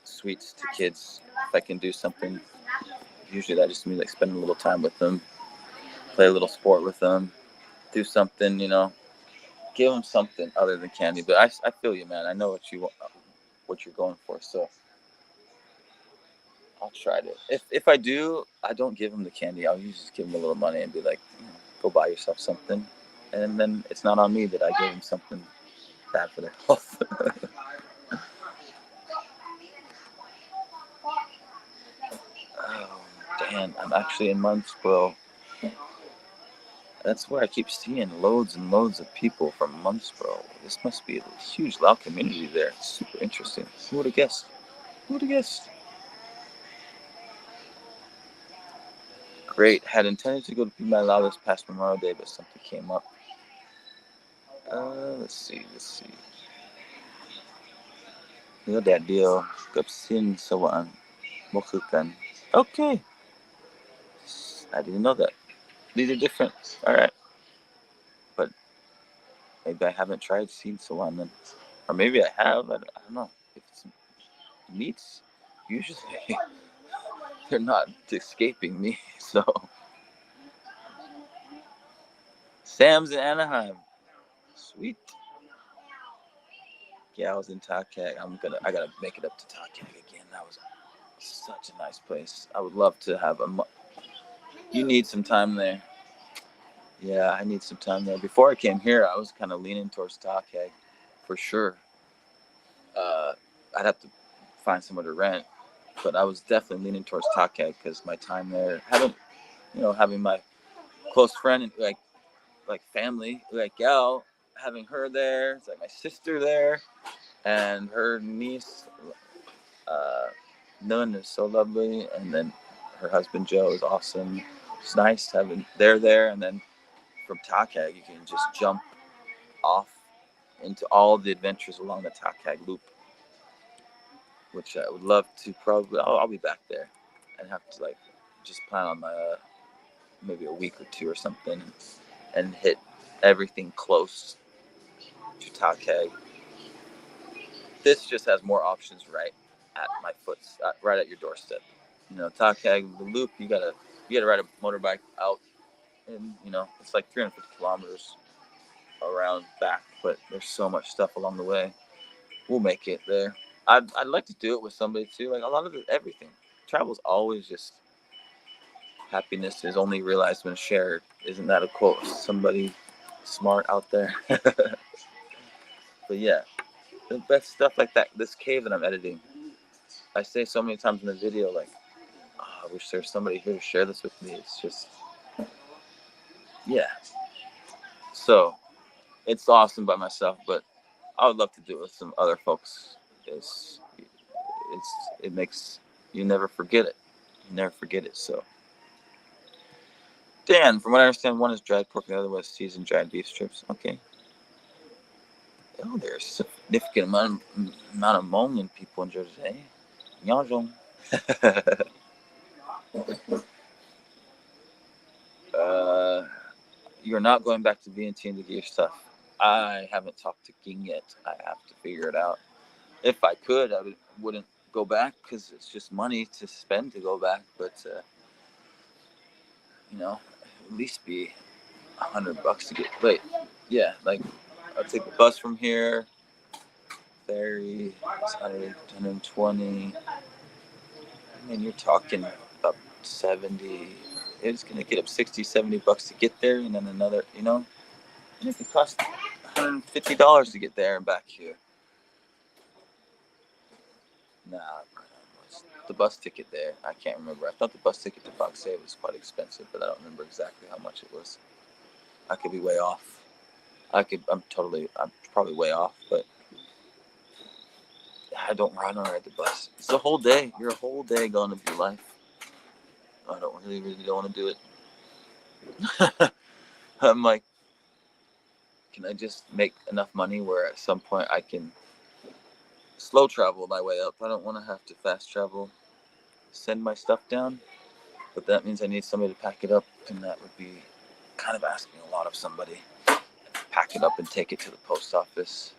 sweets to kids. If I can do something, usually that just means like spending a little time with them, play a little sport with them, do something, give them something other than candy. But I feel you, man. I know what you're going for. So I'll try to. If I do, I don't give them the candy. I'll usually just give them a little money and be like, go buy yourself something. And then it's not on me that I gave them something bad for their health. Oh, damn. I'm actually in Munsboro. That's where I keep seeing loads and loads of people from Munsboro. This must be a huge Lao community there. It's super interesting. Who would have guessed? Who would have guessed? Great. Had intended to go to Vientiane, Laos this past Memorial Day, but something came up. Let's see. Nhớ đẹp điều gặp xin sawaan mo khukan. Okay. I didn't know that. These are different. All right. But maybe I haven't tried sin sawaan then. Or maybe I have. I don't know. If it's meats, usually they're not escaping me. So Sam's in Anaheim. Sweet. Yeah, I was in Takag. I gotta make it up to Takag again. That was such a nice place. I would love to have you need some time there. Yeah, I need some time there. Before I came here, I was kind of leaning towards Takag, for sure. I'd have to find somewhere to rent, but I was definitely leaning towards Takag because my time there, having my close friend and like family, like Gal, having her there. It's like my sister there, and her niece, Nun, is so lovely, and then her husband Joe is awesome. It's nice having they're there, and then from Takag you can just jump off into all the adventures along the Takag loop, which I would love to. Probably I'll be back there and have to just plan on my maybe a week or two or something and hit everything close to Takag. This just has more options right at my foot, right at your doorstep. Takag, the loop, you gotta ride a motorbike out, and it's like 350 kilometers around back, but there's so much stuff along the way. We'll make it there. I'd like to do it with somebody too. Like a lot of everything, travel's always just happiness is only realized when shared. Isn't that a quote? Somebody smart out there. But yeah, the best stuff like that. This cave that I'm editing, I say so many times in the video, like, oh, I wish there's somebody here to share this with me. It's just, yeah. So it's awesome by myself, but I would love to do it with some other folks. It makes you never forget it. You never forget it. So, Dan, from what I understand, one is dried pork, the other was seasoned dried beef strips. Okay. Oh, there's a significant amount of Mongolian people in Jersey. Nyajong. You're not going back to Vientiane to get your stuff. I haven't talked to King yet. I have to figure it out. If I could, wouldn't go back because it's just money to spend to go back. But at least be $100 to get. Wait, yeah, like I'll take the bus from here. Ferry, it's 120. I mean, you're talking about 70. It's gonna get up 60, $70 to get there, and then another. And it could cost $150 to get there and back here. Nah, the bus ticket there, I can't remember. I thought the bus ticket to Fox was quite expensive, but I don't remember exactly how much it was. I could be way off. I'm probably way off, but I don't ride the bus. It's a whole day. You're a whole day gone of your life. I don't really don't want to do it. I'm like, can I just make enough money where at some point I can slow travel my way up? I don't want to have to fast travel, send my stuff down, but that means I need somebody to pack it up, and that would be kind of asking a lot of somebody. Pack it up and take it to the post office,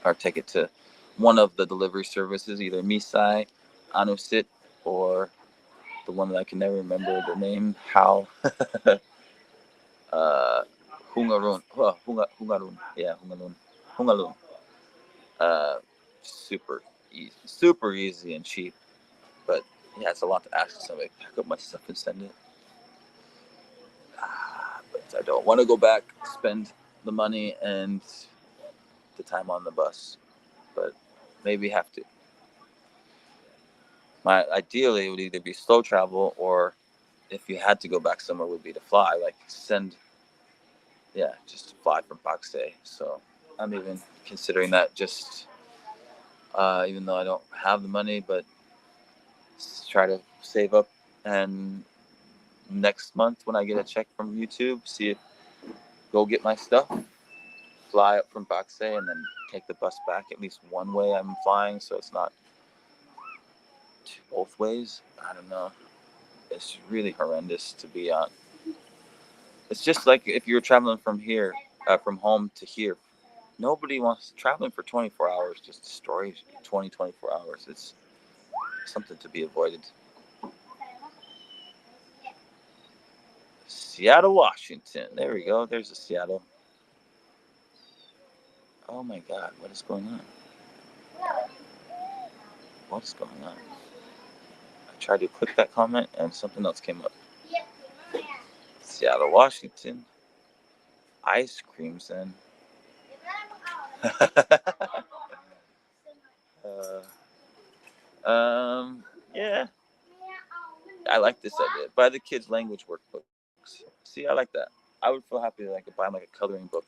or take it to one of the delivery services, either Misai, Anusit, or the one that I can never remember the name. How? Hungarun. Hungarun. Yeah, Hungarun. Hungarun. Uh, super easy and cheap. But yeah, it's a lot to ask somebody to pack up my stuff and send it. But I don't want to go back, spend the money and the time on the bus. But maybe have to. Ideally, it would either be slow travel, or if you had to go back somewhere, would be to fly. Like just to fly from Pakse. So I'm even considering that, just even though I don't have the money, but try to save up, and next month when I get a check from YouTube, go get my stuff, fly up from Pakse, and then take the bus back. At least one way I'm flying, so it's not both ways. I don't know. It's really horrendous to be on. It's just like if you're traveling from here, from home to here. Nobody wants traveling for 24 hours. Just destroys 24 hours. It's something to be avoided. Seattle, Washington. There we go. There's a Seattle. Oh my God, what is going on? What's going on? I tried to click that comment and something else came up. Seattle, Washington. Ice creams then. Yeah. I like this idea. Buy the kids' language workbooks. See, I like that. I would feel happy that I could buy them like a coloring book.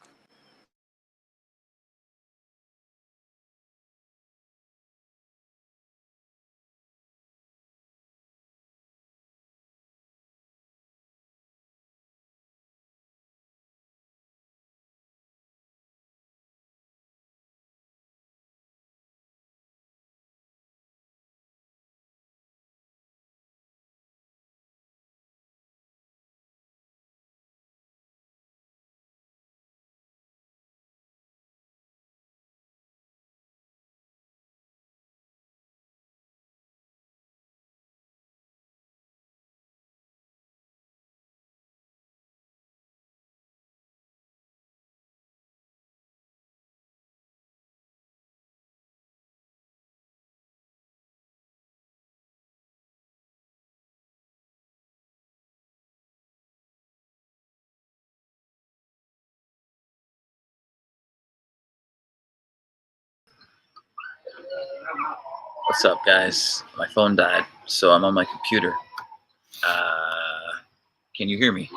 What's up, guys? My phone died, so I'm on my computer. Can you hear me?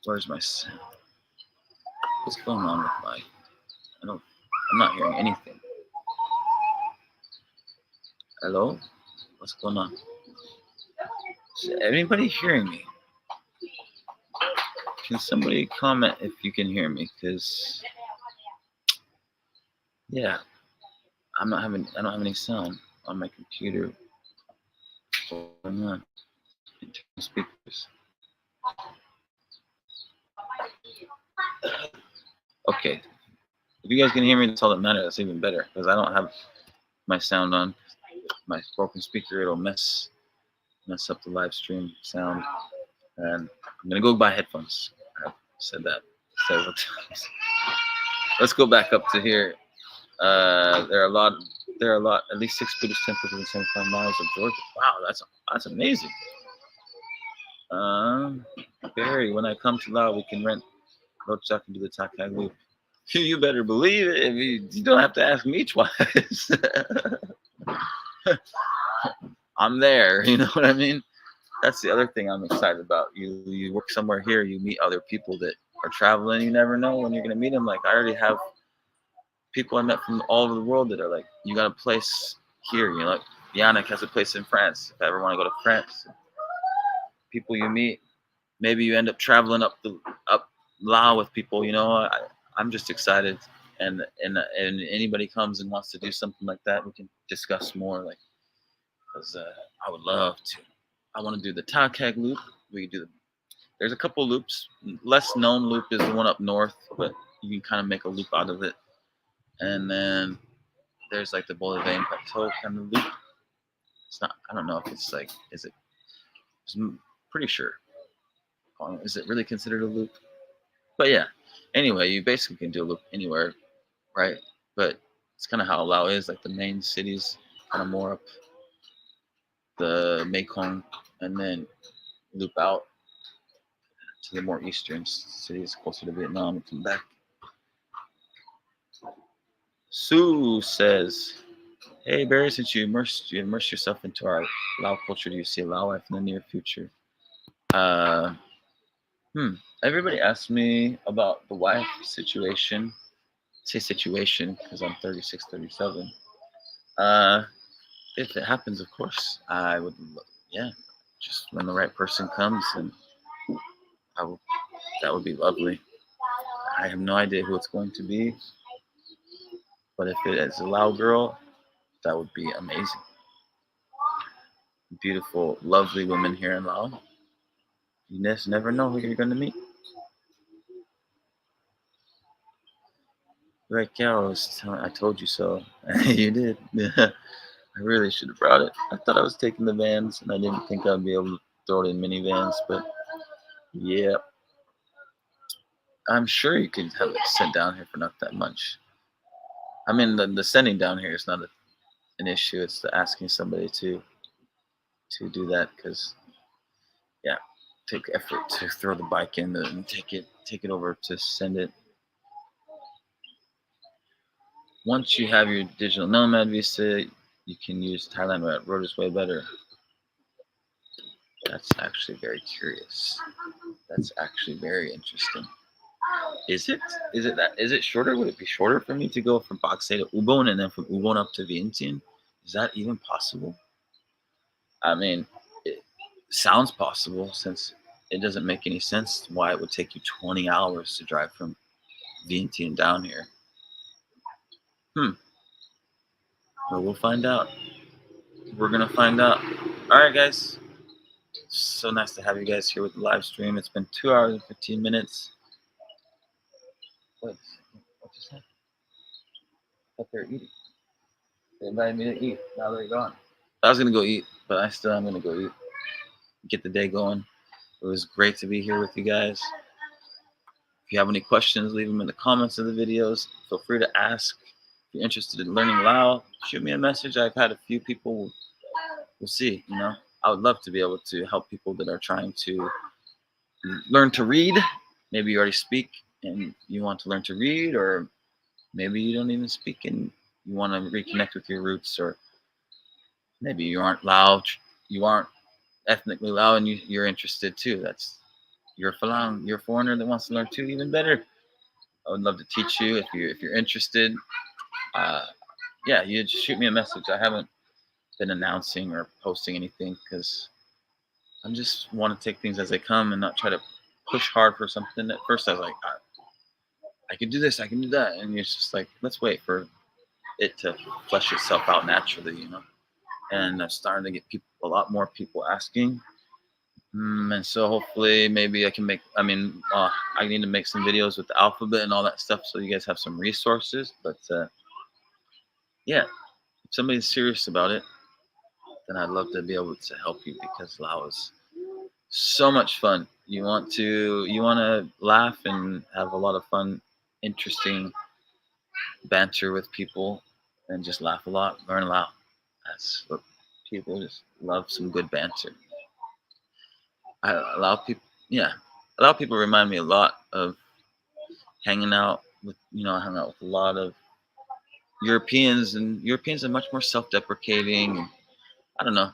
Where's my sound? What's going on with my? I'm not hearing anything. Hello? What's going on? Is anybody hearing me? Can somebody comment if you can hear me? Because yeah, I don't have any sound on my computer. What's going on? Internal speakers. Okay. If you guys can hear me, that's all that matters. That's even better because I don't have my sound on. My broken speaker, it'll mess up the live stream sound. And I'm gonna go buy headphones. I've said that several times. Let's go back up to here. There are a lot. At least 6 Buddhist temples within 75 miles of Georgia. Wow, that's amazing. Barry, when I come to Laos, we can rent Rochak and do the Takag loop. You better believe it. You don't have to ask me twice. I'm there. You know what I mean? That's the other thing I'm excited about. You work somewhere here, you meet other people that are traveling. You never know when you're gonna meet them. Like I already have people I met from all over the world that are like, you got a place here. You know, like Yannick has a place in France. If I ever want to go to France, people you meet, maybe you end up traveling up Lao with people. You know, I'm just excited. And anybody comes and wants to do something like that, we can discuss more. Like, because I would love to. I want to do the Takag loop. We do. There's a couple loops. Less known loop is the one up north, but you can kind of make a loop out of it. And then there's like the Bolivian Plateau kind of loop. It's not. I don't know if it's like. Is it? I'm pretty sure. Is it really considered a loop? But yeah. Anyway, you basically can do a loop anywhere, right? But it's kind of how Lao is. Like the main cities, kind of more up the Mekong, and then loop out to the more eastern cities closer to Vietnam and come back. Sue says, "Hey Barry, since you immersed yourself into our Lao culture, do you see a Lao life in the near future?" Everybody asks me about the wife situation. I say situation because I'm 36, 37. If it happens, of course, I would. Yeah, just when the right person comes, and that would be lovely. I have no idea who it's going to be, but if it is a Lao girl, that would be amazing. Beautiful, lovely women here in Laos. You just never know who you're going to meet. Right, Carol, I told you so. You did. I really should have brought it. I thought I was taking the vans, and I didn't think I'd be able to throw it in minivans, but yeah. I'm sure you could have it sent down here for not that much. I mean, the sending down here is not an issue. It's the asking somebody to do that because, yeah, take effort to throw the bike in and take it over to send it. Once you have your digital nomad visa, you can use Thailand Road is way better. That's actually very curious. That's actually very interesting. Is it? Is it shorter? Would it be shorter for me to go from Pakse to Ubon and then from Ubon up to Vientiane? Is that even possible? I mean, it sounds possible since it doesn't make any sense why it would take you 20 hours to drive from Vientiane down here. But we'll find out. We're gonna find out. All right, guys. So nice to have you guys here with the live stream. It's been 2 hours and 15 minutes. What just happened? Up there eating. They invited me to eat. Now they're gone. I was gonna go eat, but I still am gonna go eat. Get the day going. It was great to be here with you guys. If you have any questions, leave them in the comments of the videos. Feel free to ask. If you're interested in learning Lao, shoot me a message. I've had a few people. We'll see. You know, I would love to be able to help people that are trying to learn to read. Maybe you already speak and you want to learn to read, or Maybe you don't even speak and you want to reconnect with your roots, or maybe you aren't Lao, you aren't ethnically Lao, and you're interested too. You're Falang, you're a foreigner that wants to learn too, even better. I would love to teach you if you're interested. Uh, yeah, you just shoot me a message. I haven't been announcing or posting anything because I just want to take things as they come and not try to push hard for something. At first, I was like, I can do this, I can do that, and it's just like, let's wait for it to flesh itself out naturally. And I'm starting to get a lot more people asking. And so hopefully maybe I can I need to make some videos with the alphabet and all that stuff so you guys have some resources. But yeah, if somebody's serious about it, then I'd love to be able to help you because Lao is so much fun. You want to laugh and have a lot of fun, interesting banter with people, and just laugh a lot. Learn Lao. That's what people just love. Some good banter. I allow people. Yeah, a lot of people remind me a lot of hanging out with. I hung out with a lot of Europeans, and Europeans are much more self-deprecating. And I don't know.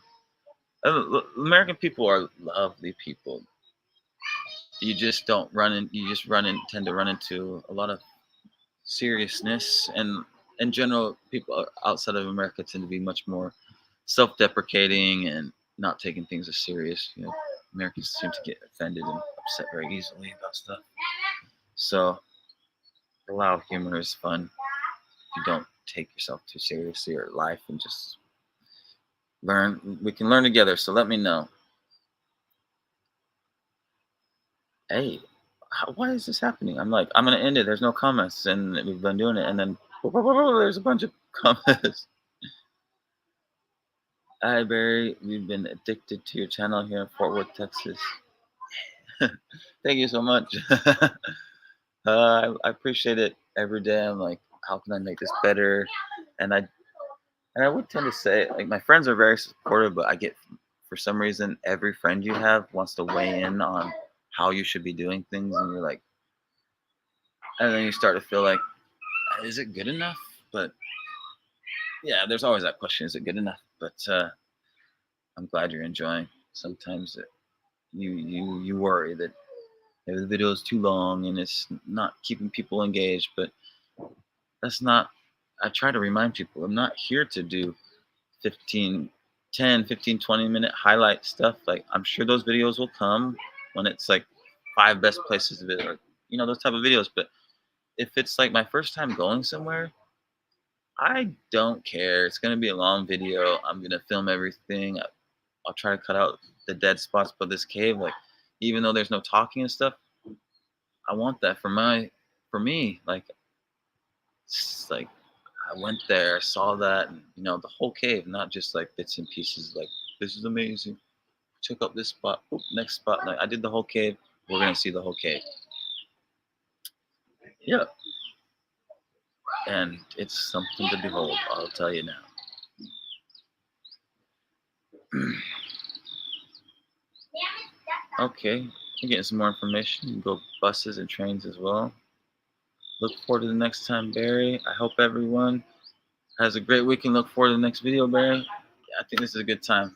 American people are lovely people. You just don't run in. You just tend to run into a lot of seriousness, and in general, people outside of America tend to be much more self-deprecating and not taking things as serious. Americans seem to get offended and upset very easily about stuff. So a lot of humor is fun if you don't take yourself too seriously or life, and just learn. We can learn together. So let me know. Hey, why is this happening? I'm like, I'm gonna end it. There's no comments, and we've been doing it, and then there's a bunch of comments. Hi Barry, we've been addicted to your channel here in Fort Worth, Texas. Thank you so much. I appreciate it every day. I'm like, how can I make this better? And I would tend to say, like, my friends are very supportive, but I get, for some reason, every friend you have wants to weigh in on how you should be doing things, and you're like, and then you start to feel like, is it good enough? But yeah, there's always that question: is it good enough? But I'm glad you're enjoying. Sometimes you worry that maybe the video is too long and it's not keeping people engaged, but that's not. I try to remind people I'm not here to do 15, 10, 15, 20-minute highlight stuff. Like, I'm sure those videos will come when it's like 5 best places to visit, or those type of videos. But if it's like my first time going somewhere, I don't care. It's gonna be a long video. I'm gonna film everything. I'll try to cut out the dead spots. But this cave, like, even though there's no talking and stuff, I want that for me. Like, it's like I went there, saw that, and the whole cave, not just like bits and pieces. Like, this is amazing. Check out this spot. Oop, next spot. Like, I did the whole cave. We're gonna see the whole cave. Yeah, and it's something to behold. I'll tell you now. Okay, I'm getting some more information. You can go buses and trains as well. Look forward to the next time, Barry. I hope everyone has a great weekend. Look forward to the next video, Barry. Yeah, I think this is a good time.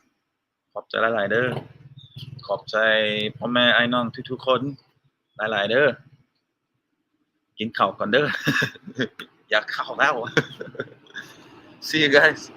ขอบใจหลายๆเด้อขอบใจพ่อแม่ไอ้น้องทุกๆคนหลายๆเด้อกินข้าวก่อนเด้อ อยากข้าวแล้ว See you guys.